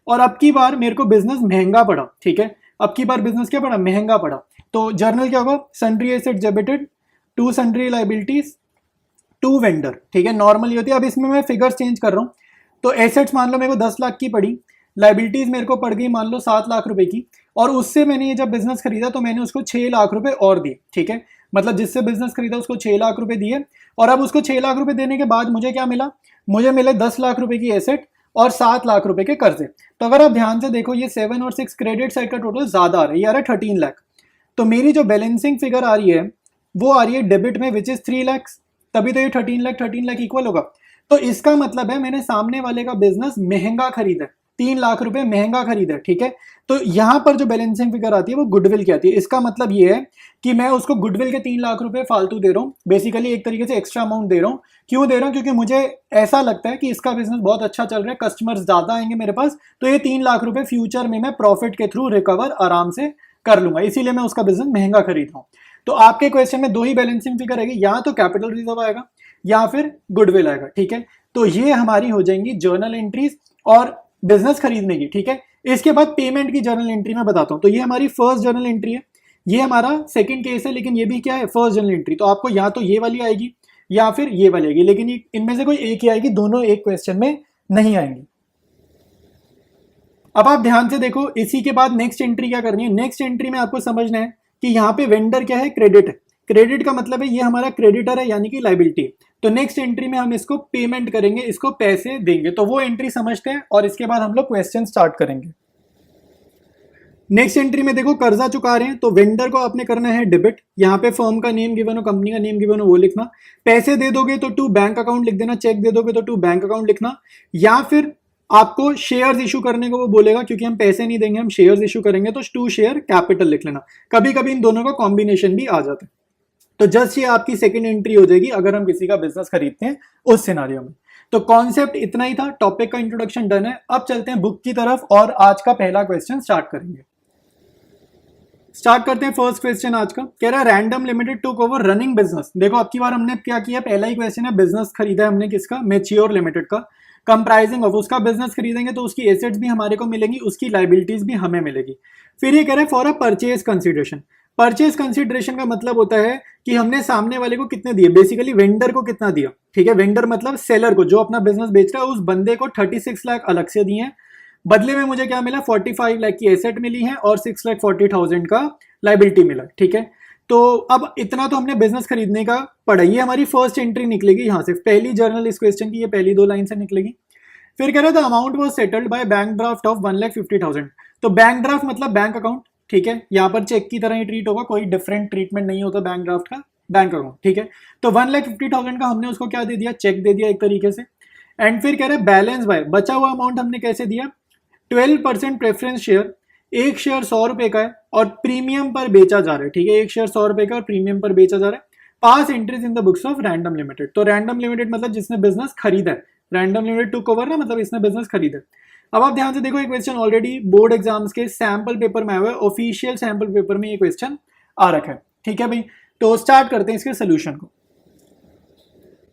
और अब की बार मेरे को बिजनेस महंगा पड़ा, ठीक है, अब की बार बिजनेस क्या पड़ा, महंगा पड़ा, तो जर्नल क्या होगा, sundry assets debited to sundry liabilities to vendor, ठीक है, नॉर्मली होती है। अब इसमें मैं फिगर्स चेंज कर रहा हूँ, तो एसेट्स मान लो मेरे को 10 लाख की पड़ी, लाइबिलिटीज मेरे को पड़ गई मान लो 7 लाख रुपए की, और उससे मैंने ये जब बिजनेस खरीदा तो मैंने उसको 6 लाख रुपए और दिए, ठीक है, मतलब जिससे बिजनेस खरीदा उसको 6 लाख रुपए दिए, और अब उसको 6 लाख रुपए देने के बाद मुझे क्या मिला, मुझे मिले 10 लाख रुपए की एसेट और 7 लाख रुपए के कर्जे। तो अगर आप ध्यान से देखो ये 7 और 6 क्रेडिट साइड का टोटल ज्यादा आ रहा है, ये आ रहा है 13 लाख, तो मेरी जो बैलेंसिंग फिगर आ रही है वो आ रही है डेबिट में विच इज 3 लाख, तभी तो ये 13 लाख इक्वल होगा। तो इसका मतलब है मैंने सामने वाले का बिजनेस महंगा खरीदा, 3 लाख रुपए महंगा खरीदा, ठीक है। तो यहां पर जो बैलेंसिंग फिगर आती है वो गुडविल की आती है। इसका मतलब ये है कि मैं उसको गुडविल के 3 लाख रुपए फालतू दे रहा हूँ, बेसिकली एक तरीके से एक्स्ट्रा अमाउंट दे रहा हूँ। क्यों दे रहा हूँ, क्योंकि मुझे ऐसा लगता है कि इसका बिजनेस बहुत अच्छा चल रहा है, कस्टमर्स ज्यादा आएंगे मेरे पास, तो ये 3 लाख रुपए फ्यूचर में मैं प्रॉफिट के थ्रू रिकवर आराम से कर लूंगा, इसीलिए मैं उसका बिजनेस महंगा खरीद रहा हूँ। तो आपके क्वेश्चन में 2 ही बैलेंसिंग फिगर आएगी, या तो कैपिटल रिजर्व आएगा या फिर गुडविल आएगा, ठीक है। तो ये हमारी हो जाएंगी जर्नल एंट्रीज और बिजनेस खरीदने की, ठीक है। इसके बाद पेमेंट की जर्नल एंट्री में बताता हूं। तो ये हमारी फर्स्ट जर्नल एंट्री है, ये हमारा सेकंड केस है, लेकिन ये भी क्या है, फर्स्ट जर्नल एंट्री। तो आपको या तो ये वाली आएगी या फिर ये वाली आएगी, लेकिन इनमें से कोई एक ही आएगी, दोनों एक क्वेश्चन में नहीं आएंगी। अब आप ध्यान से देखो, इसी के बाद नेक्स्ट एंट्री क्या करनी है। नेक्स्ट एंट्री में आपको समझना है कि यहाँ पे वेंडर क्या है, क्रेडिट है। क्रेडिट का मतलब है ये हमारा क्रेडिटर है, यानी कि लायबिलिटी। तो नेक्स्ट एंट्री में हम इसको पेमेंट करेंगे, इसको पैसे देंगे। तो वो एंट्री समझते हैं और इसके बाद हम लोग क्वेश्चन स्टार्ट करेंगे। नेक्स्ट एंट्री में देखो, कर्जा चुका रहे हैं तो वेंडर को आपने करना है डेबिट। यहाँ पे फर्म का नेम गिवन हो, कंपनी का नेम गिवन हो, वो लिखना। पैसे दे दोगे तो टू बैंक अकाउंट लिख देना, चेक दे दोगे तो टू बैंक अकाउंट लिखना। या फिर आपको शेयर्स इशू करने को वो बोलेगा, क्योंकि हम पैसे नहीं देंगे, हम शेयर्स इशू करेंगे, तो टू शेयर कैपिटल लिख लेना। कभी कभी इन दोनों का कॉम्बिनेशन भी आ जाता है। तो जस्ट ये आपकी सेकंड एंट्री हो जाएगी अगर हम किसी का बिजनेस खरीदते हैं उस सिनारियो में। तो कॉन्सेप्ट इतना ही था, टॉपिक का इंट्रोडक्शन डन है। अब चलते हैं बुक की तरफ और आज का पहला क्वेश्चन स्टार्ट करेंगे। स्टार्ट करते हैं फर्स्ट क्वेश्चन आज का। कह रहा है random limited took over running business. देखो अब की बार हमने क्या किया, पहला ही क्वेश्चन है बिजनेस खरीदा है हमने किसका, मैच्योर लिमिटेड का, कंप्राइजिंग ऑफ, उसका बिजनेस खरीदेंगे तो उसकी एसेट्स भी हमारे को मिलेंगी, उसकी लाइबिलिटीज भी हमें मिलेगी। फिर ये कह रहे हैं for a purchase consideration. Purchase consideration का मतलब होता है कि हमने सामने वाले को कितने दिए, बेसिकली वेंडर को कितना दिया, ठीक है। वेंडर मतलब सेलर को, जो अपना बिजनेस बेच रहा है, उस बंदे को 36 लाख अलग से दिए हैं। बदले में मुझे क्या मिला, 45 लाख की एसेट मिली है और 6,40,000 का लाइबिलिटी मिला, ठीक है। तो अब इतना तो हमने बिजनेस खरीदने का पढ़ा, ये हमारी फर्स्ट एंट्री निकलेगी यहाँ से, पहली जर्नल इस क्वेश्चन की ये पहली 2 लाइन से निकलेगी। फिर कह रहा था amount was settled by bank draft of 1,50,000। तो बैंक ड्राफ्ट मतलब बैंक अकाउंट, ठीक है। यहाँ पर चेक की तरह ही ट्रीट होगा, कोई डिफरेंट ट्रीटमेंट नहीं होता बैंक ड्राफ्ट का, बैंक अकाउंट, ठीक है। तो 1,50,000 का हमने उसको क्या दे दिया, चेक दे दिया एक तरीके से। एंड फिर कह रहे हैं बैलेंस बाय, बचा हुआ अमाउंट हमने कैसे दिया, 12% प्रेफरेंस शेयर, एक शेयर 100 रुपए का है और प्रीमियम पर बेचा जा रहा है, ठीक है। एक शेयर 100 रुपए का और प्रीमियम पर बेचा जा रहा है। Pass entries in the books of random limited. तो रैंडम लिमिटेड मतलब जिसने बिजनेस खरीदा है, रैंडम लिमिटेड टुक ओवर ना, मतलब इसने बिजनेस खरीदा है। अब आप ध्यान से देखो, ये क्वेश्चन ऑलरेडी बोर्ड एग्जाम्स के सैंपल पेपर में आया हुआ है, ऑफिशियल सैंपल पेपर में ये क्वेश्चन आ रखा है, ठीक है भाई। तो स्टार्ट करते हैं इसके सोल्यूशन को।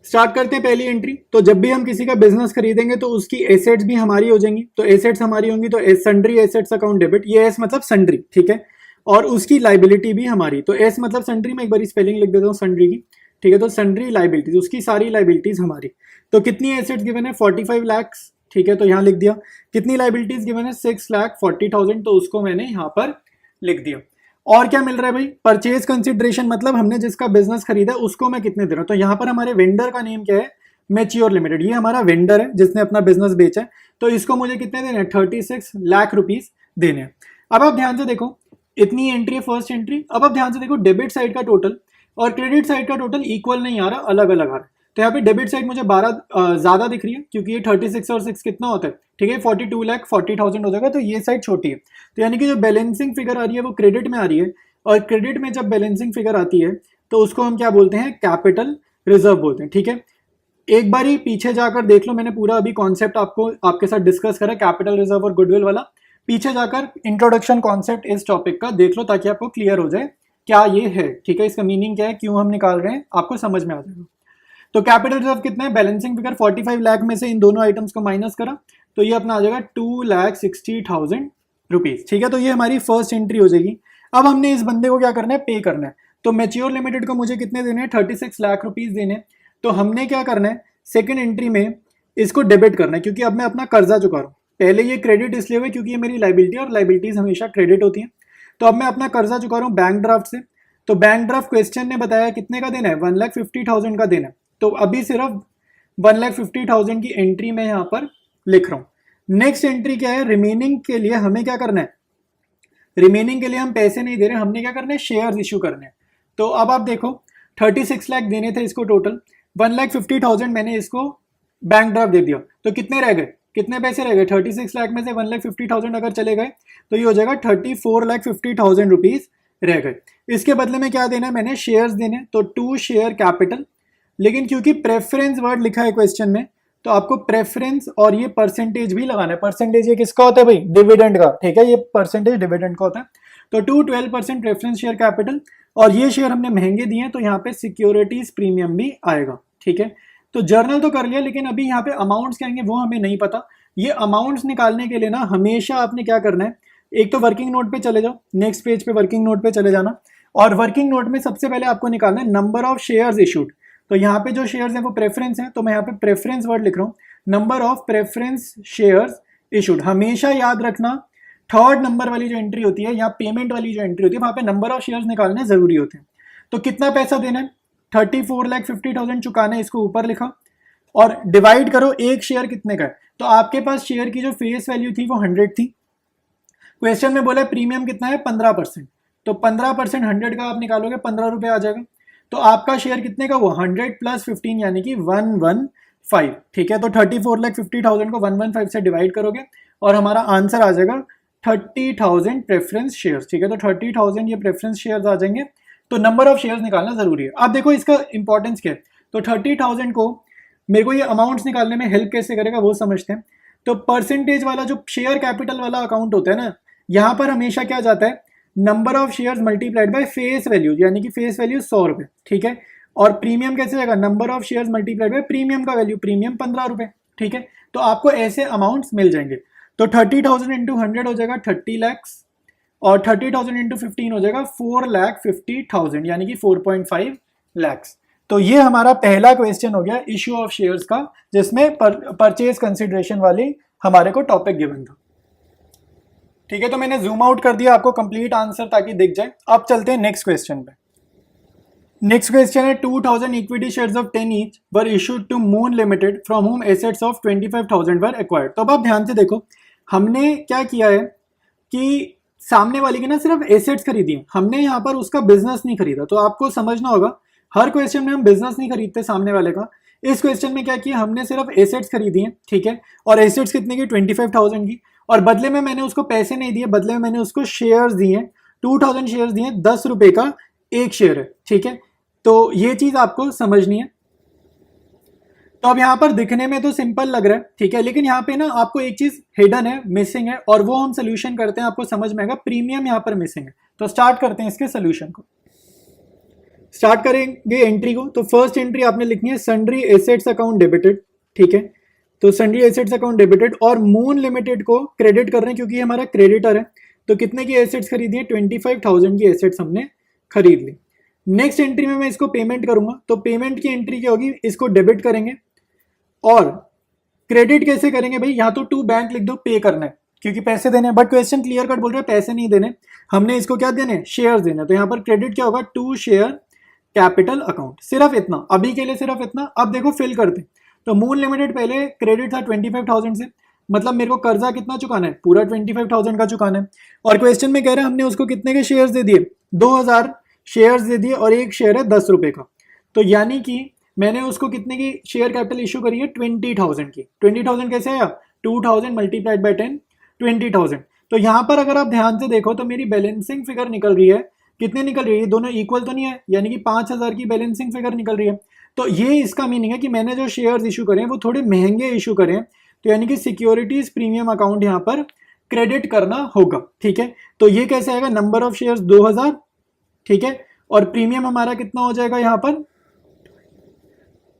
स्टार्ट करते हैं पहली एंट्री। तो जब भी हम किसी का बिजनेस खरीदेंगे तो उसकी एसेट्स भी हमारी हो जाएंगी। तो एसेट्स हमारी होंगी तो सन्ड्री एसेट्स अकाउंट डेबिट, ये एस मतलब सन्ड्री, ठीक है। और उसकी लाइबिलिटी भी हमारी, तो एस मतलब सन्ड्री, में एक बार स्पेलिंग लिख देता हूँ सन्ड्री की, ठीक है। तो सन्ड्री लाइबिलिटीज, उसकी सारी लाइबिलिटीज हमारी। तो कितनी एसेट्स गिवन है, 45 लाख, ठीक है, तो यहाँ लिख दिया। कितनी लाइबिलिटीज गिवन है, 6,40,000, तो उसको मैंने यहाँ पर लिख दिया। और क्या मिल रहा है भाई, परचेज कंसिडरेशन मतलब हमने जिसका बिजनेस खरीदा है उसको मैं कितने दे रहा हूँ। तो यहाँ पर हमारे वेंडर का नेम क्या है, मैच्योर लिमिटेड, ये हमारा वेंडर है जिसने अपना बिजनेस बेचा है। तो इसको मुझे कितने देने हैं, 36 लाख रुपीज देने हैं। अब आप ध्यान से देखो, इतनी एंट्री है फर्स्ट एंट्री। अब आप ध्यान से देखो, डेबिट साइड का टोटल और क्रेडिट साइड का टोटल इक्वल नहीं आ रहा, अलग अलग आ रहा है। तो यहाँ पे डेबिट साइड मुझे 12 ज्यादा दिख रही है, क्योंकि ये 36 और 6 कितना होता है, ठीक है, 42,40,000 हो जाएगा। तो ये साइड छोटी है, तो यानी कि जो बैलेंसिंग फिगर आ रही है वो क्रेडिट में आ रही है। और क्रेडिट में जब बैलेंसिंग फिगर आती है तो उसको हम क्या बोलते हैं, कैपिटल रिजर्व बोलते हैं, ठीक है। एक बार ही पीछे जाकर देख लो, मैंने पूरा अभी कॉन्सेप्ट आपको आपके साथ डिस्कस करा, कैपिटल रिजर्व और गुडविल वाला। पीछे जाकर इंट्रोडक्शन कॉन्सेप्ट इस टॉपिक का देख लो, ताकि आपको क्लियर हो जाए क्या ये है, ठीक है, इसका मीनिंग क्या है, क्यों हम निकाल रहे हैं, आपको समझ में आ जाएगा। तो कैपिटल रिजर्व कितना है, बैलेंसिंग फिगर 45 लाख में से इन दोनों आइटम्स को माइनस करा तो ये अपना आ जाएगा 2,60,000 रुपीज, ठीक है। तो ये हमारी फर्स्ट एंट्री हो जाएगी। अब हमने इस बंदे को क्या करना है, पे करना है। तो मैच्योर लिमिटेड को मुझे कितने देने हैं, 36 लाख रुपीज देने। तो हमने क्या करना है, सेकंड एंट्री में इसको डेबिट करना है, क्योंकि अब मैं अपना कर्जा चुका रहा हूँ। पहले ये क्रेडिट इसलिए हुआ क्योंकि ये मेरी लाइबिलिटी, और लाइबिलिटीज हमेशा क्रेडिट होती हैं। तो अब मैं अपना कर्जा चुका रहा हूँ बैंक ड्राफ्ट से। तो बैंक ड्राफ्ट क्वेश्चन ने बताया कितने का देना है, 1,50,000 का देना है। तो अभी सिर्फ 1,50,000 की एंट्री में यहाँ पर लिख रहा हूँ। नेक्स्ट एंट्री क्या है, रिमेनिंग के लिए हमें क्या करना है, रिमेनिंग के लिए हम पैसे नहीं दे रहे, हमने क्या करना है, शेयर्स इशू करने हैं। तो अब आप देखो, 36 लाख देने थे इसको टोटल, 1,50,000 मैंने इसको बैंक ड्राफ्ट दे दिया। तो कितने रह गए, कितने पैसे रह गए, 36 लाख में से 1,50,000 अगर चले गए तो ये हो जाएगा 34,50,000 रुपीज रह गए। इसके बदले में क्या देना है, मैंने शेयर्स देने, तो 2 शेयर कैपिटल। लेकिन क्योंकि प्रेफरेंस वर्ड लिखा है क्वेश्चन में, तो आपको प्रेफरेंस और ये परसेंटेज भी लगाना है। परसेंटेज ये किसका होता है भाई, डिविडेंड का, ठीक है, ये परसेंटेज डिविडेंड का होता है। तो 12% प्रेफरेंस शेयर कैपिटल, और ये शेयर हमने महंगे दिए हैं तो यहाँ पे सिक्योरिटीज प्रीमियम भी आएगा, ठीक है। तो जर्नल तो कर लिया, लेकिन अभी यहाँ पे अमाउंट्स क्या आएंगे वो हमें नहीं पता। ये अमाउंट्स निकालने के लिए ना हमेशा आपने क्या करना है, एक तो वर्किंग नोट पे चले जाओ, नेक्स्ट पेज पे वर्किंग नोट पे चले जाना, और वर्किंग नोट में सबसे पहले आपको निकालना है नंबर ऑफ शेयर्स इशूड। तो यहाँ पे जो शेयर्स हैं वो प्रेफरेंस हैं, तो मैं यहाँ पे प्रेफरेंस वर्ड लिख रहा हूँ, number of preference shares issued. हमेशा याद रखना, थर्ड नंबर वाली जो एंट्री होती है या पेमेंट वाली जो एंट्री होती है, वहां पे नंबर ऑफ शेयर्स निकालने जरूरी होते हैं। तो कितना पैसा देना है, 34,50,000 चुकाना है, इसको ऊपर लिखा, और डिवाइड करो एक शेयर कितने का है। तो आपके पास शेयर की जो फेस वैल्यू थी वो 100 थी। क्वेश्चन में बोला प्रीमियम कितना है, 15%। तो 15% 100 का आप निकालोगे 15 रुपए आ जाएगा। तो आपका शेयर कितने का हुआ, 100 + 15 यानी कि 115, ठीक है। तो 34,50,000 को 115 से डिवाइड करोगे और हमारा आंसर आ जाएगा 30,000 प्रेफरेंस शेयर्स, ठीक है। तो 30,000 ये प्रेफरेंस शेयर्स आ जाएंगे, तो नंबर ऑफ शेयर्स निकालना जरूरी है। अब देखो इसका इंपॉर्टेंस क्या है। तो 30,000 को मेरे को ये अमाउंट्स निकालने में हेल्प कैसे करेगा वो समझते हैं। तो परसेंटेज वाला जो शेयर कैपिटल वाला अकाउंट होता है ना, यहाँ पर हमेशा क्या जाता है, number of shares multiplied by face value, यानी कि फेस वैल्यू 100 रुपए, ठीक है। और प्रीमियम कैसे जाएगा, number of shares multiplied by premium का वैल्यू, प्रीमियम 15 रुपए, ठीक है। तो आपको ऐसे अमाउंट्स मिल जाएंगे। तो 30,000 इंटू 100 हो जाएगा 30 लैक्स, और 30,000 इंटू 15 हो जाएगा 4,50,000, यानी कि 4.5 लैक्स। तो ये हमारा पहला क्वेश्चन हो गया इश्यू ऑफ शेयर्स का, जिसमें परचेज कंसिडरेशन वाली हमारे को टॉपिक गिवन था, ठीक है। तो मैंने जूम आउट कर दिया आपको कंप्लीट आंसर ताकि दिख जाए। अब चलते हैं नेक्स्ट क्वेश्चन पे। नेक्स्ट क्वेश्चन है 2,000 equity shares of 10 each were issued to Moon limited from whom assets of 25,000 were acquired. तो अब आप ध्यान से देखो, हमने क्या किया है कि सामने वाले की ना सिर्फ एसेट्स खरीदी है, हमने यहाँ पर उसका बिजनेस नहीं खरीदा। तो आपको समझना होगा, हर क्वेश्चन में हम बिजनेस नहीं खरीदते सामने वाले का। इस क्वेश्चन में क्या किया, हमने सिर्फ एसेट्स खरीदी हैं, ठीक है। और एसेट्स कितने की, 25,000 की, और बदले में मैंने उसको पैसे नहीं दिए, बदले में मैंने उसको शेयर्स दिए, 2,000 शेयर्स दिए, 10 रुपए का एक शेयर है, ठीक है। तो ये चीज आपको समझनी है। तो अब यहाँ पर दिखने में तो सिंपल लग रहा है, ठीक है, लेकिन यहाँ पे ना आपको एक चीज हिडन है, मिसिंग है, और वो हम सोल्यूशन करते हैं, आपको समझ में आएगा। प्रीमियम यहाँ पर मिसिंग है। तो स्टार्ट करते हैं इसके सोल्यूशन को। स्टार्ट करेंगे एंट्री को। तो फर्स्ट एंट्री आपने लिखनी है सन्ड्री एसेट्स अकाउंट डेबिटेड, ठीक है। तो सन्ड्री एसेट्स अकाउंट डेबिटेड, और मून लिमिटेड को क्रेडिट कर रहे हैं क्योंकि ये हमारा क्रेडिटर है। तो कितने की एसेट्स खरीदी है, 25,000 की एसेट्स हमने खरीद ली। नेक्स्ट एंट्री में मैं इसको पेमेंट करूंगा। तो पेमेंट की एंट्री क्या होगी, इसको डेबिट करेंगे। और क्रेडिट कैसे करेंगे भाई, या तो टू बैंक लिख दो, पे करना है क्योंकि पैसे देने हैं, बट क्वेश्चन क्लियर कट बोल रहे हैं पैसे नहीं देने, हमने इसको क्या देने, शेयर्स देने। तो यहाँ पर क्रेडिट क्या होगा, टू शेयर कैपिटल अकाउंट, सिर्फ इतना, अभी के लिए सिर्फ इतना। अब देखो फिल करते। तो मून लिमिटेड पहले क्रेडिट था 25,000 से, मतलब मेरे को कर्जा कितना चुकाना है, पूरा 25,000 का चुकाना है। और क्वेश्चन में कह रहे हैं हमने उसको कितने के शेयर्स दे दिए, 2,000 शेयर्स दे दिए, और एक शेयर है 10 रुपए का। तो यानी कि मैंने उसको कितने की शेयर कैपिटल इशू करी है, 20,000 की। 20,000 कैसे आया, 2,000 मल्टीप्लाइड बाय 10, 20,000। तो यहाँ पर अगर आप ध्यान से देखो तो मेरी बैलेंसिंग फिगर निकल रही है, कितने निकल रही है, दोनों इक्वल तो नहीं है, यानी कि 5,000 की बैलेंसिंग फिगर निकल रही है। तो ये इसका मीनिंग है कि मैंने जो शेयर्स इशू करे हैं वो थोड़े महंगे इशू करे हैं। तो यानी कि सिक्योरिटीज प्रीमियम अकाउंट यहाँ पर क्रेडिट करना होगा, ठीक है। तो ये कैसे आएगा, नंबर ऑफ शेयर्स 2,000, ठीक है, और प्रीमियम हमारा कितना हो जाएगा यहाँ पर,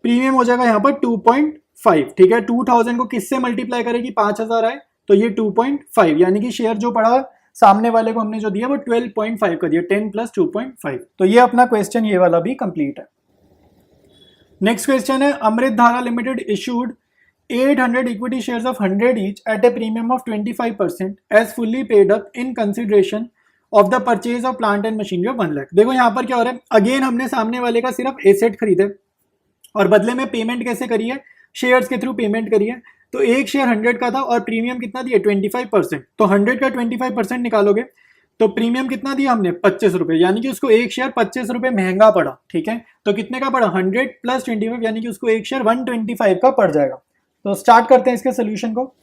प्रीमियम हो जाएगा यहाँ पर 2.5, ठीक है। 2,000 को किससे मल्टीप्लाई करेगी, 5,000 आए तो ये 2.5, यानी कि शेयर जो पड़ा सामने वाले को हमने जो दिया वो 12.5 का दिया, 10 + 2.5। तो ये अपना क्वेश्चन ये वाला भी कंप्लीट है। नेक्स्ट क्वेश्चन है Amrit Dhara limited issued 800 equity shares of 100 each at a premium of 25% as fully paid up in consideration of the purchase of plant and machinery of 1 lakh. देखो यहाँ पर क्या हो रहा है, अगेन हमने सामने वाले का सिर्फ एसेट खरीदे और बदले में पेमेंट कैसे करी है, शेयर्स के थ्रू पेमेंट करी है। तो एक शेयर 100 का था और प्रीमियम कितना दिया, 25%। तो 100 का 25% निकालोगे तो प्रीमियम कितना दिया हमने, 25 रुपए, यानी कि उसको एक शेयर 25 रुपए महंगा पड़ा, ठीक है। तो कितने का पड़ा, 100 + 25, यानी कि उसको एक शेयर 125 का पड़ जाएगा। तो स्टार्ट करते हैं इसके सोल्यूशन को।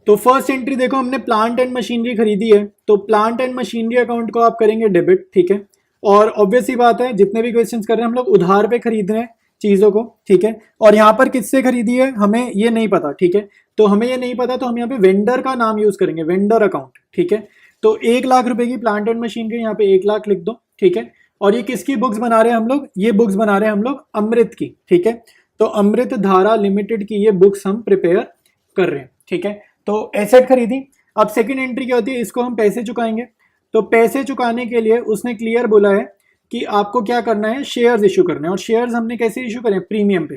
तो फर्स्ट एंट्री देखो, हमने प्लांट एंड मशीनरी खरीदी है, तो प्लांट एंड मशीनरी अकाउंट को आप करेंगे डेबिट, ठीक है। और ऑब्वियस ही बात है, जितने भी क्वेश्चंस कर रहे हैं हम लोग उधार पे खरीद रहे हैं चीजों को, ठीक है। और यहाँ पर किससे खरीदी है हमें ये नहीं पता, ठीक है। तो हमें ये नहीं पता तो हम यहाँ पे वेंडर का नाम यूज करेंगे, वेंडर अकाउंट, ठीक है। तो 1 लाख रुपए की प्लांट एंड मशीनरी, यहाँ पे 1 लाख लिख दो, ठीक है। और ये किसकी बुक्स बना रहे हैं हम लोग, ये बुक्स बना रहे हैं हम लोग अमृत की, ठीक है। तो अमृत धारा लिमिटेड की ये बुक्स हम प्रिपेयर कर रहे हैं, ठीक है। तो एसेट खरीदी। अब सेकंड एंट्री क्या होती है, इसको हम पैसे चुकाएंगे। तो पैसे चुकाने के लिए उसने क्लियर बोला है कि आपको क्या करना है, शेयर्स इशू करने हैं। और शेयर्स हमने कैसे इशू करें, प्रीमियम पे।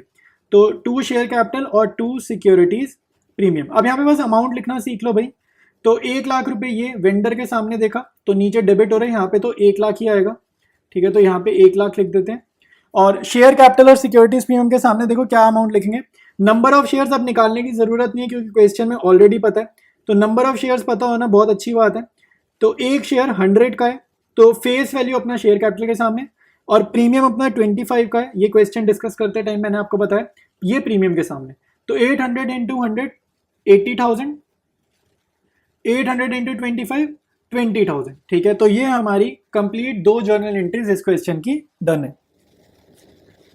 तो 2 शेयर कैपिटल और 2 सिक्योरिटीज प्रीमियम। अब यहाँ पे बस अमाउंट लिखना सीख लो भाई। तो 1 लाख रुपए ये वेंडर के सामने देखा तो नीचे डेबिट हो रहा है, यहाँ पे तो 1 लाख ही आएगा, ठीक है। तो यहाँ पे 1 लाख लिख देते हैं। और शेयर कैपिटल और सिक्योरिटीज प्रीमियम के सामने देखो क्या अमाउंट लिखेंगे। नंबर ऑफ शेयर्स अब निकालने की जरूरत नहीं है क्योंकि क्वेश्चन में ऑलरेडी पता है। तो नंबर ऑफ शेयर्स पता होना बहुत अच्छी बात है। तो एक शेयर 100 का है, तो फेस वैल्यू अपना शेयर कैपिटल के सामने, और प्रीमियम अपना 25 का है। ये क्वेश्चन डिस्कस करते टाइम मैंने आपको बताया, ये प्रीमियम के सामने। तो 800 × 100 80,000, 800 × 25 20,000। ठीक है, तो ये हमारी कंप्लीट 2 जर्नल एंट्रीज इस क्वेश्चन की डन है।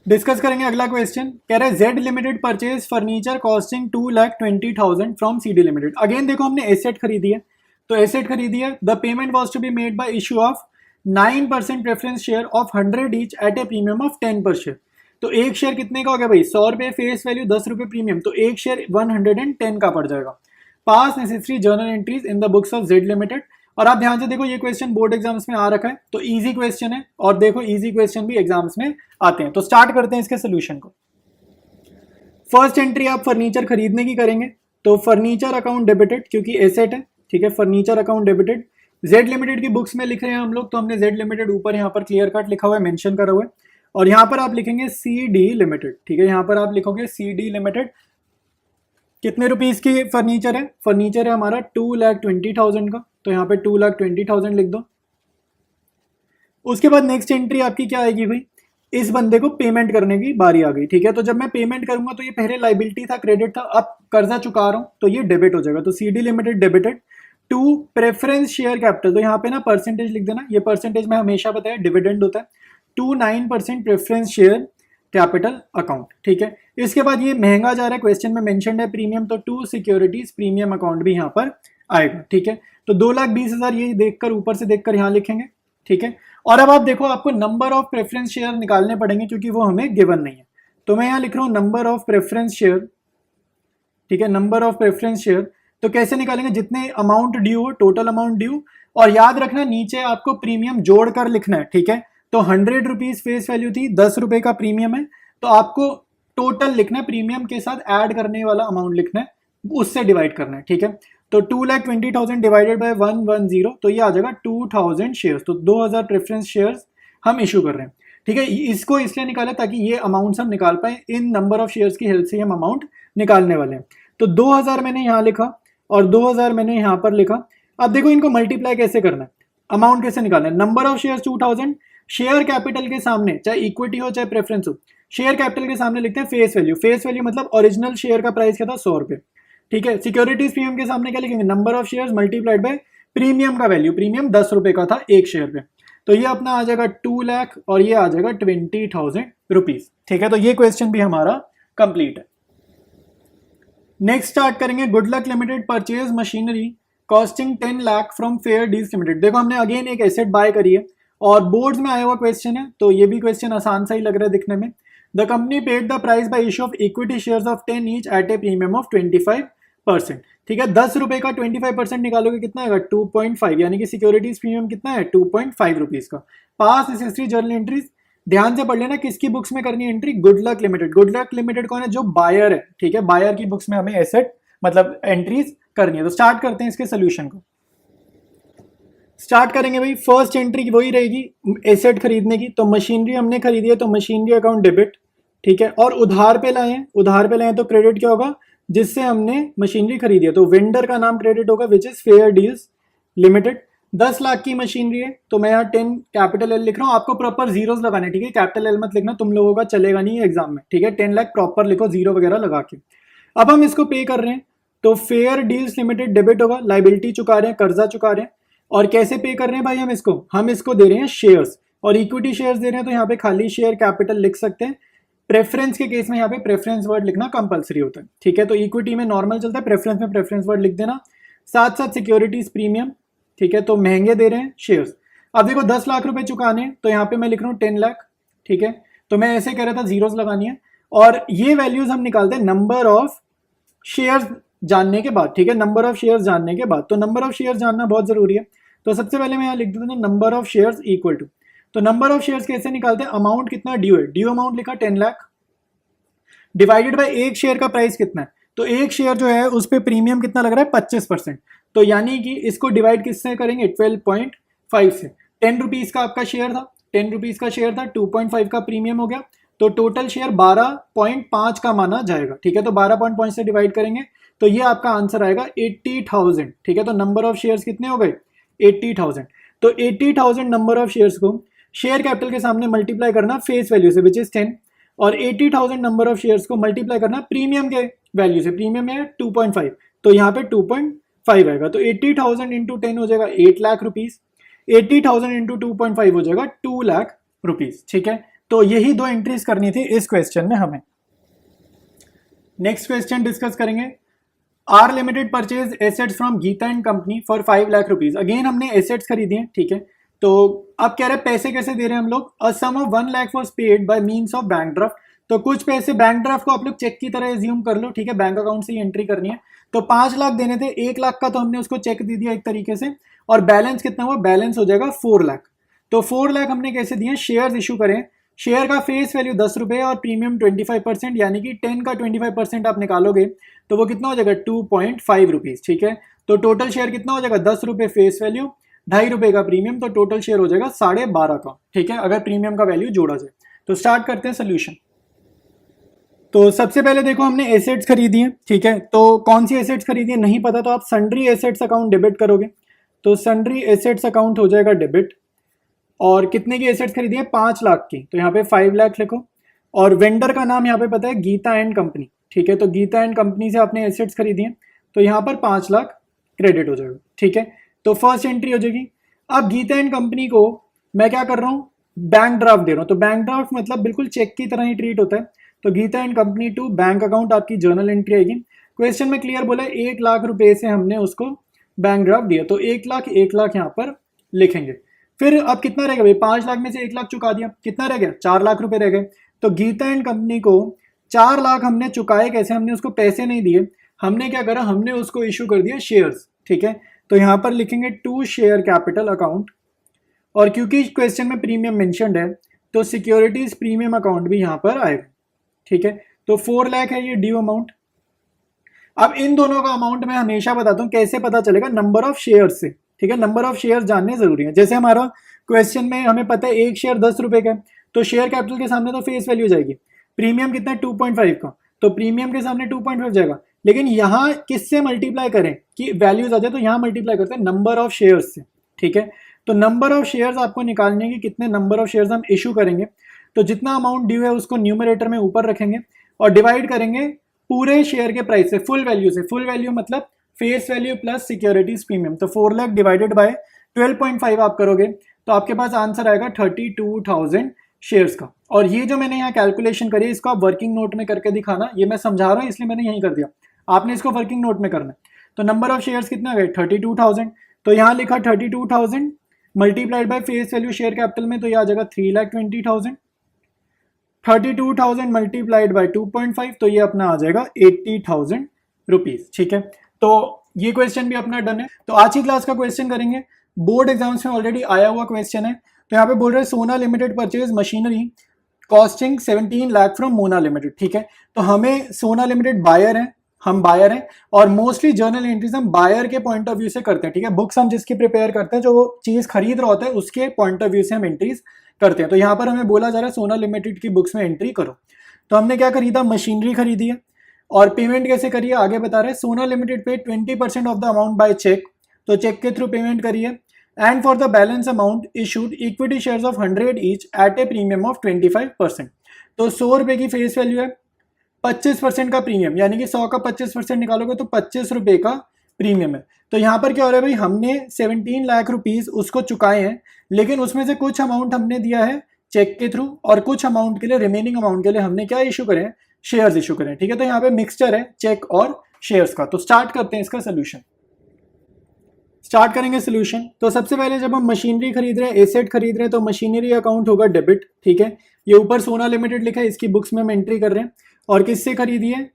डिस्कस करेंगे अगला क्वेश्चन। कह रहे Z limited purchase furniture costing 2,20,000 from CD limited. Again देखो हमने एसेट खरीदी है, तो एसेट खरीदी है। The payment was to be made by issue of 9% preference share of 100 each at a premium of 10 per share. तो एक शेयर कितने का हो गया भाई, 100 रुपये फेस वैल्यू, 10 रुपये प्रीमियम, तो एक शेयर 110 का पड़ जाएगा। पास necessary journal entries in the books of Z limited. और आप ध्यान से देखो, ये क्वेश्चन बोर्ड एग्जाम्स में आ रखा है, तो इजी क्वेश्चन है, और देखो इजी क्वेश्चन भी एग्जाम्स में आते हैं। तो स्टार्ट करते हैं इसके सोल्यूशन को। फर्स्ट एंट्री आप फर्नीचर खरीदने की करेंगे, तो फर्नीचर अकाउंट डेबिटेड, क्योंकि एसेट है, ठीक है, furniture account debited. Z limited की बुक्स में लिख रहे हैं हम लोग, तो हमने जेड लिमिटेड ऊपर यहाँ पर क्लियर कट लिखा हुआ है, मेंशन करा हुआ है। और यहाँ पर आप लिखेंगे सी डी लिमिटेड, ठीक है, यहाँ पर आप लिखोगे सी डी लिमिटेड। कितने रुपीस की फर्नीचर है, फर्नीचर है हमारा 2,20,000 का, तो यहाँ पे 2,20,000 लिख दो। उसके बाद नेक्स्ट एंट्री आपकी क्या आएगी भाई, इस बंदे को पेमेंट करने की बारी आ गई। ठीक है, तो जब मैं पेमेंट करूंगा तो ये पहले लाइबिलिटी था, क्रेडिट था, अब कर्जा चुका रहा हूं, तो ये डेबिट हो जाएगा। तो CD limited debited to preference share capital, तो यहाँ पे ना परसेंटेज लिख देना, ये परसेंटेज में हमेशा बताया डिविडेंड होता है, 2,9% प्रेफरेंस शेयर कैपिटल अकाउंट। ठीक है, इसके बाद ये महंगा जा रहा है, क्वेश्चन में मेंशन्ड है प्रीमियम, तो 2 सिक्योरिटीज प्रीमियम अकाउंट भी यहाँ पर आएगा। ठीक है, तो 2,20,000 ये देखकर ऊपर से देखकर यहाँ लिखेंगे। ठीक है, और अब आप देखो, आपको नंबर ऑफ प्रेफरेंस शेयर निकालने पड़ेंगे, क्योंकि वो हमें गिवन नहीं है, तो मैं यहाँ लिख रहा हूँ नंबर ऑफ प्रेफरेंस शेयर। ठीक है, नंबर ऑफ प्रेफरेंस शेयर, तो कैसे निकालेंगे, जितने अमाउंट ड्यू हो, टोटल अमाउंट ड्यू, और याद रखना नीचे आपको प्रीमियम जोड़कर लिखना है। ठीक है, तो 100 रुपीज फेस वैल्यू थी, 10 रुपए का प्रीमियम है, तो आपको टोटल लिखना है, प्रीमियम के साथ ऐड करने वाला अमाउंट लिखना है, उससे डिवाइड करना है। ठीक है, तो 2,20,000 डिवाइडेड बाय 110, तो ये आ जाएगा 2,000 शेयर्स, तो 2,000 प्रेफरेंस शेयर्स हम इशू कर रहे हैं। ठीक है, इसको इसलिए निकाला ताकि ये अमाउंट हम निकाल पाए, इन नंबर ऑफ शेयर्स की हेल्प से हम अमाउंट निकालने वाले हैं। तो 2,000 मैंने यहाँ लिखा और 2,000 मैंने यहाँ पर लिखा। अब देखो इनको मल्टीप्लाई कैसे करना है, अमाउंट कैसे निकालना है। Number of shares 2,000, share capital के सामने, चाहे इक्विटी हो चाहे प्रेफरेंस हो, शेयर कैपिटल के सामने लिखते हैं फेस वैल्यू। फेस वैल्यू मतलब ओरिजिनल शेयर का प्राइस क्या था, 100 रुपए। ठीक है, सिक्योरिटीज प्रीमियम के सामने क्या लिखेंगे, number of shares multiplied by premium का वैल्यू, प्रीमियम 10 रुपए का था एक शेयर पे, तो ये अपना आ जाएगा 2 लाख और ये आ जाएगा 20,000 रुपीज। ठीक है, तो ये क्वेश्चन भी हमारा कंप्लीट है। नेक्स्ट स्टार्ट करेंगे, good luck limited purchase machinery costing 10 lakh from fair deals limited. देखो हमने अगेन एक एसेट बाय करी है और बोर्ड्स में आया हुआ क्वेश्चन है, तो ये भी क्वेश्चन आसान सा ही लग रहा है दिखने में। The company paid the price by issue of equity shares of 10 each at a premium of 25%। ठीक है, 10 रुपए का 25% निकालोगे कितना आएगा, 2.5, यानी कि सिक्योरिटीज प्रीमियम कितना है, 2.5 रुपीज का। पास नेसेसरी जर्नल एंट्रीज, ध्यान से पढ़ लेना किसकी बुक्स में करनी है entry, good luck limited. Good luck limited कौन है, जो बायर है। ठीक है, बायर की बुक्स में हमें एसेट मतलब एंट्रीज करनी है। तो स्टार्ट करते हैं इसके सोल्यूशन को। स्टार्ट करेंगे भाई, फर्स्ट एंट्री वही रहेगी एसेट खरीदने की, तो मशीनरी हमने खरीदी है, तो मशीनरी अकाउंट डेबिट। ठीक है, और उधार पे लाए हैं, उधार पे लाए हैं, तो क्रेडिट क्या होगा, जिससे हमने मशीनरी खरीदी है, तो वेंडर का नाम क्रेडिट होगा, which is fair deals limited. 10 lakh की मशीनरी है, तो मैं यहाँ 10 कैपिटल एल लिख रहा हूँ, आपको प्रॉपर जीरोस लगाने। ठीक है, कैपिटल एल मत लिखना, तुम लोगों का चलेगा नहीं एग्जाम में। ठीक है, 10 लाख प्रॉपर लिखो, जीरो वगैरह लगा के। अब हम इसको पे कर रहे हैं, तो फेयर डील्स लिमिटेड डेबिट होगा, लाइबिलिटी चुका रहे हैं, कर्जा चुका रहे हैं। और कैसे पे कर रहे हैं भाई, हम इसको दे रहे हैं शेयर्स, और इक्विटी शेयर्स दे रहे हैं, तो यहाँ पे खाली शेयर कैपिटल लिख सकते हैं। प्रेफरेंस के केस में यहाँ पे प्रेफरेंस वर्ड लिखना कंपलसरी होता है। ठीक है, तो इक्विटी में नॉर्मल चलता है, प्रेफरेंस में प्रेफरेंस वर्ड लिख देना। साथ साथ सिक्योरिटीज प्रीमियम, ठीक है, तो महंगे दे रहे हैं शेयर्स। अब देखो 10 लाख रुपए चुकाने, तो यहाँ पे मैं लिख रहा हूँ 10 लाख। ठीक है, तो मैं ऐसे कह रहा था, जीरोस लगानी है, और ये वैल्यूज हम निकालते हैं नंबर ऑफ शेयर्स जानने के बाद। ठीक है, नंबर ऑफ शेयर्स जानने के बाद, तो नंबर ऑफ शेयर्स जानना बहुत जरूरी है। तो सबसे पहले मैं यहाँ लिख देता हूँ number of shares equal to, तो नंबर ऑफ शेयर्स कैसे निकालते हैं, अमाउंट कितना ड्यू है, ड्यू अमाउंट लिखा 10 लाख, डिवाइडेड बाय एक शेयर का प्राइस कितना है, तो एक शेयर जो है उस पर प्रीमियम कितना लग रहा है, 25%। तो यानी कि इसको डिवाइड किससे करेंगे, 12.5 से। 10 रुपीज का आपका शेयर था, 10 रुपीज का शेयर था, 2.5 का प्रीमियम हो गया, तो टोटल शेयर 12.5 का माना जाएगा। ठीक है, तो 12.5 से डिवाइड करेंगे, तो ये आपका आंसर आएगा 80,000। ठीक है, तो नंबर ऑफ शेयर्स कितने हो गए, 80,000। तो 80,000 नंबर ऑफ शेयर्स को शेयर कैपिटल के सामने मल्टीप्लाई करना फेस वैल्यू से, विच इज 10, और 80,000 नंबर ऑफ शेयर्स को मल्टीप्लाई करना प्रीमियम के वैल्यू से, प्रीमियम है 2.5, तो यहाँ पे 5 आएगा। तो 80,000 इंटू 10 हो जाएगा 8 लाख रुपीज, 80,000 इंटू 2.5 हो जाएगा 2 लाख रुपीज। ठीक है, तो यही दो एंट्रीज करनी थी इस क्वेश्चन में हमें। नेक्स्ट क्वेश्चन डिस्कस करेंगे। R limited purchase assets from Geeta and company for 5 lakh rupees. Again हमने एसेट्स खरीदी हैं, ठीक है। तो अब कह रहे हैं पैसे कैसे दे रहे हैं हम लोग। A sum of 1 lakh was paid by means of bank draft. तो कुछ पैसे बैंक ड्राफ्ट को आप लोग चेक की तरह एज्यूम कर लो, ठीक है, बैंक अकाउंट से ही एंट्री करनी है। तो 5 लाख देने थे, 1 लाख का तो हमने उसको चेक दे दिया एक तरीके से, और बैलेंस कितना हुआ, बैलेंस हो जाएगा 4 लाख। तो 4 लाख हमने कैसे दिए, शेयर्स इशू करें। शेयर का फेस वैल्यू 10 रुपए और प्रीमियम 25%, यानी कि 10 का 25% आप निकालोगे तो वो कितना हो जाएगा 2.5 रुपीज। ठीक है, तो टोटल शेयर कितना हो जाएगा 10 रुपए फेस वैल्यू, 2.5 रुपए का प्रीमियम, तो टोटल शेयर हो जाएगा 12.5 का। ठीक है, अगर प्रीमियम का वैल्यू जोड़ा जाए। तो स्टार्ट करते हैं सोल्यूशन। तो सबसे पहले देखो हमने एसेट्स खरीदी है, ठीक है। तो कौन सी एसेट्स खरीदी है नहीं पता, तो आप सन्ड्री एसेट्स अकाउंट डेबिट करोगे। तो सन्ड्री एसेट्स अकाउंट हो जाएगा डेबिट। और कितने की एसेट्स खरीदी है, 5 लाख की, तो यहाँ पे 5 लाख लिखो। और वेंडर का नाम यहाँ पे पता है गीता एंड कंपनी, ठीक है। तो गीता एंड कंपनी से आपने एसेट्स खरीदी है, तो यहाँ पर 5 लाख क्रेडिट हो जाएगा। ठीक है, तो फर्स्ट एंट्री हो जाएगी। अब गीता एंड कंपनी को मैं क्या कर रहा हूँ, बैंक ड्राफ्ट दे रहा हूँ। तो बैंक ड्राफ्ट मतलब बिल्कुल चेक की तरह ही ट्रीट होता है। तो Geeta and company to bank account आपकी जर्नल एंट्री आएगी। क्वेश्चन में क्लियर बोला 1 लाख रुपए से हमने उसको बैंक ड्राफ्ट दिया, तो 1 लाख यहाँ पर लिखेंगे। फिर अब कितना रह गया भाई, 5 लाख में से 1 लाख चुका दिया, कितना रह गया, 4 लाख रुपए रह गए। तो गीता एंड कंपनी को 4 लाख हमने चुकाए कैसे, हमने उसको पैसे नहीं दिए, हमने क्या करा, हमने उसको इशू कर दिया शेयर्स। ठीक है, तो यहाँ पर लिखेंगे टू शेयर कैपिटल अकाउंट। और क्योंकि क्वेश्चन में प्रीमियम मेंशन्ड है, तो सिक्योरिटीज प्रीमियम अकाउंट भी यहाँ पर आएगा। ठीक है, तो 4 लाख है ये ड्यू अमाउंट। अब इन दोनों का अमाउंट मैं हमेशा बताता हूँ कैसे पता चलेगा, नंबर ऑफ शेयर्स से। ठीक है, नंबर ऑफ शेयर्स जानने जरूरी है। जैसे हमारा क्वेश्चन में हमें पता है एक शेयर 10 रुपए का, तो शेयर कैपिटल के सामने तो फेस वैल्यू जाएगी। प्रीमियम कितना है 2.5 का, तो प्रीमियम के सामने 2.5 जाएगा। लेकिन यहाँ किससे मल्टीप्लाई करें कि वैल्यूज आ जाए, तो यहाँ मल्टीप्लाई करते हैं नंबर ऑफ शेयर्स से। ठीक है, तो नंबर ऑफ शेयर्स आपको निकालने की, कितने नंबर ऑफ शेयर्स हम इशू करेंगे, तो जितना अमाउंट ड्यू है उसको न्यूमरेटर में ऊपर रखेंगे और डिवाइड करेंगे पूरे शेयर के प्राइस से, फुल वैल्यू से। फुल वैल्यू मतलब face value plus securities premium. तो 4 लाख डिवाइडेड बाय 12.5 आप करोगे तो आपके पास आंसर आएगा 32,000 शेयर्स का। और ये जो मैंने यहाँ कैलकुलेशन करी है, इसको आप वर्किंग नोट में करके दिखाना। ये मैं समझा रहा हूँ इसलिए मैंने यहीं कर दिया, आपने इसको वर्किंग नोट में करना है। तो नंबर ऑफ शेयर्स कितना आ गए 32,000, तो यहाँ लिखा 32,000 multiplied by face value share capital में, तो ये आ जाएगा 3,20,000। 32,000 मल्टीप्लाइड बाय 2.5, तो ये अपना आ जाएगा 80,000 रुपीज। ठीक है, तो ये क्वेश्चन भी अपना डन है। तो आज की क्लास का क्वेश्चन करेंगे, बोर्ड एग्जाम्स में ऑलरेडी आया हुआ क्वेश्चन है। तो यहाँ पे बोल रहे हैं सोना limited purchase machinery costing 17 lakh from Mona limited. ठीक है, तो हमें सोना लिमिटेड बायर है, हम बायर हैं, और मोस्टली जर्नल एंट्रीज हम बायर के पॉइंट ऑफ व्यू से करते हैं। ठीक है, बुक्स हम जिसकी प्रिपेयर करते हैं, जो वो चीज खरीद रहा होता है उसके पॉइंट ऑफ व्यू से हम एंट्रीज करते हैं। तो यहाँ पर हमें बोला जा रहा है सोना लिमिटेड की बुक्स में एंट्री करो। तो हमने क्या खरीदा, मशीनरी खरीदी है। और पेमेंट कैसे करी है आगे बता रहे हैं। सोना limited pay 20% of the amount by cheque, तो चेक के थ्रू पेमेंट करी है। And for the balance amount issued equity shares of 100 each at a premium of 25%। तो 100 रुपए की फेस वैल्यू है, 25% का प्रीमियम, यानी कि 100 का 25% निकालोगे तो 25 रुपए का प्रीमियम है। तो यहाँ पर क्या हो रहा है भाई, हमने 17 लाख रुपीज उसको चुकाए हैं, लेकिन उसमें से कुछ अमाउंट हमने दिया है चेक के थ्रू, और कुछ अमाउंट के लिए, रिमेनिंग अमाउंट के लिए हमने क्या इशू करें, शेयर्स इशू करें। ठीक है, तो यहाँ पे मिक्सचर है चेक और शेयर्स का। तो स्टार्ट करते हैं इसका सोल्यूशन। स्टार्ट करेंगे सोल्यूशन। तो सबसे पहले जब हम मशीनरी खरीद रहे हैं, एसेट खरीद रहे हैं, तो मशीनरी अकाउंट होगा डेबिट। ठीक है, ये ऊपर सोना लिमिटेड लिखा है, इसकी बुक्स में हम एंट्री कर रहे हैं। और किससे खरीदी है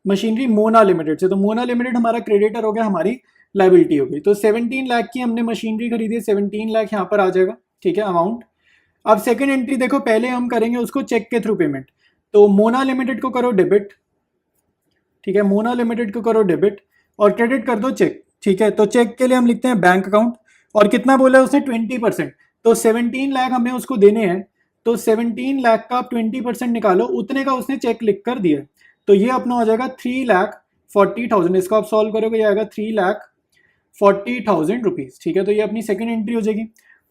मशीनरी, मोना लिमिटेड से। तो मोना लिमिटेड हमारा क्रेडिटर हो गया, हमारी लाइबिलिटी हो गई। तो 17 लाख की हमने मशीनरी खरीदी है, 17 लाख यहाँ पर आ जाएगा। ठीक है, अमाउंट। अब सेकंड एंट्री देखो, पहले हम करेंगे उसको चेक के थ्रू पेमेंट। तो मोना लिमिटेड को करो डेबिट। ठीक है, मोना लिमिटेड को करो डेबिट और क्रेडिट कर दो चेक। ठीक है, तो चेक के लिए हम लिखते हैं बैंक अकाउंट। और कितना बोला उसने 20%, तो 17 लाख हमें उसको देने हैं। तो 17 लाख का आप 20% निकालो, उतने का उसने चेक लिख कर दिया। तो ये अपना हो जाएगा 3,40,000। इसको आप सॉल्व करोगे, ये आएगा 3,40,000 रुपीज। ठीक है, तो ये अपनी सेकंड एंट्री हो जाएगी।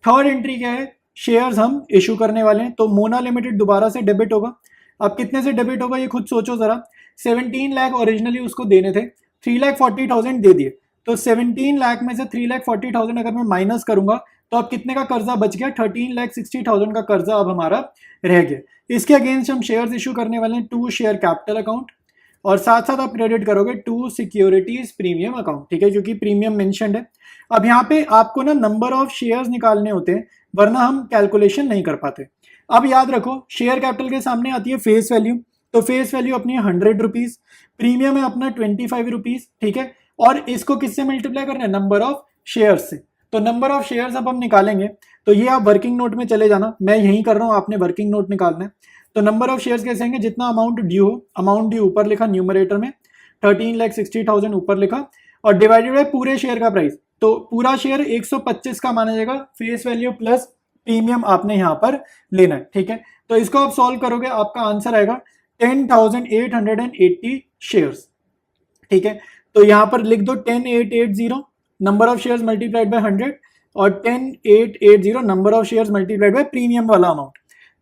थर्ड एंट्री क्या है, शेयर्स हम इशू करने वाले हैं। तो मोना लिमिटेड दोबारा से डेबिट होगा। अब कितने से डेबिट होगा ये खुद सोचो जरा। 17 लाख ओरिजिनली उसको देने थे, 3,40,000 दे दिए, तो 17 लाख में से 3,40,000 अगर मैं माइनस करूंगा तो अब कितने का कर्जा बच गया? 13,60,000 का कर्जा अब हमारा रह गया। इसके अगेंस्ट हम शेयर्स इशू करने वाले हैं टू शेयर कैपिटल अकाउंट, और साथ साथ आप क्रेडिट करोगे टू सिक्योरिटीज प्रीमियम अकाउंट, ठीक है, क्योंकि प्रीमियम मेंशन्ड है। अब यहाँ पे आपको ना नंबर ऑफ शेयर्स निकालने होते हैं, वरना हम कैलकुलेशन नहीं कर पाते। अब याद रखो, शेयर कैपिटल के सामने आती है फेस वैल्यू, तो फेस वैल्यू अपनी है 100 रुपीज, प्रीमियम है अपना 25 रुपीज, ठीक है, और इसको किससे मल्टीप्लाई करना है? नंबर ऑफ शेयर्स से। तो नंबर ऑफ शेयर्स अब हम निकालेंगे, तो ये आप वर्किंग नोट में चले जाना, मैं यही कर रहा हूँ, आपने वर्किंग नोट निकालना है। तो नंबर ऑफ शेयर्स कैसे आएंगे? जितना अमाउंट ड्यू हो, अमाउंट ड्यू ऊपर लिखा न्यूमरेटर में, 13,60,000 ऊपर लिखा, और डिवाइडेड बाय पूरे शेयर का प्राइस। तो पूरा शेयर 125 का माना जाएगा, फेस वैल्यू प्लस प्रीमियम आपने यहाँ पर लेना है, ठीक है। तो इसको आप सॉल्व करोगे, आपका आंसर आएगा 10,880 शेयर्स, ठीक है। तो यहाँ पर लिख दो 10,880 number of shares multiplied by 100, और 10,880 number of shares multiplied by premium वाला अमाउंट।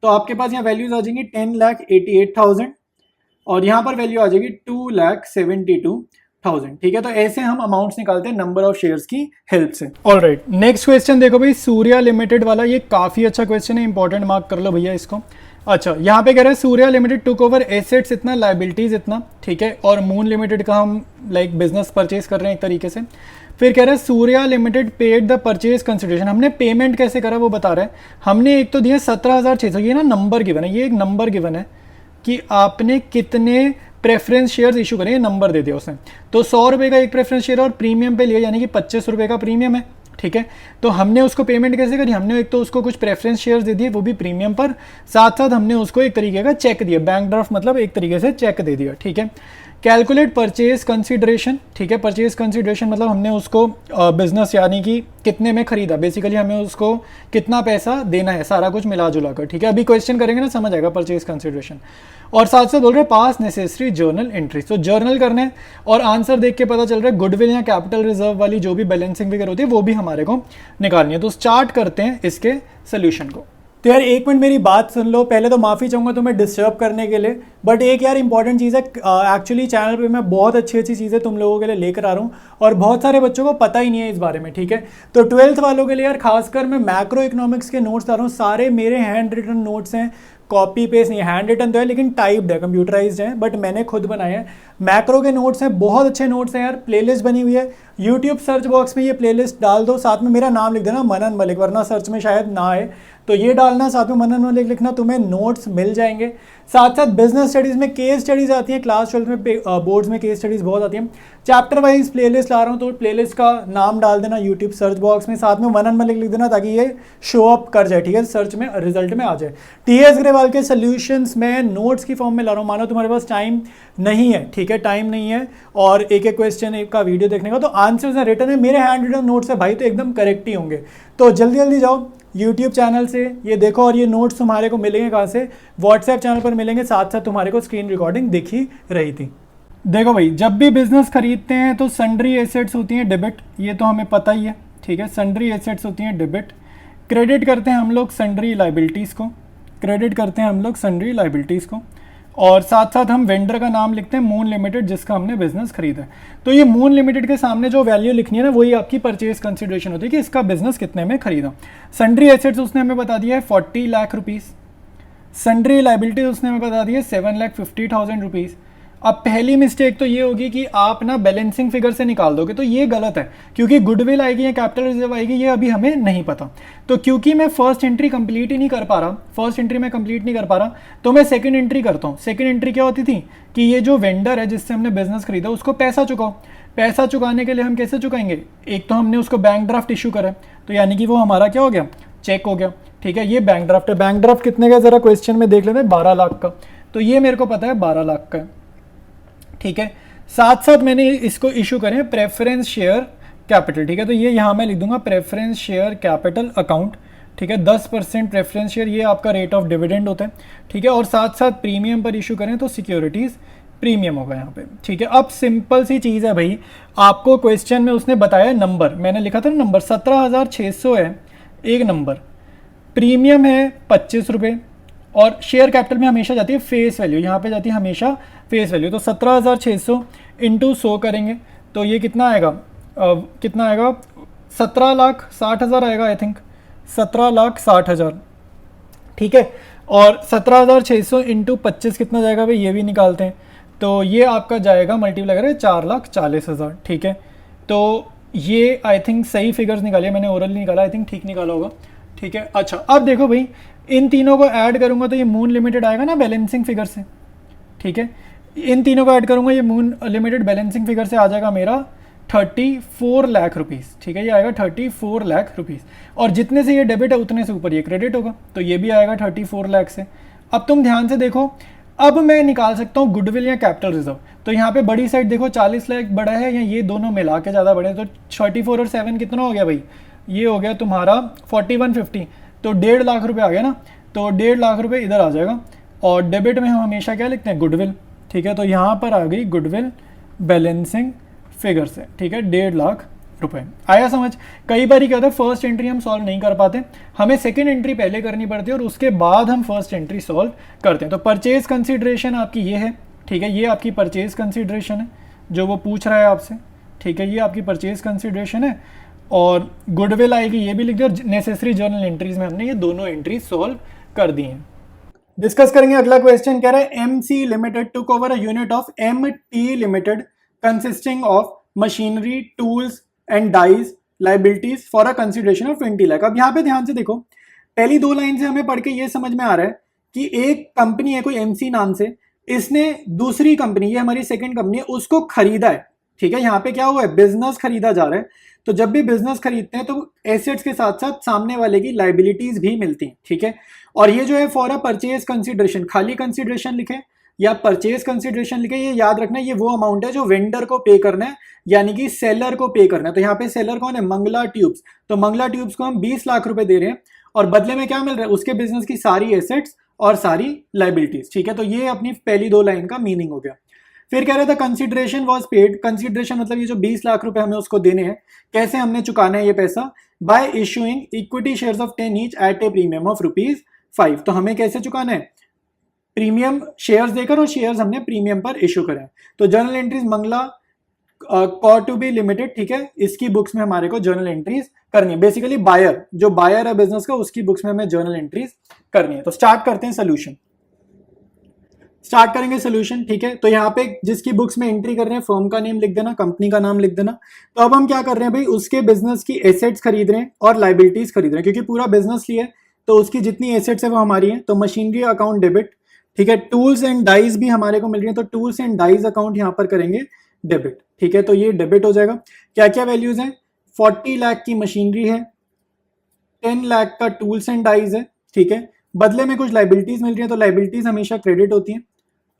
तो आपके पास यहाँ वैल्यूज आ जाएंगी 10,88,000, और यहाँ पर वैल्यू आ जाएगी 2,72,000, ठीक है। तो ऐसे हम अमाउंट्स निकालते हैं नंबर ऑफ शेयर्स की हेल्प से। ऑलराइट, नेक्स्ट क्वेश्चन देखो भाई, सूर्या लिमिटेड वाला, ये काफी अच्छा क्वेश्चन है, इंपॉर्टेंट मार्क कर लो भैया इसको। अच्छा, यहाँ पे कह रहे हैं Surya limited took over assets इतना, लायबिलिटीज इतना, ठीक है, और मून लिमिटेड का हम लाइक बिजनेस परचेज कर रहे हैं एक तरीके से। फिर कह रहा है Surya limited paid the purchase consideration, हमने पेमेंट कैसे करा वो बता रहे हैं। हमने एक तो दिया 17,600, ये ना नंबर गिवन है, ये एक नंबर गिवन है कि आपने कितने प्रेफरेंस शेयर्स इशू करें, नंबर दे दिया उसने। तो 100 रुपये का एक प्रेफरेंस शेयर और प्रीमियम पे लिया, यानी कि 25 रुपये का प्रीमियम है, ठीक है। तो हमने उसको पेमेंट कैसे करी? हमने एक तो उसको कुछ प्रेफरेंस शेयर्स दे दिए, वो भी प्रीमियम पर, साथ साथ हमने उसको एक तरीके का चेक दिया, बैंक ड्राफ्ट मतलब एक तरीके से चेक दे दिया, ठीक है। कैलकुलेट परचेज कंसिडरेशन, ठीक है, परचेज कंसिडरेशन मतलब हमने उसको बिजनेस यानी कि कितने में खरीदा, बेसिकली हमें उसको कितना पैसा देना है, सारा कुछ मिला जुला कर, ठीक है। अभी क्वेश्चन करेंगे ना, समझ आएगा परचेज कंसिडरेशन। और साथ साथ बोल रहे हैं पास नेसेसरी जर्नल एंट्रीज, तो जर्नल करने हैं, और आंसर देख के पता चल रहा है गुडविल या कैपिटल रिजर्व वाली जो भी बैलेंसिंग फिगर होती है वो भी हमारे को निकालनी है। तो स्टार्ट करते हैं इसके सोल्यूशन को। तो यार एक मिनट मेरी बात सुन लो, पहले तो माफ़ी चाहूँगा तुम्हें डिस्टर्ब करने के लिए, बट एक यार इंपॉर्टेंट चीज़ है, एक्चुअली चैनल पे मैं बहुत अच्छी अच्छी चीज़ें तुम लोगों के लिए लेकर आ रहा हूँ, और बहुत सारे बच्चों को पता ही नहीं है इस बारे में, ठीक है। तो 12th वालों के लिए यार खासकर मैं मैक्रो इकोनॉमिक्स के नोट्स ला रहा हूँ, सारे मेरे हैंड रिटन नोट्स हैं, कॉपी पेस्ट नहीं, हैंड रिटन तो है लेकिन टाइप्ड है, कंप्यूटराइज्ड है, बट मैंने खुद बनाए हैं। मैक्रो के नोट्स हैं, बहुत अच्छे नोट्स हैं यार, प्लेलिस्ट बनी हुई है, यूट्यूब सर्च बॉक्स में ये प्लेलिस्ट डाल दो, साथ में मेरा नाम लिख देना मनन मलिक, वरना सर्च में शायद ना आए, तो ये डालना, साथ में मनन मलिक लिखना, तुम्हें नोट्स मिल जाएंगे। साथ साथ बिजनेस स्टडीज़ में केस स्टडीज़ आती हैं, क्लास 12 में बोर्ड्स में केस स्टडीज़ बहुत आती हैं, चैप्टर वाइज प्लेलिस्ट ला रहा हूँ, तो प्लेलिस्ट का नाम डाल देना यूट्यूब सर्च बॉक्स में, साथ में मनन मलिक लिख देना ताकि ये शो अप कर जाए, ठीक है, सर्च में रिजल्ट में आ जाए। टीएस ग्रेवाल के सोल्यूशंस में नोट्स की फॉर्म में ला रहा हूँ, मानो तुम्हारे पास टाइम नहीं है, ठीक है, टाइम नहीं है और एक एक क्वेश्चन एक का वीडियो देखने का, तो आंसर्स रिटर्न है, मेरे हैंड रिटन नोट्स है भाई, तो एकदम करेक्ट ही होंगे। तो जल्दी जल्दी जाओ यूट्यूब चैनल से ये देखो, और ये नोट्स तुम्हारे को मिलेंगे कहाँ से? व्हाट्सएप चैनल पर मिलेंगे, साथ साथ तुम्हारे को स्क्रीन रिकॉर्डिंग दिख ही रही थी। देखो भाई, जब भी बिजनेस खरीदते हैं तो सन्ड्री एसेट्स होती हैं डेबिट, ये तो हमें पता ही है, ठीक है, सन्ड्री एसेट्स होती हैं डेबिट। क्रेडिट करते हैं हम लोग सन्ड्री लाइबिलिटीज़ को, क्रेडिट करते हैं हम लोग सन्ड्री लाइबिलिटीज़ को, और साथ साथ हम वेंडर का नाम लिखते हैं मून लिमिटेड, जिसका हमने बिजनेस खरीदा है। तो ये मून लिमिटेड के सामने जो वैल्यू लिखनी है ना, वही आपकी परचेज कंसिडरेशन होती है कि इसका बिजनेस कितने में खरीदा। सन्ड्री एसेट्स उसने हमें बता दिया है 40 लाख रुपीज़, सन्ड्री लाइबिलिटीज उसने हमें बता दिया है 7,50,000 रुपीज़। अब पहली मिस्टेक तो ये होगी कि आप ना बैलेंसिंग फिगर से निकाल दोगे, तो ये गलत है, क्योंकि गुडविल आएगी या कैपिटल रिजर्व आएगी ये अभी हमें नहीं पता। तो क्योंकि मैं फर्स्ट एंट्री कंप्लीट ही नहीं कर पा रहा, फर्स्ट एंट्री में कंप्लीट नहीं कर पा रहा, तो मैं सेकंड एंट्री करता हूँ। सेकंड एंट्री क्या होती थी कि ये जो वेंडर है जिससे हमने बिजनेस खरीदा उसको पैसा चुकाओ। पैसा चुकाने के लिए हम कैसे चुकाएंगे? एक तो हमने उसको बैंक ड्राफ्ट इशू करा, तो यानी कि वो हमारा क्या हो गया? चेक हो गया, ठीक है। ये बैंक ड्राफ्ट है, बैंक ड्राफ्ट कितने का जरा क्वेश्चन में देख लेते हैं, 12 लाख का, तो ये मेरे को पता है 12 लाख का है, ठीक है। साथ साथ मैंने इसको इशू करें प्रेफरेंस शेयर कैपिटल, ठीक है, तो ये यहाँ मैं लिख दूंगा प्रेफरेंस शेयर कैपिटल अकाउंट, ठीक है। 10% प्रेफरेंस शेयर, ये आपका रेट ऑफ डिविडेंड होता है, ठीक है। और साथ साथ प्रीमियम पर इशू करें तो सिक्योरिटीज़ प्रीमियम होगा यहाँ पे, ठीक है। अब सिंपल सी चीज़ है भाई, आपको क्वेश्चन में उसने बताया नंबर, मैंने लिखा था ना नंबर 17,600 है एक नंबर, प्रीमियम है 25 रुपये, और शेयर कैपिटल में हमेशा जाती है फेस वैल्यू, यहाँ पे जाती है हमेशा फेस वैल्यू। तो 17,600 इंटू 100 करेंगे तो ये कितना आएगा? कितना आएगा, 17,60,000 आएगा आई थिंक, 17,60,000, ठीक है। और 17,600 इंटू 25 कितना जाएगा भाई, ये भी निकालते हैं। तो ये आपका जाएगा मल्टीप्लाई करें 4,40,000, ठीक है। तो ये आई थिंक सही फिगर्स निकाले, मैंने ओरली निकाला, आई थिंक ठीक निकाला होगा, ठीक है। अच्छा अब देखो भाई, इन तीनों को ऐड करूंगा तो ये मून लिमिटेड आएगा ना बैलेंसिंग फिगर से, ठीक है। इन तीनों को ऐड करूंगा, ये मून लिमिटेड बैलेंसिंग फिगर से आ जाएगा मेरा 34 लाख रुपीज़, ठीक है। ये आएगा 34 लाख रुपीज़, और जितने से ये डेबिट है उतने से ऊपर ये क्रेडिट होगा, तो ये भी आएगा 34 लाख से। अब तुम ध्यान से देखो, अब मैं निकाल सकता हूँ गुडविल या कैपिटल रिजर्व। तो यहाँ पे बड़ी साइड देखो 40 लाख बड़ा है या ये दोनों मिला के ज़्यादा बड़े, तो 34 और 7 कितना हो गया भाई, ये हो गया तुम्हारा 4150, तो 1.5 लाख रुपये आ गया ना। तो 1.5 लाख रुपये इधर आ जाएगा, और डेबिट में हम हमेशा क्या लिखते हैं, गुडविल, ठीक है। तो यहाँ पर आ गई गुडविल बैलेंसिंग फिगर से, ठीक है, 1.5 लाख रुपए। आया समझ। कई बार क्या होता है, फर्स्ट एंट्री हम सॉल्व नहीं कर पाते, हमें सेकंड एंट्री पहले करनी पड़ती है और उसके बाद हम फर्स्ट एंट्री सॉल्व करते हैं। तो परचेज कंसीडरेशन आपकी ये है, ठीक है, ये आपकी परचेज कंसीडरेशन है जो वो पूछ रहा है आपसे, ठीक है, ये आपकी परचेज कंसीडरेशन है। और गुडविल आएगी, ये भी लिख दिया। नेसेसरी जर्नल एंट्रीज में हमने ये दोनों एंट्रीज सॉल्व कर दी हैं। डिस्कस करेंगे अगला क्वेश्चन, कह रहा है MC limited took over a unit of MT limited consisting of machinery, tools and dies liabilities for a consideration of 20 lakh. अब यहाँ पे ध्यान से देखो, पहली दो लाइन से हमें पढ़ के ये समझ में आ रहा है कि एक कंपनी है कोई एमसी नाम से, इसने दूसरी कंपनी, ये हमारी सेकंड कंपनी है, उसको खरीदा है, ठीक है। यहाँ पे क्या हुआ है, बिजनेस खरीदा जा रहा है। तो जब भी बिजनेस खरीदते हैं तो एसेट्स के साथ साथ सामने वाले की लाइबिलिटीज भी मिलती हैं, ठीक है। और ये जो है फॉर अ परचेज कंसिडरेशन, खाली कंसिडरेशन लिखे या परचेज कंसिडरेशन लिखे, ये याद रखना ये वो अमाउंट है जो वेंडर को पे करना है, यानी कि सेलर को पे करना है। तो यहाँ पे सेलर कौन है, मंगला ट्यूब्स। तो मंगला ट्यूब्स को हम 20 लाख रुपए दे रहे हैं और बदले में क्या मिल रहा है, उसके बिजनेस की सारी एसेट्स और सारी लाइबिलिटीज, ठीक है। तो ये अपनी पहली दो लाइन का मीनिंग हो गया। फिर कह रहा था कंसिडरेशन वॉज पेड। कंसिडरेशन मतलब ये जो 20 लाख रुपए हमें उसको देने हैं, कैसे हमने चुकाना है ये पैसा, bye issuing equity shares of 10 each at a premium of ₹5। तो हमें कैसे चुकाना है, प्रीमियम शेयर्स देकर, और शेयर्स हमने प्रीमियम पर इशू करें। तो जर्नल एंट्रीज मंगला कॉर टू बी लिमिटेड, ठीक है, इसकी बुक्स में हमारे को जर्नल एंट्रीज करनी है। बेसिकली बायर, जो बायर है बिजनेस का, उसकी बुक्स में हमें जर्नल एंट्रीज करनी है। तो स्टार्ट करते हैं सोल्यूशन, स्टार्ट करेंगे सोल्यूशन, ठीक है। तो यहाँ पे जिसकी बुक्स में एंट्री कर रहे हैं, फर्म का नेम लिख देना, कंपनी का नाम लिख देना। तो अब हम क्या कर रहे हैं भाई, उसके बिजनेस की एसेट्स खरीद रहे हैं और लाइबिलिटीज खरीद रहे हैं, क्योंकि पूरा बिजनेस लिया है तो उसकी जितनी एसेट्स है वो हमारी है। तो मशीनरी अकाउंट डेबिट, ठीक है। टूल्स एंड डाइज भी हमारे को मिल रही है, तो टूल्स एंड डाइज अकाउंट यहाँ पर करेंगे डेबिट, ठीक है। तो ये डेबिट हो जाएगा। क्या क्या वैल्यूज हैं, 40 लाख की मशीनरी है, 10 लाख का टूल्स एंड डाइज है, ठीक है। बदले में कुछ लाइबिलिटीज मिल रही है, तो लाइबिलिटीज हमेशा क्रेडिट होती हैं,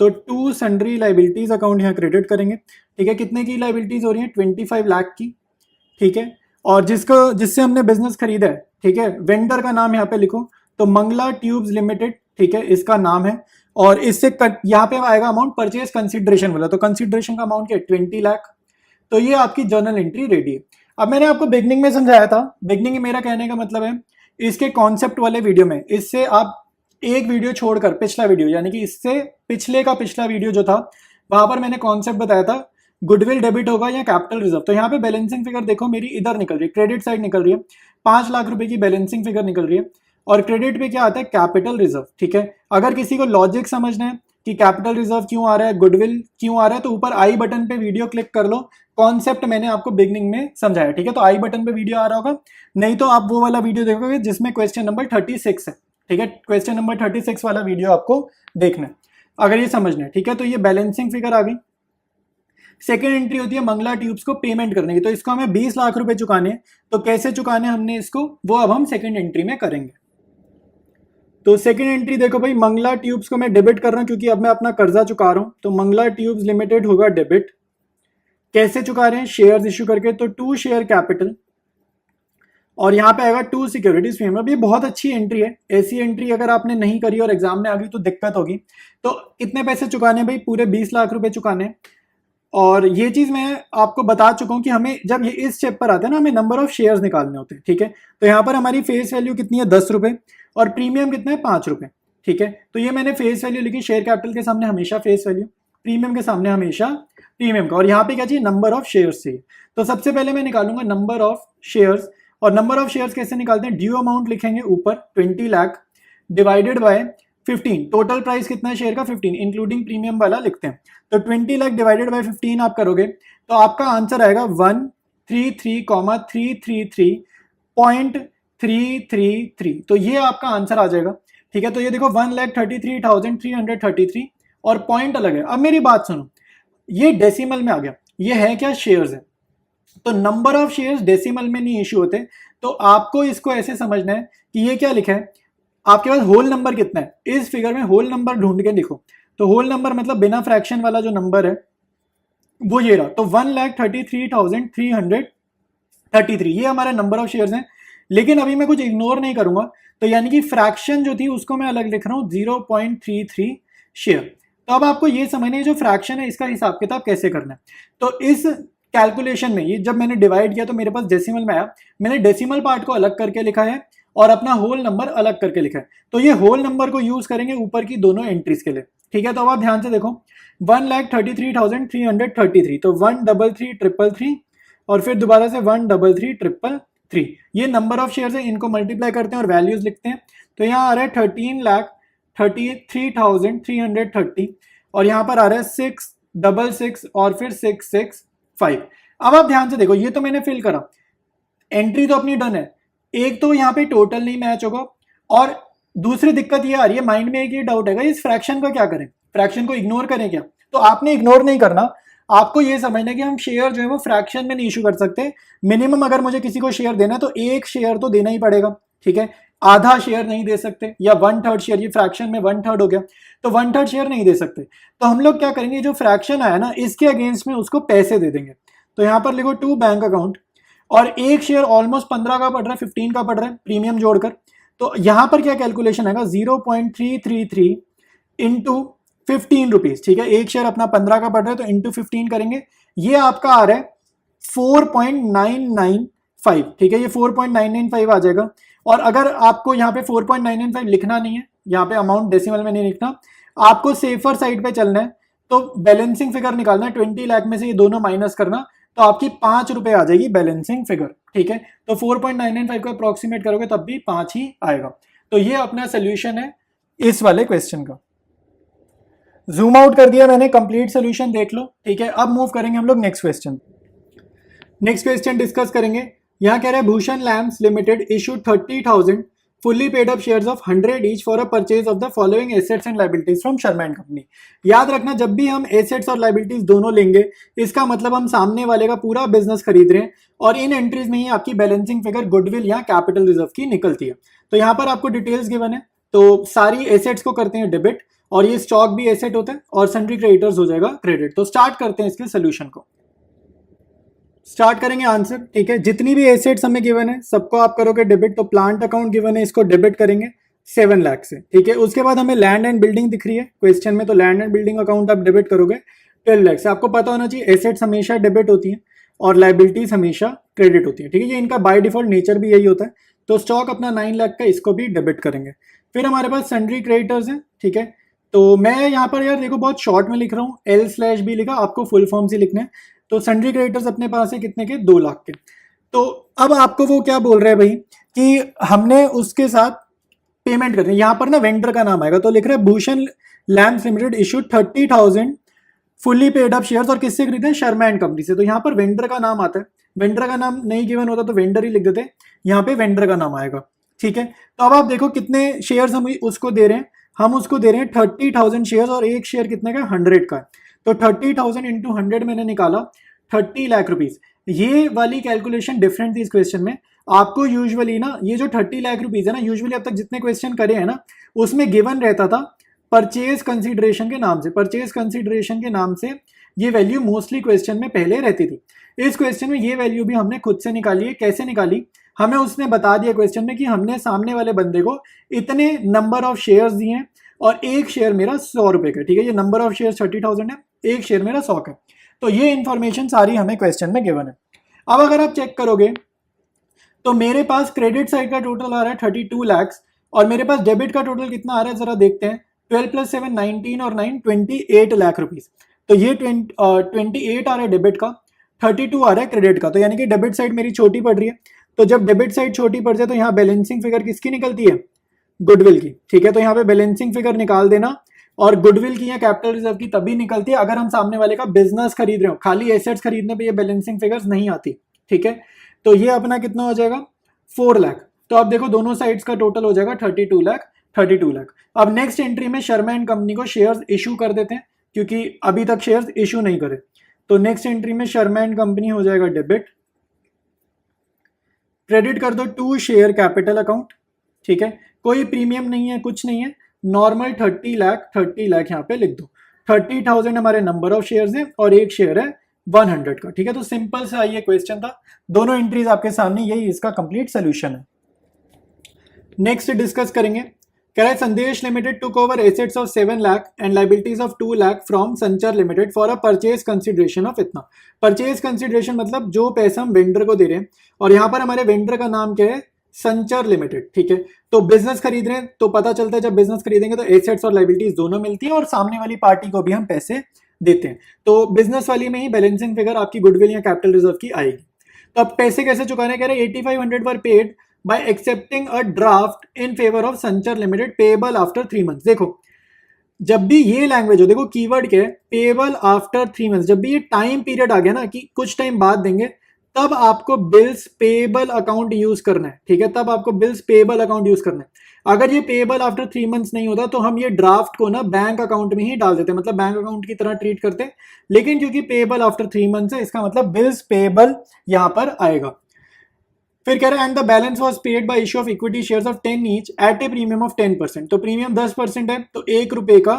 तो टू सन्ड्री लाइबिलिटीज अकाउंट यहाँ क्रेडिट करेंगे, ठीक है। कितने की लाइबिलिटीज हो रही है, 25 लाख की, ठीक है। और जिससे हमने बिजनेस खरीदा है, ठीक है, वेंडर का नाम यहाँ पे लिखो, तो मंगला ट्यूब्स लिमिटेड, ठीक है, इसका नाम है। और इससे कट यहाँ पे आएगा अमाउंट परचेज कंसिडरेशन वाला, तो कंसिडरेशन का अमाउंट क्या है, 20 लाख। तो ये आपकी जर्नल एंट्री रेडी है। अब मैंने आपको बिगनिंग में समझाया था, बिगनिंग में मेरा कहने का मतलब है इसके कॉन्सेप्ट वाले वीडियो में, इससे आप एक वीडियो छोड़कर पिछला वीडियो, यानी कि इससे पिछले का पिछला वीडियो जो था, वहां पर मैंने कॉन्सेप्ट बताया था गुडविल डेबिट होगा या कैपिटल रिजर्व। तो यहाँ पे बैलेंसिंग फिगर देखो मेरी इधर निकल रही है, क्रेडिट साइड निकल रही है, 5 लाख रुपए की बैलेंसिंग फिगर निकल रही है, और क्रेडिट पे क्या आता है, कैपिटल रिजर्व, ठीक है। अगर किसी को लॉजिक समझना है कि कैपिटल रिजर्व क्यों आ रहा है, गुडविल क्यों आ रहा है, तो ऊपर आई बटन पे वीडियो क्लिक कर लो, कॉन्सेप्ट मैंने आपको बिगनिंग में समझाया, ठीक है। तो आई बटन पे वीडियो आ रहा होगा, नहीं तो आप वो वाला वीडियो देखोगे जिसमें क्वेश्चन नंबर 36 है, ठीक है। क्वेश्चन नंबर 36 वाला वीडियो आपको देखना है अगर ये समझना है, ठीक है। तो ये बैलेंसिंग फिगर आ गई। सेकेंड एंट्री होती है मंगला ट्यूब्स को पेमेंट करने की, तो इसको हमें 20 लाख रुपए चुकाने हैं, तो कैसे चुकाने हमने इसको, वो अब हम सेकेंड एंट्री में करेंगे। तो सेकेंड एंट्री देखो भाई, मंगला ट्यूब्स को मैं डेबिट कर रहा हूं क्योंकि अब मैं अपना कर्जा चुका रहा हूं, तो मंगला ट्यूब्स लिमिटेड होगा डेबिट। कैसे चुका रहे हैं, शेयर्स इश्यू करके, तो 2 शेयर कैपिटल, और यहाँ पे आएगा 2 सिक्योरिटीज फीम। अब ये बहुत अच्छी एंट्री है, ऐसी एंट्री अगर आपने नहीं करी और एग्जाम में आ गई तो दिक्कत होगी। तो कितने पैसे चुकाने भाई, पूरे 20 लाख रुपए चुकाने। और ये चीज मैं आपको बता चुका हूं कि हमें जब ये इस स्टेप पर आता है ना, हमें नंबर ऑफ शेयर्स निकालने होते हैं, ठीक है। तो यहाँ पर हमारी फेस वैल्यू कितनी है, 10 रुपए, और प्रीमियम कितना है, 5 रुपए, ठीक है। तो ये मैंने फेस वैल्यू लिखी, शेयर कैपिटल के सामने हमेशा फेस वैल्यू, प्रीमियम के सामने हमेशा प्रीमियम का, और यहाँ पे क्या चाहिए, नंबर ऑफ शेयर्स चाहिए। तो सबसे पहले मैं निकालूंगा नंबर ऑफ शेयर्स, और नंबर ऑफ शेयर्स कैसे निकालते हैं, ड्यू अमाउंट लिखेंगे ऊपर 20 lakh divided by 15, total price कितना है शेयर का 15, इंक्लूडिंग प्रीमियम वाला लिखते हैं। तो 20 लाख डिवाइडेड बाय 15 आप करोगे तो आपका आंसर आएगा 133,333.333, तो ये आपका आंसर आ जाएगा। ठीक है, तो ये देखो 1,33,333 और पॉइंट अलग है। अब मेरी बात सुनो, ये डेसिमल में आ गया, ये है क्या, शेयर्स है, तो नंबर ऑफ शेयर्स डेसिमल में नहीं इशू होते, तो आपको इसको ऐसे समझना है कि ये क्या लिखा है, आपके पास होल नंबर कितना है, इस फिगर में होल नंबर ढूंढ के लिखो। तो होल नंबर मतलब बिना फ्रैक्शन वाला जो नंबर है वो ये रहा, तो 1,33,333 ये हमारा नंबर ऑफ शेयर्स हैं। लेकिन अभी मैं कुछ इग्नोर नहीं करूंगा, तो यानी कि फ्रैक्शन जो थी उसको मैं अलग लिख रहा हूं 0.33 शेयर। तो अब आपको ये समझना है जो फ्रैक्शन है इसका हिसाब किताब कैसे करना है। तो इस कैलकुलेशन में ये जब मैंने डिवाइड किया तो मेरे पास डेसिमल में आया, मैंने डेसिमल पार्ट को अलग करके लिखा है और अपना होल नंबर अलग करके लिखा है। तो ये होल नंबर को यूज करेंगे ऊपर की दोनों एंट्रीज के लिए। ठीक है, तो अब आप ध्यान से देखो 1,33,333, तो 133,333 और फिर दोबारा से 133,333, ये नंबर ऑफ शेयर्स है, इनको मल्टीप्लाई करते हैं और वैल्यूज लिखते हैं। तो यहाँ आ रहा है 13,33,330 और यहाँ पर आ रहा है 666 और फिर 665। अब आप ध्यान से देखो, ये तो मैंने फिल करा, एंट्री तो अपनी डन है, एक तो यहाँ पे टोटल नहीं मैच होगा, और दूसरी दिक्कत ये आ रही है, माइंड में एक ये डाउट है इस फ्रैक्शन का क्या करें, फ्रैक्शन को इग्नोर करें क्या। तो आपने इग्नोर नहीं करना, आपको ये समझना है कि हम शेयर जो है वो फ्रैक्शन में नहीं इशू कर सकते। मिनिमम अगर मुझे किसी को शेयर देना है तो एक शेयर तो देना ही पड़ेगा। ठीक है, आधा शेयर नहीं दे सकते, या 1/3 शेयर, ये फ्रैक्शन में 1/3 हो गया, तो 1/3 शेयर नहीं दे सकते। तो हम लोग क्या करेंगे, जो फ्रैक्शन आया ना इसके अगेंस्ट में उसको पैसे दे देंगे। तो यहाँ पर लिखो टू बैंक अकाउंट, और एक शेयर ऑलमोस्ट 15 का पड़ रहा है, 15 का पड़ रहा है प्रीमियम जोड़कर। तो यहां पर क्या कैलकुलेशन आएगा, 0.333 इंटू 15 रुपीज। ठीक है, एक शेयर अपना 15 का पड़ रहा है तो इंटू 15 करेंगे, ये आपका आ रहा है 4.995। ठीक है, ये 4.995 आ जाएगा। और अगर आपको यहाँ पे 4.995 लिखना नहीं है, यहाँ पे अमाउंट डेसिमल में नहीं लिखना, आपको सेफर साइड पे चलना है, तो बैलेंसिंग फिगर निकालना है, 20 लाख में से ये दोनों माइनस करना, तो आपकी 5 रुपए आ जाएगी बैलेंसिंग फिगर। ठीक है, तो 4.995 को अप्रोक्सीमेट करोगे तब भी 5 ही आएगा। तो ये अपना सोल्यूशन है इस वाले क्वेश्चन का। जूम आउट कर दिया मैंने, कंप्लीट सोल्यूशन देख लो। ठीक है, अब मूव करेंगे हम लोग next question. Next question discuss करेंगे। यहाँ कह रहा है Bhushan lamps limited issued 30,000 fully paid up shares of 100 each for a purchase of the following assets and liabilities from Sharma and Company। याद रखना, जब भी हम एसेट्स और लाइबिलिटीज दोनों लेंगे इसका मतलब हम सामने वाले का पूरा बिजनेस खरीद रहे हैं, और इन एंट्रीज में ही आपकी बैलेंसिंग फिगर गुडविल या कैपिटल रिजर्व की निकलती है। तो यहाँ पर आपको डिटेल्स गिवन है, तो सारी एसेट्स को करते हैं डेबिट, और ये स्टॉक भी एसेट होता है, और सन्ड्री क्रेडिटर्स हो जाएगा क्रेडिट। तो स्टार्ट करते हैं इसके सोल्यूशन को, स्टार्ट करेंगे आंसर। ठीक है, जितनी भी एसेट्स हमें गिवन है सबको आप करोगे डेबिट। तो प्लांट अकाउंट गिवन है, इसको डेबिट करेंगे 7 लाख से। ठीक है, उसके बाद हमें लैंड एंड बिल्डिंग दिख रही है क्वेश्चन में, तो लैंड एंड बिल्डिंग अकाउंट आप डेबिट करोगे 12 लाख से। आपको पता होना चाहिए एसेट्स हमेशा डेबिट होती है और लाइबिलिटीज हमेशा क्रेडिट होती है। ठीक है, ये इनका बाय डिफॉल्ट नेचर भी यही होता है। तो स्टॉक अपना 9 लाख का, इसको भी डेबिट करेंगे। फिर हमारे पास सन्ड्री क्रेडिटर्स हैं। ठीक है, तो मैं यहाँ पर यार देखो बहुत शॉर्ट में लिख रहा हूँ, L/B लिखा, आपको फुल फॉर्म से लिखना है। तो सन्ड्री क्रेडिटर्स अपने पास है कितने के, 2 लाख के। तो अब आपको वो क्या बोल रहे हैं भाई कि हमने उसके साथ पेमेंट करनी है। यहाँ पर ना वेंडर का नाम आएगा, तो लिख रहे हैं Bhushan lamps limited issued 30,000 fully paid up shares, और किससे खरीदे, शर्मा एंड कंपनी से। तो यहाँ पर वेंडर का नाम आता है, वेंडर का नाम नहीं गिवन होता तो वेंडर ही लिख देते, यहाँ पे वेंडर का नाम आएगा। ठीक है, तो अब आप देखो कितने शेयर्स हम उसको दे रहे हैं, हम उसको दे रहे हैं 30,000 शेयर्स, और एक शेयर कितने का, 100 का है। तो 30,000 इंटू 100 मैंने निकाला 30 लाख रुपीज। ये वाली कैलकुलेशन डिफरेंट थी इस क्वेश्चन में। आपको यूजुअली ना ये जो 30 लाख रुपीज है ना, यूजुअली अब तक जितने क्वेश्चन करे हैं ना उसमें गिवन रहता था परचेज कंसीडरेशन के नाम से। परचेज कंसीडरेशन के नाम से ये वैल्यू मोस्टली क्वेश्चन में पहले रहती थी। इस क्वेश्चन में ये वैल्यू भी हमने खुद से निकाली है। कैसे निकाली, हमें उसने बता दिया क्वेश्चन में कि हमने सामने वाले बंदे को इतने नंबर ऑफ शेयर्स दिए हैं, और एक शेयर मेरा 100 रुपए का। ठीक है, ये नंबर ऑफ शेयर 30,000 है, एक शेयर मेरा 100 का। तो ये इंफॉर्मेशन सारी हमें क्वेश्चन में गिवन है। अब अगर आप चेक करोगे तो मेरे पास क्रेडिट साइड का टोटल आ रहा है 32 लाख, और मेरे पास डेबिट का टोटल कितना आ रहा है जरा देखते हैं। 12 + 7 19 और 9 28 लाख रुपीज। तो ये 28 आ रहा है डेबिट का, 32 आ रहा है क्रेडिट का। तो यानी कि डेबिट साइड मेरी छोटी पड़ रही है। तो जब डेबिट साइड छोटी पड़ जाए तो यहाँ बैलेंसिंग फिगर किसकी निकलती है, गुडविल की। ठीक है, तो यहाँ पे बैलेंसिंग फिगर निकाल देना। और गुडविल की या कैपिटल रिजर्व की तभी निकलती है अगर हम सामने वाले का बिजनेस खरीद रहे हो, खाली एसेट्स खरीदने पे ये बैलेंसिंग फिगर्स नहीं आती। ठीक है, तो ये अपना कितना हो जाएगा 4 लाख। तो अब देखो दोनों साइड्स का टोटल हो जाएगा 32 लाख, 32 लाख। अब नेक्स्ट एंट्री में शर्मा एंड कंपनी को शेयर्स इशू कर देते हैं क्योंकि अभी तक शेयर्स इशू नहीं करे। तो नेक्स्ट एंट्री में शर्मा एंड कंपनी हो जाएगा डेबिट। क्रेडिट कर दो टू शेयर कैपिटल अकाउंट। ठीक है, कोई प्रीमियम नहीं है, कुछ नहीं है, नॉर्मल 30 लाख, 30 लाख यहाँ पे लिख दो। 30,000 हमारे नंबर ऑफ शेयर्स है और एक शेयर है 100 का। ठीक है, तो सिंपल सा ये क्वेश्चन था, दोनों एंट्रीज आपके सामने, यही इसका कंप्लीट सोल्यूशन है। नेक्स्ट डिस्कस करेंगे, कह रहा है Sandesh limited took over assets of 7 lakh and liabilities of 2 lakh from Sanchar limited for a purchase consideration of इतना। परचेज कंसिडरेशन मतलब जो पैसा हम वेंडर को दे रहे हैं, और यहाँ पर हमारे वेंडर का नाम क्या है, संचर लिमिटेड। ठीक है, तो बिजनेस खरीद रहे हैं तो पता चलता है जब बिजनेस खरीदेंगे तो एसेट्स और लाइबिलिटीज दोनों मिलती है और सामने वाली पार्टी को भी हम पैसे देते हैं। तो बिजनेस वाली में ही बैलेंसिंग फिगर आपकी गुडविल या कैपिटल रिजर्व की आएगी। तो अब पैसे कैसे चुकाने, कह रहे 8500 वर paid by accepting a draft in favor of Sanchar Limited payable after 3 months। देखो जब भी ये लैंग्वेज हो, देखो कीवर्ड क्या है, पेबल आफ्टर 3 मंथ्स। जब भी ये टाइम पीरियड आ गया ना कि कुछ टाइम बाद देंगे, तब आपको बिल्स पेबल अकाउंट यूज करना है। ठीक है, तब आपको बिल्स पेबल अकाउंट यूज करना है। अगर ये पेबल आफ्टर 3 मंथ्स नहीं होता तो हम ये ड्राफ्ट को ना बैंक अकाउंट में ही डाल देते, मतलब बैंक अकाउंट की तरह ट्रीट करते। लेकिन क्योंकि पेबल आफ्टर 3 मंथ्स है, इसका मतलब बिल्स पेबल यहां पर आएगा। फिर कह रहा है and the balance was paid by issue of equity shares of 10 each at a premium of 10%। तो प्रीमियम 10% है, तो 1 रुपए का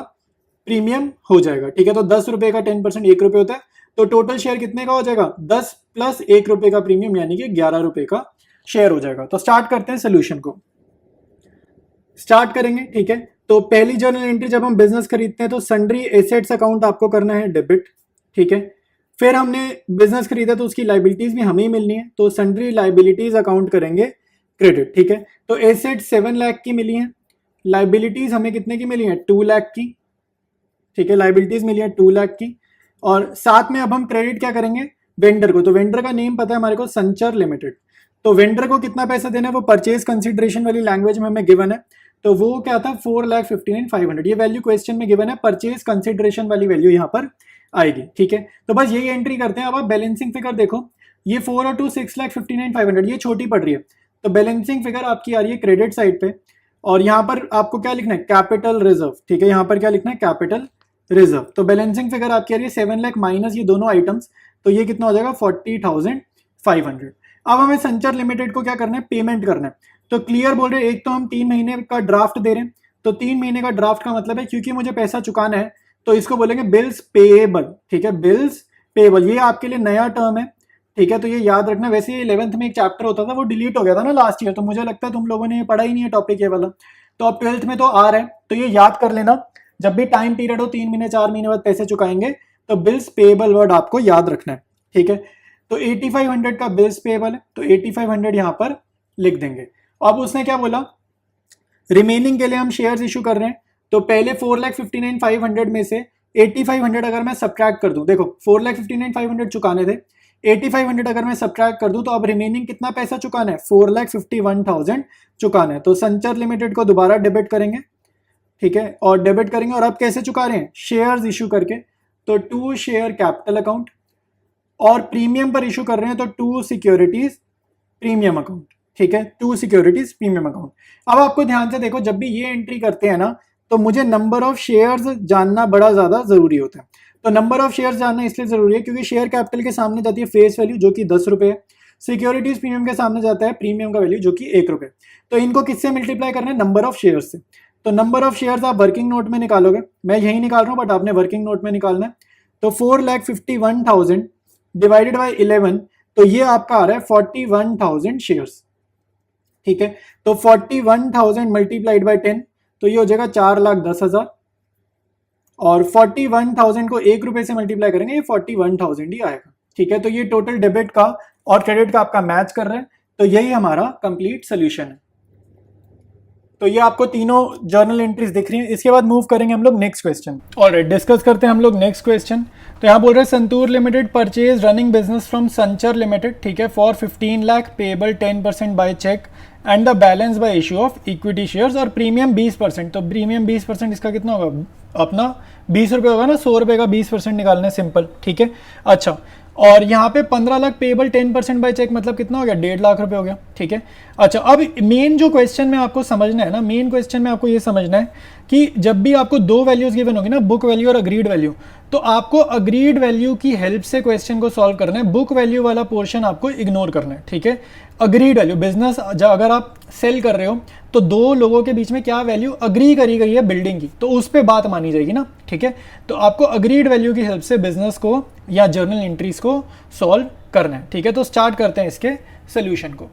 प्रीमियम हो जाएगा। ठीक है, तो 10 रुपए का 10% 1 रुपए होता है, तो टोटल शेयर कितने का हो जाएगा, 10 प्लस 1 रुपए का प्रीमियम यानी कि 11 रुपए का शेयर हो जाएगा। तो स्टार्ट करते हैं सोल्यूशन को, स्टार्ट करेंगे। ठीक है, तो पहली जर्नल एंट्री जब हम बिजनेस खरीदते हैं तो सन्ड्री एसेट्स अकाउंट आपको करना है डेबिट। ठीक है, फिर हमने बिजनेस खरीदा तो उसकी लाइबिलिटीज भी हमें ही मिलनी है, तो सन्ड्री लाइबिलिटीज अकाउंट करेंगे क्रेडिट। ठीक है, तो एसेट 7 लाख की मिली है, लाइबिलिटीज हमें कितने की मिली है, 2 लाख की। ठीक है, लाइबिलिटीज मिली है 2 लाख की, और साथ में अब हम क्रेडिट क्या करेंगे, वेंडर को। तो वेंडर का नेम पता है हमारे को, संचर लिमिटेड। तो वेंडर को कितना पैसा देना है, वो परचेज कंसिडरेशन वाली लैंग्वेज में हमें गिवन है, तो वो क्या था 4,59,500। ये वैल्यू क्वेश्चन में गिवन है, परचेज कंसिडरेशन वाली वैल्यू यहाँ पर आएगी। ठीक है, तो बस यही एंट्री करते हैं। अब आप बैलेंसिंग फिगर देखो, ये 4 और 2 6,59,500, ये छोटी पड़ रही है, तो बैलेंसिंग फिगर आपकी आ रही है क्रेडिट साइड पे, और यहाँ पर आपको क्या लिखना है, कैपिटल रिजर्व। ठीक है, यहाँ पर क्या लिखना है, कैपिटल रिजर्व। तो बैलेंसिंग फिगर आपकी आ रही है 7 लाख माइनस ये दोनों आइटम्स, तो ये कितना हो जाएगा 40,500। अब हमें संचर लिमिटेड को क्या करना है, पेमेंट करना है। तो क्लियर बोल रहे हैं, एक तो हम 3 महीने का ड्राफ्ट दे रहे हैं, तो 3 महीने का ड्राफ्ट का मतलब है क्योंकि मुझे पैसा चुकाना है तो इसको बोलेंगे बिल्स पेएबल। ठीक है, बिल्स पेएबल, ये आपके लिए नया टर्म है। ठीक है, तो ये याद रखना। वैसे ये 11th में एक चैप्टर होता था, वो डिलीट हो गया था ना लास्ट ईयर, तो मुझे लगता है तुम लोगों ने ये पढ़ा ही नहीं है टॉपिक ये वाला, तो अब 12th में तो आ रहा है, तो ये याद कर लेना। जब भी टाइम पीरियड हो 3 महीने 4 महीने बाद पैसे चुकाएंगे, तो बिल्स पेएबल वर्ड आपको याद रखना है। ठीक है, तो 8500 का बिल्स पेएबल है, तो 8500 यहाँ पर लिख देंगे। अब उसने क्या बोला, रिमेनिंग के लिए हम शेयर्स इशू कर रहे हैं, तो पहले 4,59,500 में से 8500 अगर मैं सब्ट्रैक्ट कर दूं, देखो 4,59,500 चुकाने थे, 8500 अगर मैं सब्ट्रैक्ट कर दूं तो अब रिमेनिंग कितना पैसा चुकाना है, 4,51,000 चुकाना है। तो संचर लिमिटेड को दोबारा डेबिट करेंगे। ठीक है, और डेबिट करेंगे, और अब कैसे चुका रहे हैं, शेयर्स इशू करके, तो 2 शेयर कैपिटल अकाउंट, और प्रीमियम पर इशू कर रहे हैं तो 2 सिक्योरिटीज प्रीमियम अकाउंट। ठीक है, 2 सिक्योरिटीज प्रीमियम अकाउंट। अब आपको ध्यान से देखो, जब भी ये एंट्री करते हैं ना, तो मुझे नंबर ऑफ शेयर्स जानना बड़ा ज्यादा जरूरी होता है। तो नंबर ऑफ शेयर्स जानना इसलिए जरूरी है क्योंकि शेयर कैपिटल के सामने जाती है फेस वैल्यू जो कि 10 रुपए है, सिक्योरिटीज प्रीमियम के सामने जाता है प्रीमियम का वैल्यू जो कि 1 रुपए। तो इनको किससे मल्टीप्लाई करना है, नंबर ऑफ शेयर्स से। तो नंबर ऑफ शेयर्स आप वर्किंग नोट में निकालोगे, मैं यही निकाल रहा हूँ बट आपने वर्किंग नोट में निकालना है। तो 4,51,000 डिवाइडेड बाई 11, तो ये आपका आ रहा है 41,000 शेयर्स। ठीक है, तो 41,000 मल्टीप्लाइड बाई 10, तो ये हो जाएगा 4,10,000, और 41,000 को 1 रुपए से मल्टीप्लाई करेंगे, ये 41,000 ही आएगा। ठीक है, तो ये टोटल डेबिट का और क्रेडिट का आपका मैच कर रहा है, तो यही हमारा कंप्लीट सोल्यूशन है। तो ये आपको तीनों जर्नल एंट्रीज दिख रही हैं। इसके बाद मूव करेंगे हम लोग नेक्स्ट क्वेश्चन। ऑलराइट, डिस्कस करते हैं हम लोग नेक्स्ट क्वेश्चन। तो यहाँ बोल रहे हैं Santoor limited purchase running business from Sanchar limited, ठीक है, for 15 lakh, payable 10% by cheque and the balance by issue of equity shares और प्रीमियम 20%। तो प्रीमियम 20% इसका कितना होगा, अपना 20 रुपये होगा ना, 100 रुपये का 20% निकालना है, सिंपल, ठीक है। अच्छा, और यहाँ पे 15 लाख पेबल 10% बाय चेक मतलब कितना हो गया, 1.5 लाख रुपए हो गया, ठीक है। अच्छा, अब मेन जो क्वेश्चन में आपको समझना है ना, मेन क्वेश्चन में आपको ये समझना है कि जब भी आपको दो वैल्यूज गिवन होगी ना, बुक वैल्यू और अग्रीड वैल्यू, तो आपको अग्रीड वैल्यू की हेल्प से क्वेश्चन को सॉल्व करना है, बुक वैल्यू वाला पोर्शन आपको इग्नोर करना है, ठीक है। अग्रीड वैल्यू, बिजनेस अगर आप सेल कर रहे हो तो दो लोगों के बीच में क्या वैल्यू अग्री करी गई है बिल्डिंग की, तो उस पर बात मानी जाएगी ना, ठीक है। तो आपको अग्रीड वैल्यू की हेल्प से बिजनेस को या जर्नल एंट्रीज को सॉल्व करना है, ठीक है। तो स्टार्ट करते हैं इसके सोल्यूशन को।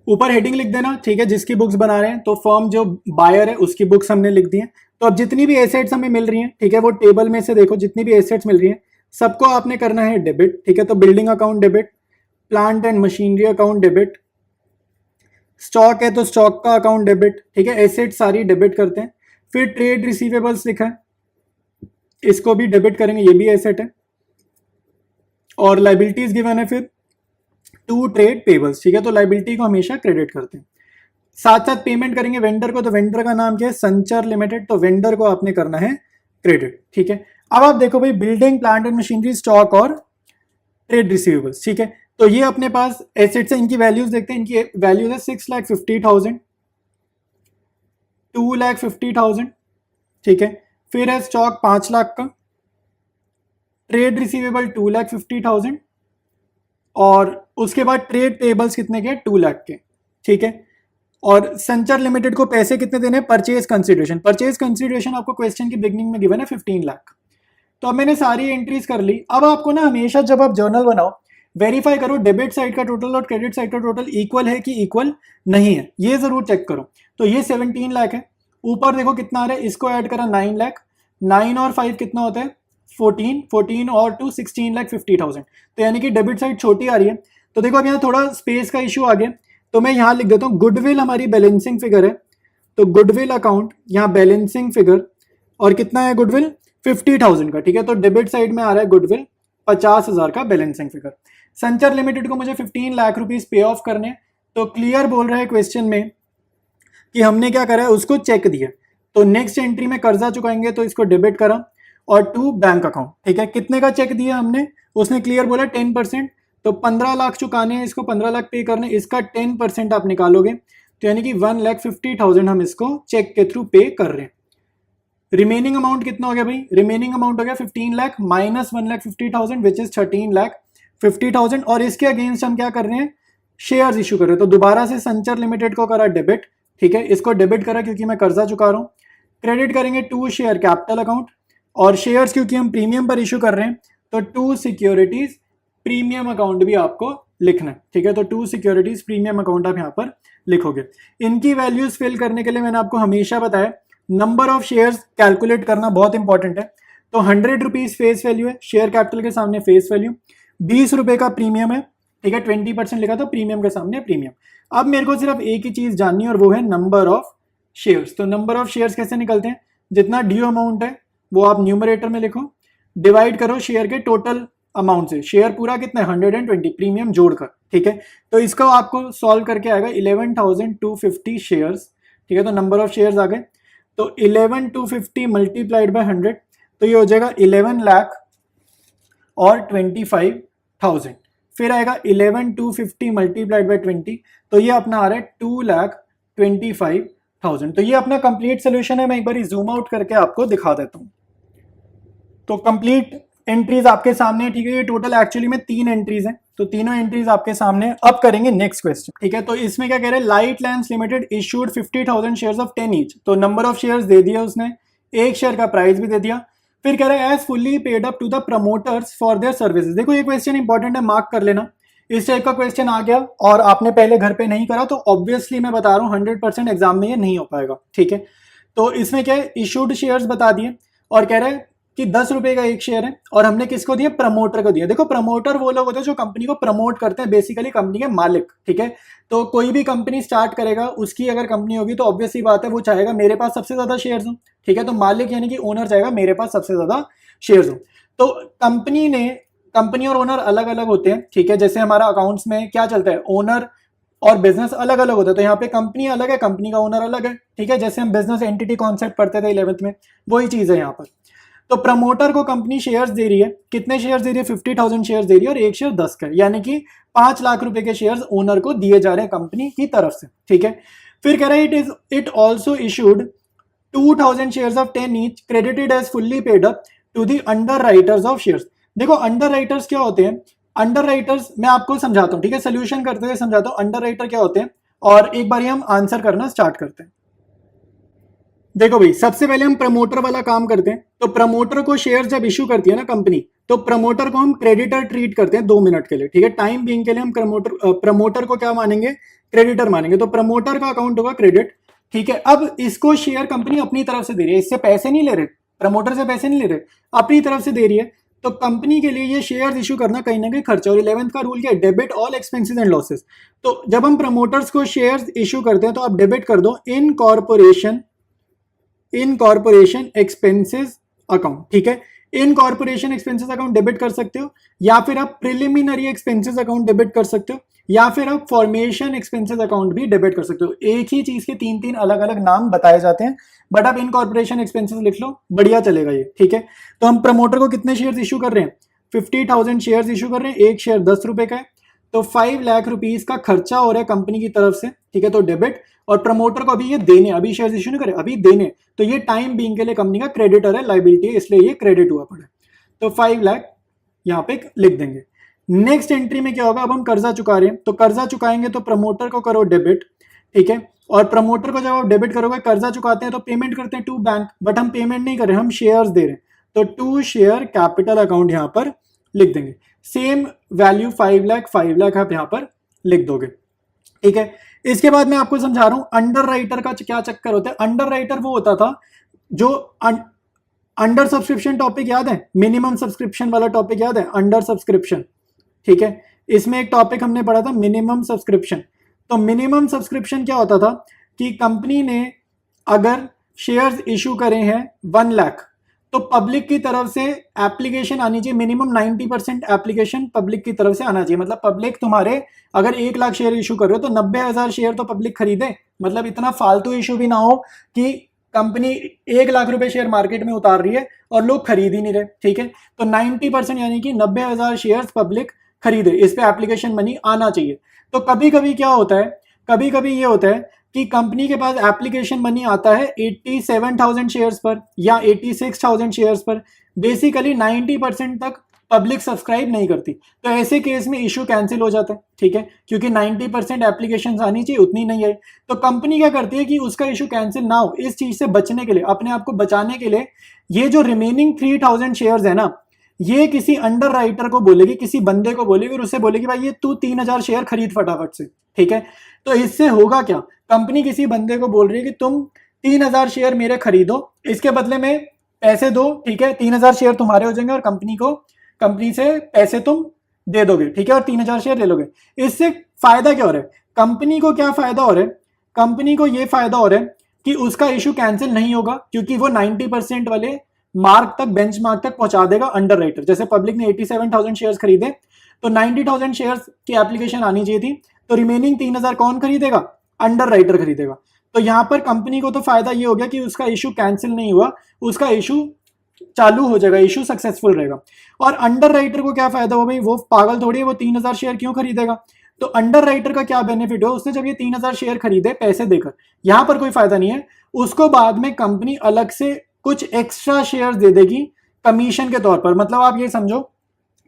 ऊपर हेडिंग लिख देना, ठीक है, जिसकी बुक्स बना रहे हैं। तो फर्म जो बायर है उसकी बुक्स हमने लिख दी हैं। तो अब जितनी भी एसेट्स हमें मिल रही हैं, ठीक है, वो टेबल में से देखो, जितनी भी एसेट्स मिल रही हैं सबको आपने करना है डेबिट, ठीक है। तो building account debit, plant and machinery account debit, stock है तो स्टॉक का अकाउंट डेबिट, ठीक है, एसेट सारी डेबिट करते हैं। फिर ट्रेड रिसीवेबल्स लिखा है, इसको भी डेबिट करेंगे, ये भी एसेट है। और लाइबिलिटीज गिवन है फिर टू ट्रेड पेबल्स, ठीक है, तो लाइबिलिटी को हमेशा क्रेडिट करते हैं। साथ साथ पेमेंट करेंगे वेंडर को, तो वेंडर का नाम क्या है, संचर लिमिटेड, तो वेंडर को आपने करना है क्रेडिट, ठीक है। अब आप देखो भाई, building, plant and machinery, stock और ट्रेड रिसीवेबल्स, ठीक है। तो ये अपने पास एसेट्स है, इनकी वैल्यूज देखते हैं। इनकी वैल्यूज है 6,50,000, 2,50,000, ठीक है। फिर है स्टॉक 5 लाख का, ट्रेड रिसीवेबल 2,50,000 और उसके बाद ट्रेड पेबल्स कितने के, 2 लाख के, ठीक है। और संचर लिमिटेड को पैसे कितने देने, परचेज कंसिडरेशन, परचेज कंसिडरेशन आपको क्वेश्चन की बिगनिंग में गिवन है 15 लाख। तो अब मैंने सारी एंट्रीज कर ली। अब आपको ना हमेशा जब आप जर्नल बनाओ वेरीफाई करो डेबिट साइड का टोटल और क्रेडिट साइड का टोटल इक्वल है कि इक्वल नहीं है, ये जरूर चेक करो। तो ये 17 लाख है, ऊपर देखो कितना आ रहा है, इसको ऐड करा 9 लाख, 9 और 5 कितना होता है, 14, 14 और 2 16,50,000। तो यानी कि डेबिट साइड छोटी आ रही है। तो देखो अब यहाँ थोड़ा स्पेस का इशू आ गया, तो मैं यहाँ लिख देता हूँ गुडविल हमारी बैलेंसिंग फिगर है, तो गुडविल अकाउंट यहाँ बैलेंसिंग फिगर, और कितना है गुडविल, 50,000 का, ठीक है। तो डेबिट साइड में आ रहा है गुडविल 50,000 का बैलेंसिंग फिगर। संचर लिमिटेड को मुझे 15 लाख रुपीस पे ऑफ करने, तो क्लियर बोल रहा है क्वेश्चन में कि हमने क्या करा है, उसको चेक दिया। तो नेक्स्ट एंट्री में कर्जा चुकाएंगे, तो इसको डेबिट करा, और टू बैंक अकाउंट, ठीक है। कितने का चेक दिया हमने, उसने क्लियर बोला 10%, तो 15 लाख चुकाने हैं, इसको 15 लाख पे करने, इसका 10% आप निकालोगे, तो यानी कि 1,50,000 हम इसको चेक के थ्रू पे कर रहे हैं। रिमेनिंग अमाउंट कितना हो गया भाई, रिमेनिंग अमाउंट हो गया 15 लाख माइनस 1,50,000 विच इज 13,50,000। और इसके अगेंस्ट हम क्या कर रहे हैं, शेयर्स इशू कर रहे हैं। तो दोबारा से संचर लिमिटेड को करा डेबिट, ठीक है, इसको डेबिट करा क्योंकि मैं कर्जा चुका रहा हूँ। क्रेडिट करेंगे टू शेयर कैपिटल अकाउंट, और शेयर्स क्योंकि हम प्रीमियम पर इशू कर रहे हैं, तो टू सिक्योरिटीज प्रीमियम अकाउंट भी आपको लिखना है, ठीक है। तो टू सिक्योरिटीज प्रीमियम अकाउंट आप यहाँ पर लिखोगे। इनकी वैल्यूज फिल करने के लिए मैंने आपको हमेशा बताया नंबर ऑफ शेयर्स कैलकुलेट करना बहुत इंपॉर्टेंट है। तो 100 रुपीज फेस वैल्यू है, शेयर कैपिटल के सामने फेस वैल्यू, 20 रुपए का प्रीमियम है, ठीक है, 20% लिखा तो प्रीमियम के सामने प्रीमियम। अब मेरे को सिर्फ एक ही चीज जाननी है और वो है नंबर ऑफ शेयर्स। तो नंबर ऑफ शेयर्स कैसे निकलते हैं, जितना ड्यू अमाउंट है वो आप न्यूमरेटर में लिखो, डिवाइड करो शेयर के टोटल अमाउंट से, शेयर पूरा कितना है 120 प्रीमियम जोड़कर, ठीक है। तो इसको आपको सॉल्व करके आएगा 11,250 शेयर्स, ठीक है। तो नंबर ऑफ शेयर्स आ गए, तो 11,250 मल्टीप्लाइड बाय 100, तो ये हो जाएगा 11 लाख और 25,000। फिर आएगा 11,250 मल्टीप्लाइड बाय 20, तो ये अपना आ रहा है 2,25,000। तो ये अपना कंप्लीट सोल्यूशन है। मैं एक बार जूम आउट करके आपको दिखा देता हूँ। तो कंप्लीट एंट्रीज आपके सामने है, ठीक है। ये टोटल एक्चुअली में 3 एंट्रीज हैं, तो तीनों एंट्रीज आपके सामने। अब करेंगे नेक्स्ट क्वेश्चन, ठीक है। तो इसमें क्या कह रहे हैं, light lamps limited issued 50,000 shares of 10 each. तो नंबर ऑफ शेयर्स दे दिया उसने, एक शेयर का प्राइस भी दे दिया। फिर कह रहा है as fully paid up to the promoters for their services. देखो ये क्वेश्चन इंपॉर्टेंट है, मार्क कर लेना। इस टाइप का क्वेश्चन आ गया और आपने पहले घर पे नहीं करा, तो ऑब्वियसली मैं बता रहा हूँ 100% एग्जाम में ये नहीं हो पाएगा, ठीक है। तो इसमें क्या है, इशूड शेयर्स बता दिए और कह रहा है कि 10 रुपए का एक शेयर है और हमने किसको दिया, प्रमोटर को दिया। देखो प्रमोटर वो लोग होते हैं जो कंपनी को प्रमोट करते हैं, बेसिकली कंपनी के मालिक, ठीक है। तो कोई भी कंपनी स्टार्ट करेगा, उसकी अगर कंपनी होगी तो ऑब्वियस सी बात है वो चाहेगा मेरे पास सबसे ज्यादा शेयर्स हो, ठीक है। तो मालिक यानी कि ओनर चाहेगा मेरे पास सबसे ज्यादा शेयर्स हो। तो कंपनी और ओनर अलग अलग होते हैं, ठीक है। जैसे हमारा अकाउंट्स में क्या चलता है, ओनर और बिजनेस अलग अलग होता है। तो यहाँ पे कंपनी अलग है, कंपनी का ओनर अलग है, ठीक है। जैसे हम बिजनेस एंटिटी कॉन्सेप्ट पढ़ते थे 11th में, वही चीज है यहाँ पर। तो प्रमोटर को कंपनी शेयर्स दे रही है, कितने शेयर्स दे रही है, 50,000 शेयर्स दे रही है और एक शेयर 10 का, यानी कि 5 लाख रुपए के शेयर्स ओनर को दिए जा रहे हैं कंपनी की तरफ से, ठीक है। फिर कह रहा है it also issued 2,000 shares of 10 each credited as fully paid up to the underwriters of shares. देखो अंडर राइटर्स क्या होते हैं, अंडर राइटर्स मैं आपको समझाता हूं, ठीक है। सोल्यूशन करते हुए समझाता हूं अंडर राइटर क्या होते हैं, और एक बार हम आंसर करना स्टार्ट करते हैं। देखो भाई, सबसे पहले हम प्रमोटर वाला काम करते हैं। तो प्रमोटर को शेयर जब इशू करती है ना कंपनी, तो प्रमोटर को हम क्रेडिटर ट्रीट करते हैं 2 मिनट के लिए, ठीक है। टाइम बीइंग के लिए हम प्रमोटर को क्या मानेंगे, क्रेडिटर मानेंगे। तो प्रमोटर का अकाउंट होगा क्रेडिट, ठीक है। अब इसको शेयर कंपनी अपनी तरफ से दे रही है, इससे पैसे नहीं ले रहे, प्रमोटर से पैसे नहीं ले रहे, अपनी तरफ से दे रही है। तो कंपनी के लिए ये शेयर्स इशू करना कहीं ना कहीं खर्चा। और 11th का रूल क्या है, debit all expenses and losses. तो जब हम प्रमोटर्स को शेयर्स इशू करते हैं तो आप डेबिट कर दो इन कॉर्पोरेशन एक्सपेंसेस अकाउंट, ठीक है। इन कॉर्पोरेशन एक्सपेंसेस अकाउंट डेबिट कर सकते हो, या फिर आप प्रिलिमिनरी एक्सपेंसेस अकाउंट डेबिट कर सकते हो, या फिर आप फॉर्मेशन एक्सपेंसेस अकाउंट भी डेबिट कर सकते हो। एक ही चीज के 3 अलग अलग नाम बताए जाते हैं, बट आप इन कॉर्पोरेशन एक्सपेंसेस लिख लो, बढ़िया चलेगा ये, ठीक है। तो हम प्रमोटर को कितने शेयर्स इशू कर रहे हैं, 50,000 शेयर्स इशू कर रहे हैं, एक शेयर 10 रुपए का है। तो 5 लाख रुपीज का खर्चा हो रहा है कंपनी की तरफ से, ठीक है। तो डेबिट, और प्रमोटर को अभी ये देने, अभी शेयर्स इशू नहीं करे, अभी देने, तो ये टाइम बीइंग के लिए कंपनी का क्रेडिटर है, लायबिलिटी है, इसलिए ये क्रेडिट हुआ पड़ा। तो 5 लाख यहाँ पे लिख देंगे। नेक्स्ट एंट्री में क्या होगा, अब हम कर्जा चुका रहे हैं, तो कर्जा चुकाएंगे तो प्रमोटर को करो डेबिट, ठीक है। और प्रमोटर को जब आप डेबिट करोगे, कर्जा चुकाते हैं तो पेमेंट करते हैं टू बैंक, बट हम पेमेंट नहीं कर रहे, हम शेयर्स दे रहे हैं, तो टू शेयर कैपिटल अकाउंट यहाँ पर लिख देंगे। सेम वैल्यू 5 लाख आप यहाँ पर लिख दोगे, ठीक है। इसके बाद मैं आपको समझा रहा हूं अंडर राइटर का क्या चक्कर होता है। अंडर राइटर वो होता था जो अंडर सब्सक्रिप्शन टॉपिक याद है, मिनिमम सब्सक्रिप्शन वाला टॉपिक याद है, अंडर सब्सक्रिप्शन, ठीक है। इसमें एक टॉपिक हमने पढ़ा था मिनिमम सब्सक्रिप्शन। तो मिनिमम सब्सक्रिप्शन क्या होता था कि कंपनी ने अगर शेयर्स इशू करे हैं 1 लाख, तो पब्लिक की तरफ से एप्लीकेशन आनी चाहिए, मिनिमम 90% एप्लीकेशन पब्लिक की तरफ से आना चाहिए। मतलब पब्लिक तुम्हारे अगर 1 लाख शेयर इशू कर रहे हो तो 90,000 शेयर तो पब्लिक खरीदे। मतलब इतना फालतू इशू भी ना हो कि कंपनी 1 लाख रुपए शेयर मार्केट में उतार रही है और लोग खरीद ही नहीं रहे, ठीक है। तो 90% यानी कि 90,000 शेयर पब्लिक खरीदे, इस पे एप्लीकेशन मनी आना चाहिए। तो कभी कभी क्या होता है, कभी कभी ये होता है कि कंपनी के पास एप्लीकेशन मनी आता है 87,000 शेयर्स पर या 86,000 शेयर्स पर, बेसिकली 90% तक पब्लिक सब्सक्राइब नहीं करती। तो ऐसे केस में इशू कैंसिल हो जाता है, ठीक है, क्योंकि 90% एप्लीकेशन आनी चाहिए, उतनी नहीं आई। तो कंपनी क्या करती है कि उसका इशू कैंसिल ना हो, इस चीज से बचने के लिए, अपने आप को बचाने के लिए, ये जो रिमेनिंग 3,000 शेयर्स है ना, ये किसी अंडर राइटर को बोलेगी, किसी बंदे को बोलेगी और उससे बोलेगी भाई ये तू 3,000 शेयर खरीद फटाफट से, ठीक है। तो इससे होगा क्या, कंपनी किसी बंदे को बोल रही है कि तुम 3,000 शेयर मेरे खरीदो, इसके बदले में पैसे दो, ठीक है। 3,000 शेयर तुम्हारे हो जाएंगे और कंपनी से पैसे तुम दे दोगे, ठीक है, और 3,000 शेयर ले लोगे। इससे फायदा क्या हो रहा है, कंपनी को क्या फायदा हो रहा है, कंपनी को यह फायदा हो रहा है कि उसका इशू कैंसिल नहीं होगा, क्योंकि वो 90% वाले मार्क तक, बेंच मार्क तक पहुंचा देगा अंडर राइटर। जैसे पब्लिक ने 87,000 शेयर्स खरीदे तो 90,000 शेयर्स की एप्लीकेशन आनी चाहिए थी, तो रिमेनिंग 3,000 कौन खरीदेगा, अंडर राइटर खरीदेगा। तो यहां पर कंपनी को तो फायदा ये हो गया कि उसका इशू कैंसिल नहीं हुआ, उसका इशू चालू हो जाएगा, इशू सक्सेसफुल रहेगा। और अंडर राइटर को क्या फायदा हो, भाई वो पागल थोड़ी है, वो 3,000 शेयर क्यों खरीदेगा। तो अंडर राइटर का क्या बेनिफिट हो, उसने जब ये 3,000 शेयर खरीदे पैसे देकर, यहां पर कोई फायदा नहीं है, उसको बाद में कंपनी अलग से कुछ एक्स्ट्रा शेयर दे देगी कमीशन के तौर पर। मतलब आप ये समझो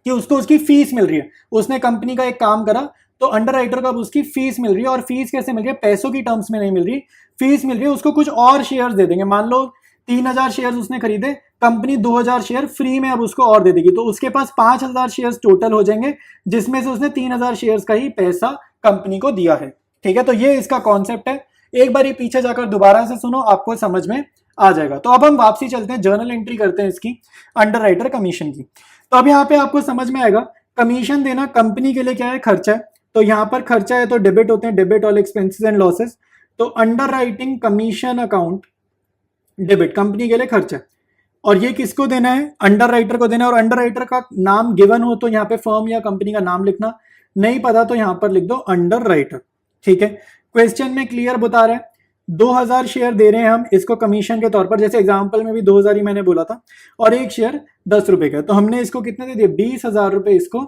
कि उसको उसकी फीस मिल रही है, उसने कंपनी का एक काम करा तो अंडर राइटर को अब उसकी फीस मिल रही है। और फीस कैसे मिल रही है, पैसों की टर्म्स में नहीं मिल रही, फीस मिल रही है, उसको कुछ और शेयर्स दे देंगे। मान लो 3,000 शेयर्स उसने खरीदे, कंपनी 2,000 शेयर फ्री में अब उसको और दे देगी, तो उसके पास 5,000 शेयर्स टोटल हो जाएंगे, जिसमें से उसने 3,000 शेयर्स का ही पैसा कंपनी को दिया है, ठीक है। तो ये इसका कॉन्सेप्ट है, एक बार ये पीछे जाकर दोबारा से सुनो, आपको समझ में आ जाएगा। तो अब हम वापसी चलते हैं, जर्नल एंट्री करते हैं इसकी, अंडर राइटर कमीशन की। तो अब यहाँ पे आपको समझ में आएगा, कमीशन देना कंपनी के लिए क्या है, खर्चा है। तो यहाँ पर खर्चा है तो डेबिट होते हैं, debit all expenses and losses. तो underwriting commission account debit, company के लिए खर्चा। और ये किसको देना है, अंडर राइटर को देना है। और अंडर राइटर का नाम गिवन हो तो यहाँ पे फर्म या कंपनी का नाम लिखना, नहीं पता तो यहाँ पर लिख दो अंडर राइटर। ठीक है, क्वेश्चन में क्लियर बता रहे हैं, 2000 शेयर दे रहे हैं हम इसको कमीशन के तौर पर, जैसे एग्जांपल में भी 2000 ही मैंने बोला था, और एक शेयर 10 रुपए का, तो हमने इसको कितने दे दिए, 20,000 रुपए इसको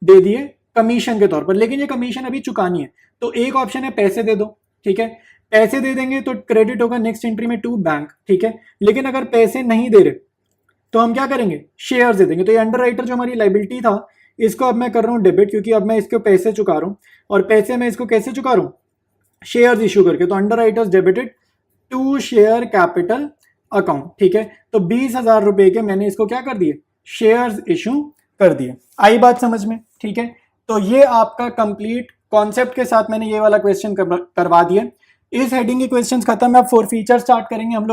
दे दिए कमीशन के तौर पर। लेकिन ये कमीशन अभी चुकानी है, तो एक ऑप्शन है पैसे दे दो। ठीक है, पैसे दे देंगे तो क्रेडिट होगा नेक्स्ट एंट्री में टू बैंक। ठीक है, लेकिन अगर पैसे नहीं दे रहे तो हम क्या करेंगे, शेयर दे देंगे। तो ये अंडर राइटर जो हमारी लाइबिलिटी था, इसको अब मैं कर रहा हूँ डेबिट, क्योंकि अब मैं इसको पैसे चुका रहा हूँ। और पैसे मैं इसको कैसे चुका रहा हूँ, शेयर्स इशू करके। तो underwriters debited to share capital account. ठीक है, तो 20,000 रुपए के मैंने इसको क्या कर दिए, शेयर्स इशू कर दिए। आई बात समझ में। ठीक है, तो ये आपका कंप्लीट कॉन्सेप्ट के साथ मैंने ये वाला क्वेश्चन करवा दिया। इस हेडिंग के क्वेश्चंस खत्म है। अब 4 फीचर स्टार्ट करेंगे हम लोग।